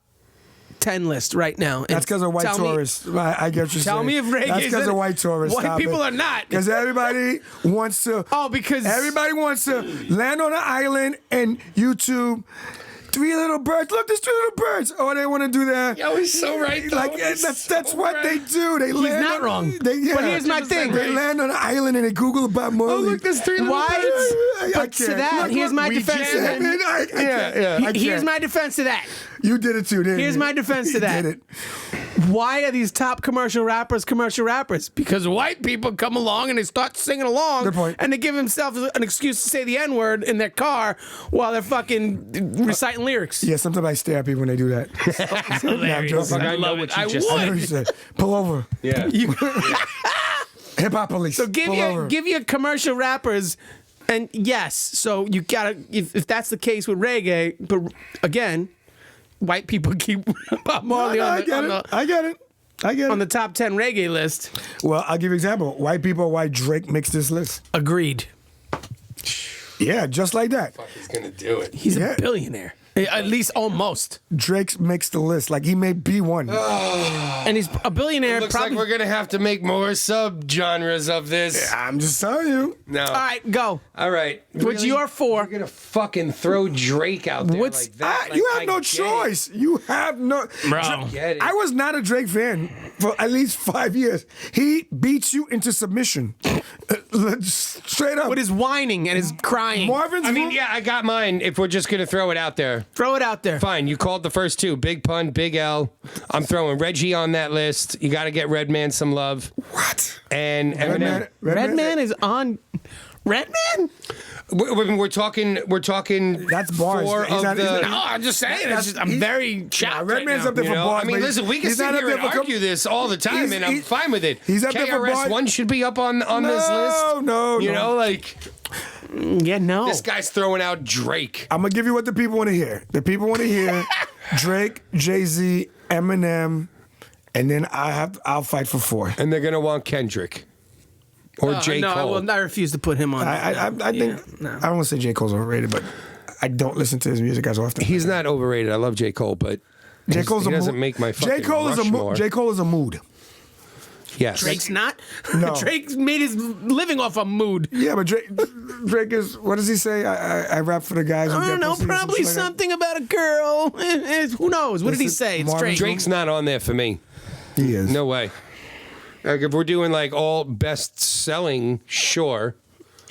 10 list right now. That's because of white tell me- tourists. I get what you're saying. Tell me if reggae That's because of white tourists. White people are not. Because everybody wants to. Oh, because Everybody wants to land on an island and YouTube 3 little birds. Look, there's 3 little birds. Oh, they want to do that. Yo, he's so right, though. Like He's that's so what right. they do. They land not on, wrong. They, yeah. But here's my thing. They land on an island and they Google about Marley. Oh, look, there's 3 little Why? birds. But to that, here's my defense. Here's my defense to that. You did it too, didn't you? Here's my defense to that. You did it. Why are these top commercial rappers? Because white people come along and they start singing along. Good point. And they give themselves an excuse to say the N-word in their car while they're fucking reciting lyrics. Yeah, sometimes I stare at people when they do that. Nah, I'm joking. I know what you just I know said. what you said. Pull over. Yeah. Hip hop police. So Pull over. give your commercial rappers, and yes, so you gotta if that's the case with reggae, but again, white people keep Bob Marley I get it. on the top 10 reggae list. Well, I'll give you an example. White people, why Drake makes this list. Agreed. Yeah, just like that. He's gonna do it. He's Yeah. a billionaire. At least almost. Drake makes the list. Like he may be one. And he's a billionaire. Looks probably. like we're gonna have to make more sub-genres of this. I'm just telling you. No. All right, go. All right. What's your 4? You're gonna fucking throw Drake out there What's- like that. You Like, have no I get choice. You have no. Bro. Get it. I was not a Drake fan for at least 5 years. He beats you into submission. Straight up. With his whining and his crying. Marvin's I mean, yeah, I got mine. If we're just gonna throw it out there, Throw it out there. fine. You called the first 2: Big Pun, Big L. I'm throwing Reggie on that list. You got to get Redman some love. What? And Eminem. Redman is on. Redman? We're talking. That's bars. 4 He's of not- he's the. not- No, I'm just saying. I'm he's- very shocked. Redman's right now. up there You for know, bars. I mean, but listen, we can he's sit not up here there and for argue this all the time, and I'm fine with it. He's up there for KRS bars. One should be up on this list. No. You know, like Yeah, no. this guy's throwing out Drake. I'm gonna give you what the people want to hear. The people want to hear Drake, Jay-Z, Eminem, and then I'll fight for 4. And they're gonna want Kendrick or J. no, Cole. I refuse to put him on. I think no. I don't want to say J. Cole's overrated, but I don't listen to his music as often. He's not overrated. I love J. Cole, but J. Cole's he a doesn't mood. make my fucking J. Cole is a Rushmore. mood. J. Cole is a mood. Yes. Drake's not. No. Drake made his living off of mood. Yeah, but Drake is. What does he say? I rap for the guys. Who I don't get know. pussy or Probably like that. something about a girl. Who knows? What did he say? It's Marvin Drake. Drake's not on there for me. He is. No way. Like if we're doing like all best selling, sure.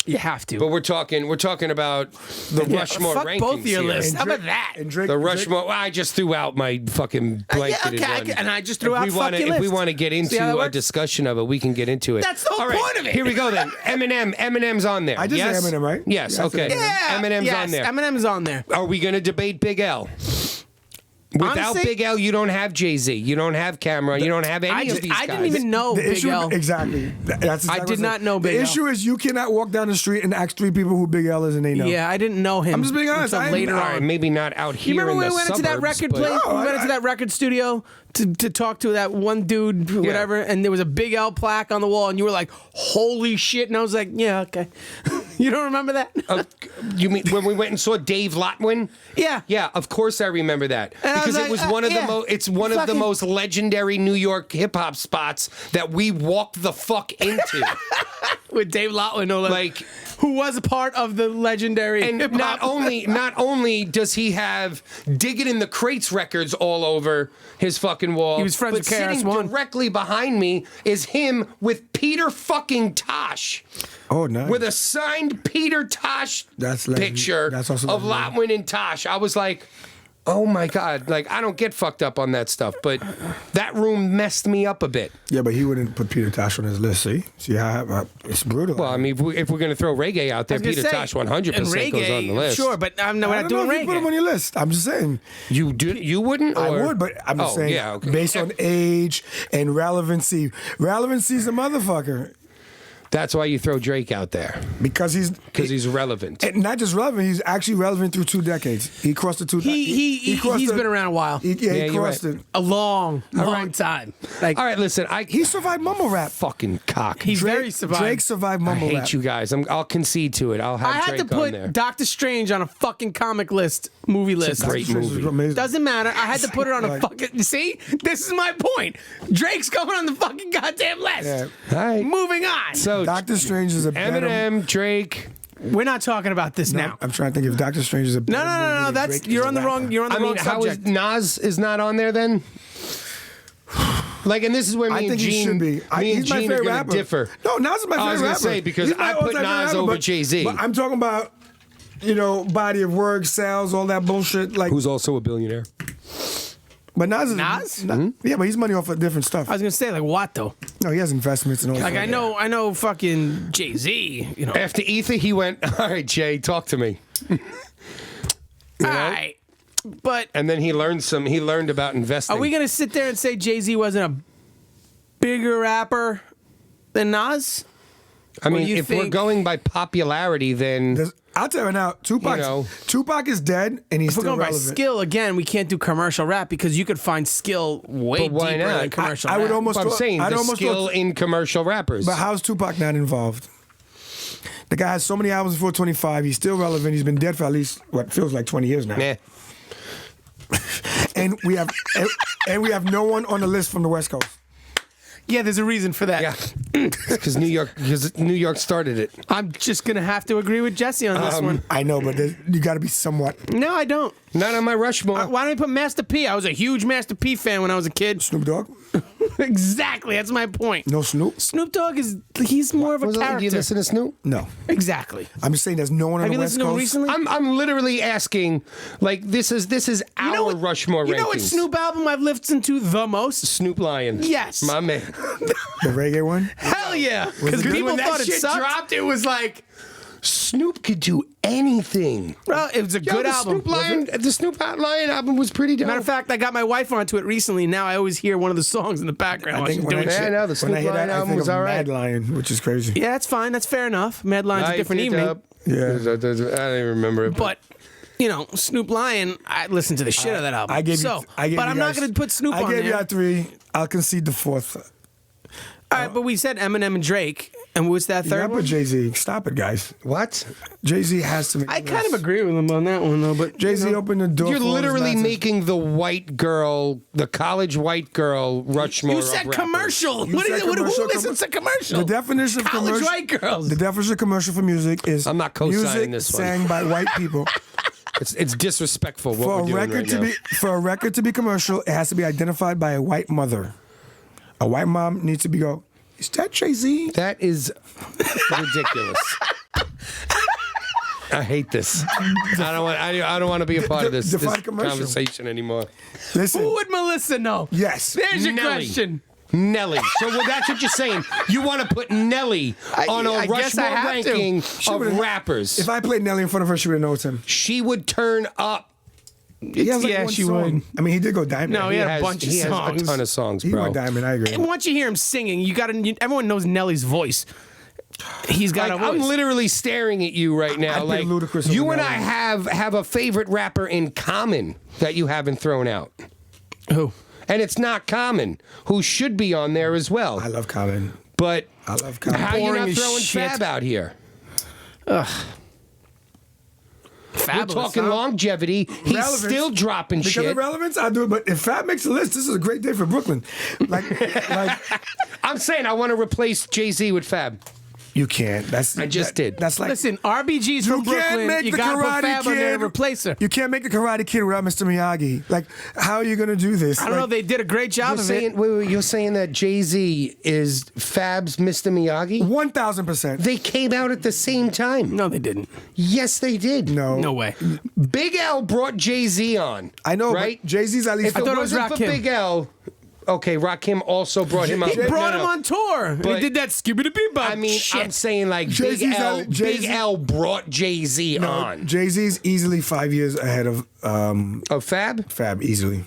You have to. But we're talking about the Rushmore fuck rankings both of your here. lists. How Drake- about that? And Drake, The Rushmore. Well, I just threw out my fucking blanketed okay, one. and I just threw out If fuck your we list. want to get See how that into a works? discussion of it, we can get into it. That's the whole All right, point of it. Here we go then. Eminem's on there. I just yes? said Eminem, right? Yes. Yeah, I said Okay. Yeah. Eminem's yes, on there. Eminem's on there. Are we going to debate Big L? Without Honestly- Big L, you don't have Jay-Z. You don't have Cameron. You don't have any of these guys. I didn't even know The Big issue, L. exactly. That's exactly I did what I'm not saying. know Big The L. issue is you cannot walk down the street and ask 3 people who Big L is and they know. Yeah, I didn't know him. I'm just being honest, until I- later all All right, on. maybe not out here You remember in when the we went into that suburbs, record but- place? No, We went I- into that record studio to talk to that one dude, whatever, and there was a Big L plaque on the wall, and you were like, "Holy shit!" And I was like, "Yeah, okay." You don't remember that? You mean when we went and saw Dave Lotwin? Yeah. Yeah, of course I remember that. And I was Because like, it was one of yeah. the it's one of the Fucking- most legendary New York hip hop spots that we walked the fuck into. With Dave Lotwin, no less, Like- who was a part of the legendary And hip-hop. not only does he have Diggin' in the Crates records all over his fucking wall, He was friends but with sitting KRS-One. directly behind me is him with Peter fucking Tosh. Oh, nice. With a signed Peter Tosh That's legend- picture that's also of legendary. Lotwin and Tosh. I was like, oh my God. Like, I don't get fucked up on that stuff, but that room messed me up a bit. Yeah, but he wouldn't put Peter Tosh on his list. See how it's brutal. Well, I mean, if we're going to throw reggae out there, I was gonna Peter say, Tosh 100% and goes reggae, on the list. Sure, but we're I not don't doing know if you put him on reggae. your list. I'm just saying. You wouldn't? I or- would, but I'm just Oh, saying, yeah, okay. based on age and relevancy. Relevancy's a motherfucker That's why you throw Drake out there, because he's relevant. and not just relevant. He's actually relevant through 2 decades. He crossed the 2. He's been around a while. He Yeah, you're crossed right. it. A long time. Like, All right, listen, He survived mumble rap. fucking cock. He's very survived. Drake survived I mumble hate rap. you guys. I'll concede to it. I'll have I had Drake to on there. put Doctor Strange on a fucking comic list, movie list. great This is movie. amazing. Doesn't matter. I had to put it on a Like- fucking. See, this is my point. Drake's going on the fucking goddamn list. Yeah. All right. Moving on. So Doctor Strange is a better. Eminem, Drake. We're not talking about this now. I'm trying to think if Doctor Strange is a better No. movie than That's Drake is you're a on the rapper. wrong. You're on the I mean, wrong how is subject. Nas is not on there then? Like, and this is where me I and think Gene, he should be. me and He's my Gene are favorite gonna rapper. differ. No, Nas is my favorite I was gonna rapper. say, because He's my I put all-time Nas favorite over rapper, Jay-Z. But I'm talking about, body of work, sales, all that bullshit. Like, Who's also a billionaire? but Nas is Nas? Yeah, but he's money off of different stuff. I was gonna say like what though? No, he has investments and all. Like that. I know, fucking Jay-Z. You know. After Ether, he went, all right, Jay, talk to me. All right, but And then he learned about investing. are we gonna sit there and say Jay-Z wasn't a bigger rapper than Nas? I mean, you if we're think- going by popularity, then I'll tell you now, Tupac is dead and he's If we're still going by relevant. skill again, we can't do commercial rap because you could find skill way But why deeper not? than commercial I rap. would almost. I'm saying I'd the almost skill in commercial rappers. But how's Tupac not involved? The guy has so many albums before 25. He's still relevant. He's been dead for at least what feels like 20 years now. Nah. And we have no one on the list from the West Coast. Yeah, there's a reason for that. Yeah, because New York started it. I'm just gonna have to agree with Jesse on this one. I know, but you got to be somewhat. No, I don't. Not on my Rushmore. Why don't we put Master P? I was a huge Master P fan when I was a kid. Snoop Dogg? Exactly, that's my point. No Snoop? Snoop Dogg he's more of a Was it like character. you listen to Snoop? No. Exactly. I'm just saying there's no one on Have the you West listened to him Coast. recently? I'm literally asking, like, this is our Rushmore You rankings. know what Snoop album I've listened to the most? Snoop Lion. Yes. My man. The reggae one? Hell yeah! Because good? people when thought that it shit sucked. dropped, it was like, Snoop could do anything. Well, it was a Yo, good the album. Snoop Lion album was pretty dope. Matter of fact, I got my wife onto it recently. Now I always hear one of the songs in the background while she's doing I shit. know, the when Snoop I hear Lion that, I album think was of all right. Mad Lion, which is crazy. Yeah, that's fine. That's fair enough. Mad Line's a Light different it evening. up. Yeah. I don't even remember it. But Snoop Lion, I listened to the shit out of that album. I gave you. so, I gave but you I'm not guys- going to put Snoop I on gave there. you 3. I'll concede the 4th. All right, but we said Eminem and Drake. And what's that Yeah, third but one? Jay-Z. Stop it, guys. What? Jay-Z has to make I the kind of list. agree with him on that one, though. But Jay-Z opened the door. You're for all this literally nonsense. making the white girl, the college white girl, Rushmore. You said of rappers. commercial. You What said is it? Who commercial, listens to commercial? The definition of College commercial. white girls. The definition of commercial for music is I'm not co-signing music this one. sang by white people. It's disrespectful what For we're a doing record right to now. be for a record to be commercial, it has to be identified by a white mother. A white mom needs to be go. Is that Jay-Z? That is ridiculous. I hate this. I don't want to be a part of this Define commercial. conversation anymore. Listen. Who would Melissa know? Yes. There's your Nelly. question. Nelly. So that's what you're saying. You want to put Nelly on a I guess I Rushmore have to. ranking would've- of rappers. If I played Nelly in front of her, she would know it's him. She would turn up. He has like Yeah, one she song. would. I mean, he did go diamond. No, he had a bunch of he has songs. a ton of songs, He bro. went diamond. I agree. And once you hear him singing, everyone knows Nelly's voice. He's got Like, a voice. I'm literally staring at you right now. I'd Like pick Ludacris you over and I Nelly. have a favorite rapper in common that you haven't thrown out, Who? and it's not Common, who should be on there as well. I love Common. But I love Common. how you Boring not as throwing shit. Fab out here? Fabulous. We're talking huh? longevity. He's Relevance. still dropping Because shit. of relevance, I do it. But if Fab makes the list, this is a great day for Brooklyn. Like I'm saying I want to replace Jay-Z with Fab. you can't. That's I just did. That's like Listen, RBG's from you can't Brooklyn. make You the gotta put Karate Fab on there Kid to replace her. You can't make the Karate Kid without Mr. Miyagi. Like, how are you gonna do this? I don't know. They did a great job You're of saying, it. wait, you're saying that Jay-Z is Fab's Mr. Miyagi? 1,000%. They came out at the same time. No, they didn't. Yes, they did. No way. Big L brought Jay-Z on. I know, right? but Jay-Z's at least. If I it thought it was wasn't for Rakim. Big L, okay, Rakim also brought him on. He brought him on tour. And But- he did that skibbity bebop I mean, shit. I'm saying like Jay-Z's Big Jay-Z- L brought Jay-Z on. Jay-Z's easily 5 years ahead of Of Fab? Fab. Easily.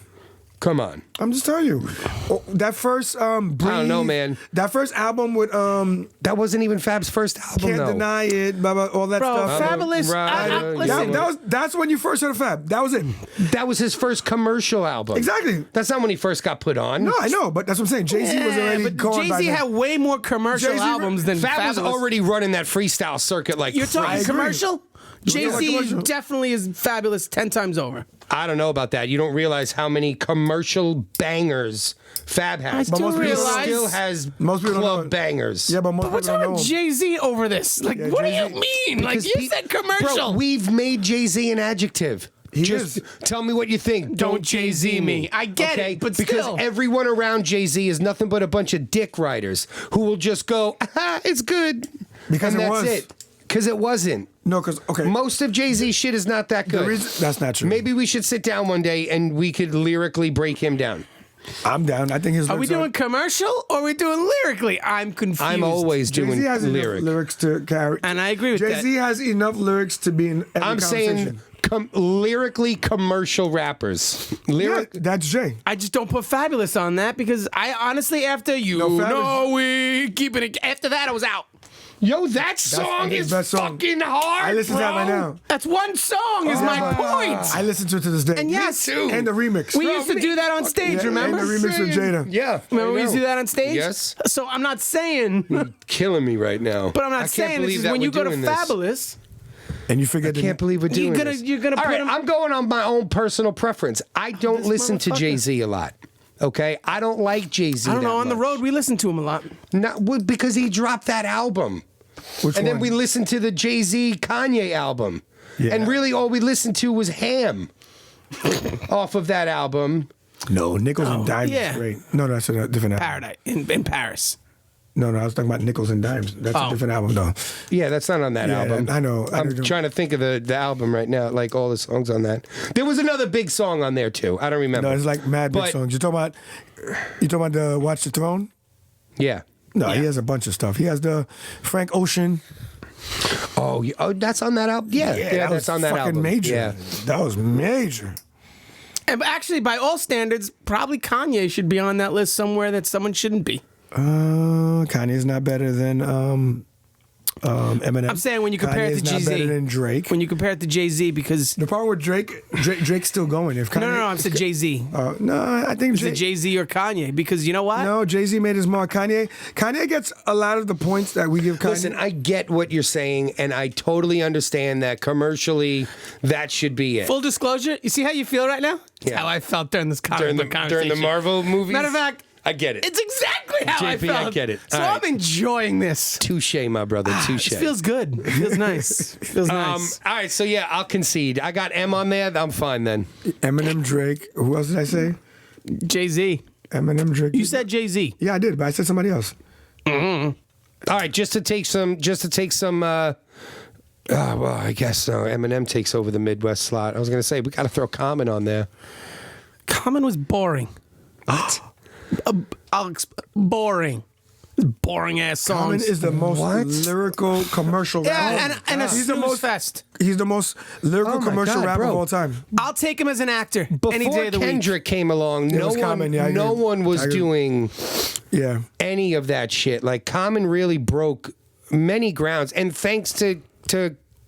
Come on. I'm just telling you. Oh, that first Breathe, I don't know, man. That first album with That wasn't even Fab's first album, Can't though. Deny It, blah, blah, all that Bro, stuff. Fabulous. Right, Listen, That's when you first heard of Fab. That was it. That was his first commercial album. Exactly. That's not when he first got put on. No, I know, but that's what I'm saying. Jay-Z was already but gone by Jay-Z then. had way more commercial Jay-Z albums than Fab was Fabulous. already running that freestyle circuit like You're crazy. talking agree. commercial? talking Jay-Z commercial. definitely is Fabulous 10 times over. I don't know about that. You don't realize how many commercial bangers Fab has. I do most people He realize. still has Most people don't know club it. bangers. Yeah, but most What's people wrong don't with know. Jay-Z over this? Like, Yeah, what do Jay-Z- you mean? Like, Because you said commercial. Bro, we've made Jay-Z an adjective. Just tell me what you think. Don't Jay-Z me. I get it, but because still. everyone around Jay-Z is nothing but a bunch of dick riders who will just go, it's good. Because and it that's was. it. Because it wasn't. No, because, okay. Most of Jay-Z shit is not that the good. reason, that's not true. Maybe we should sit down one day and we could lyrically break him down. I'm down. I think his Are we lyrics doing commercial or are we doing lyrically? I'm confused. I'm always doing Jay-Z has lyric. enough lyrics to carry. And I agree with Jay-Z that. has enough lyrics to be in every I'm conversation. saying lyrically commercial rappers. Yeah, Lyric. that's Jay. I just don't put Fabulous on that because I honestly, after you No, Fabulous- know we keeping it, after that I was out. Yo, that song his is best song. fucking hard. I listen to that right now. That's one song is my point. I listen to it to this day. And yes, too. And the remix. we used to do that on stage, Yeah, remember? And the remix with Jada. Yeah. Remember we I used to do know. that on stage? Yes. So I'm not saying, Killing me right now. but I'm I not can't saying this believe is that when you we're go to doing this. Fabulous. And you forget I can't believe we're doing You're this. gonna All put right, him. I'm going on my own personal preference. I don't This listen to motherfucker. Jay-Z a lot. Okay? I don't like Jay-Z I don't know. that On the much. road, we listen to him a lot. Because he dropped that album. Which And one? then we listened to the Jay-Z Kanye album. Yeah. And really all we listened to was Ham off of that album. No, Nickels and Dimes yeah. is great. No, that's a different album. Paradise in Paris. No, I was talking about Nickels and Dimes. That's a Oh. different album, though. Yeah, that's not on that Yeah, album. I know. I I'm know. trying to think of the album right now, like all the songs on that. There was another big song on there too. I don't remember. No, it's like mad big But- songs. You talking about the Watch the Throne? Yeah. No, he has a bunch of stuff. He has the Frank Ocean. Oh, that's on that album? Yeah, that was that's on that fucking album. major. Yeah. That was major. And actually, by all standards, probably Kanye should be on that list somewhere that someone shouldn't be. Kanye's not better than Eminem. I'm saying when you compare it to Kanye's not Jay-Z. better than Drake. When you compare it to Jay-Z, because The problem with Drake's still going. If Kanye, no, I'm saying Jay-Z. no, I think Is it Jay-Z or Kanye? Because you know what? No, Jay-Z made his mark. Kanye gets a lot of the points that we give Kanye. Listen, I get what you're saying, and I totally understand that commercially, that should be it. Full disclosure, you see how you feel right now? That's Yeah. how I felt during this during conversation. the Marvel movies. Matter of fact, I get it. it's exactly how I JP, felt. I get it. So All right. I'm enjoying this. Touche, my brother. Touche. It feels good. It feels nice. It feels nice. All right, so yeah, I'll concede. I got M on there. I'm fine then. Eminem, Drake. Who else did I say? Jay-Z. Eminem, Drake. You said Jay-Z. Yeah, I did, but I said somebody else. All right, just to take some. Well, I guess so. Eminem takes over the Midwest slot. I was gonna say we got to throw Common on there. Common was boring. What? Boring. Boring ass songs. Common is the most lyrical commercial rapper. Yeah, and a he's the snooze most fest. He's the most lyrical Oh my commercial God, rapper bro. of all time. I'll take him as an actor any Before day of the week. Kendrick came along, It was Common, yeah, I no agree. one was I agree. doing Yeah. any of that shit. Like Common really broke many grounds, and thanks to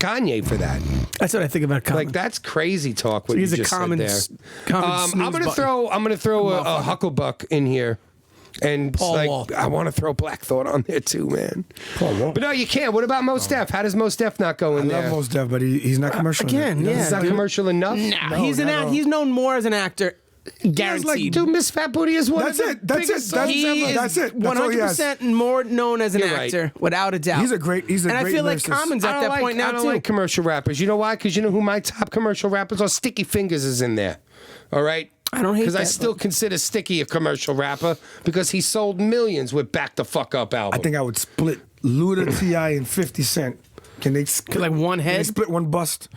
Kanye for that. That's what I think about Common. Like that's crazy talk. What he's you a just common, said common there. snooze I'm gonna button. throw a Hucklebuck in here, and Paul like Wall. I want to throw Black Thought on there too, man. Paul Wall. But no, you can't. What about Mos Def? How does Mos Def not go I in there? love Mos Def, but he's not commercial. again, enough. He yeah, Is that dude. commercial enough? Nah, No, he's not at all. he's known more as an actor. Guaranteed. Dude, Miss Fat Booty is one That's of the it. That's biggest it. That's songs he ever. is That's it. That's all he has. 100% more known as an You're right. actor, without a doubt. He's a great and I great feel like lyricist. Common's I at don't that like, point now I don't too. like commercial rappers. You know why? Because you know who my top commercial rappers are? Sticky Fingers is in there. All right? I don't hate Because I that, still consider Sticky a commercial rapper because he sold millions with Back the Fuck Up album. I think I would split Luda, T.I., and 50 Cent. Can they like one Can they head. split one bust?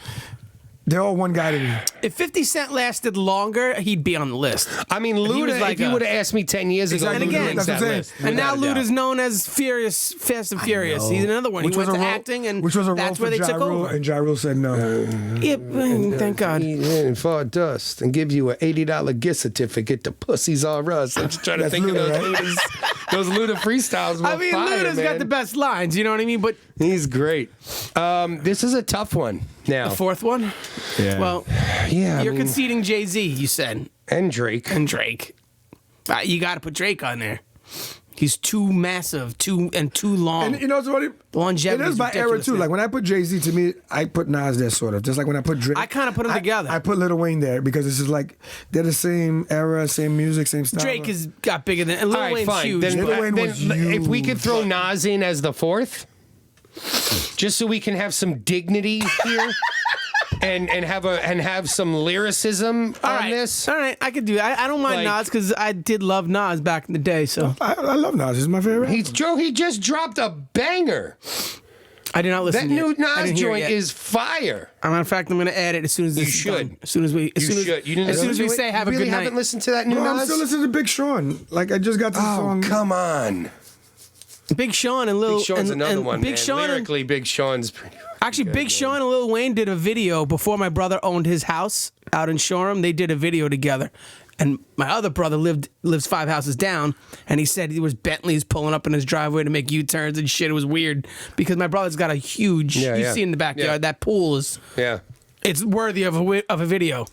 They're all one guy to me. If 50 Cent lasted longer, he'd be on the list. I mean, he was Luda, like if you a- would have asked me 10 years ago, And Luda again, makes that's that what I'm list. saying. And now without a doubt. Luda's known as Fast and Furious. He's another one. Which he was went a to role, acting, and which was a role that's for where they Ja took Rule, over. and Ja Rule said no. Yeah, thank God. And for dust and give you an $80 gift certificate to Pussies R Us. I'm just trying to That's think Luda, of right? those Luda freestyles. Were I mean, fire, Luda's man. got the best lines. You know what I mean? But He's great. This is a tough one now. the fourth one. Yeah. Well, Yeah, I you're mean, conceding Jay-Z. You said and Drake. and Drake. You got to put Drake on there. He's too massive, too long. And you know what's funny? The longevity It is is by era ridiculous too. now. Like when I put Jay-Z, to me, I put Nas there sort of. Just like when I put Drake. I kinda put 'em together. I put Lil Wayne there because it's just like they're the same era, same music, same style. Drake has got bigger than. And Lil All right, Wayne's fine. huge. Then, Lil Wayne was if we could huge. throw Nas in as the fourth, just so we can have some dignity here. And have some lyricism All on right, this. all right, I could do. I don't mind Like- Nas because I did love Nas back in the day. So I love Nas. He's my favorite. He just dropped a banger. I did not That listen. new yet. I Nas didn't hear it joint yet. is fire. As a matter of fact, I'm going to add it as soon as this You is should. done. As soon as we. As You soon as, should. You didn't as soon as listen we to say it? have a really good night. haven't listened to that new No, I'm Nas? still listening to Big Sean. Like I just got this Oh, song. come on. Big Sean and Lil. Big Sean's and, another and one, Big man. Sean and, Lyrically, Big Sean's pretty actually, good, Big man. Sean and Lil Wayne did a video before my brother owned his house out in Shoreham. They did a video together. And my other brother lives 5 houses down, and he said there was Bentleys pulling up in his driveway to make U-turns and shit. It was weird because my brother's got a huge. Yeah, you yeah. see in the backyard Yeah. that pool is. Yeah. It's worthy of a video.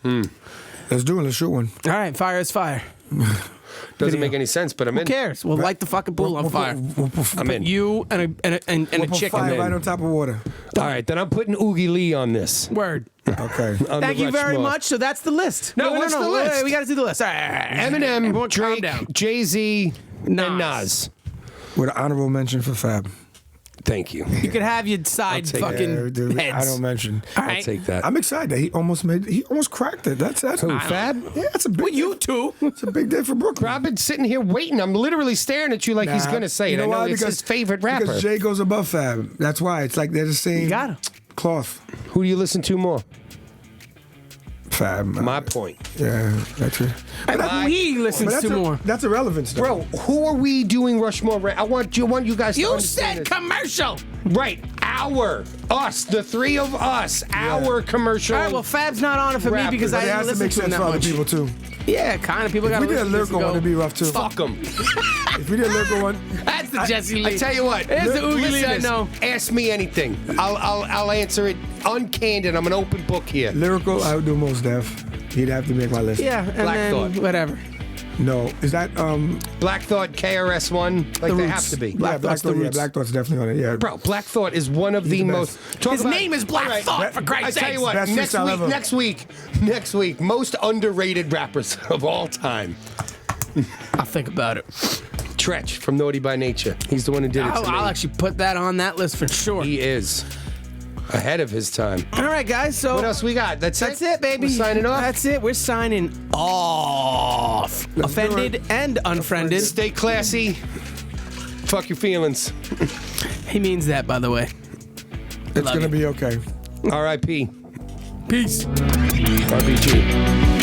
Let's do it. Let's shoot one. All right, fire is fire. Doesn't make any sense, but I'm Who in. cares? We'll light the fucking pool on fire. I'm in. You and a We'll chicken. put fire in. right on top of water. All right, then I'm putting Oogie Lee on this. Word. Okay. On Thank the you very Rushmore. much. So that's the list. No, what's the wait, list? wait, we got to do the list. All right. Eminem, Everyone calm Drake, down. Jay-Z, and Nas. Nas. With an honorable mention for Fab. Thank you. You could have your side take fucking Yeah, dude, heads. I don't mention. All I'll right. take that. I'm excited. He almost cracked it. That's Who, Fab? Yeah, that's a big. Well, you two. It's a big day for Brooklyn. I've been sitting here waiting. I'm literally staring at you like he's Nah. going to say You it. I know why? it's his favorite rapper. Because Jay goes above Fab. That's why. It's like they're the same You got him. cloth. Who do you listen to more? Fab. My point. Yeah, that's it. Who he listens to more. That's irrelevant stuff. Bro, who are we doing Rushmore? I want you guys to You understand said this. commercial. Right. Us, the three of us, our commercial. All right, well, Fab's not on it for me because But I it didn't has to listen make to him sense that for other much. people too. Yeah, kind of. People got to If we did a listen to this lyrical and one, go, it'd be rough too. Fuck them. If we did a lyrical one, That's the Jesse Lee. I tell you what. There's the Oogie Lee I listen, know. ask me anything. I'll answer it uncandid. I'm an open book here. lyrical, I would do Mos Def. He'd have to make my list. Yeah, and Black then Thought. whatever. No, is that Black Thought, KRS-One, like The they Roots. have to be. Black Thought's the Thought? Yeah, Roots. Black Thought's definitely on it. Yeah, Bro, Black Thought is one of the the most. best. Talk His about- name is Black All right, Thought, for I Christ's tell you sakes. what, Best freestyle ever. next week, most underrated rappers of all time. I'll think about it. Tretch from Naughty by Nature. He's the one who did it to me. I'll actually put that on that list for sure. He is ahead of his time. All right, guys. So What else we got? That's it, baby. We're signing off. That's it. We're signing off. Let's do Offended and unfriended. Stay classy. Fuck your feelings. He means that, by the way. it's gonna be okay. R.I.P. Peace. RBG.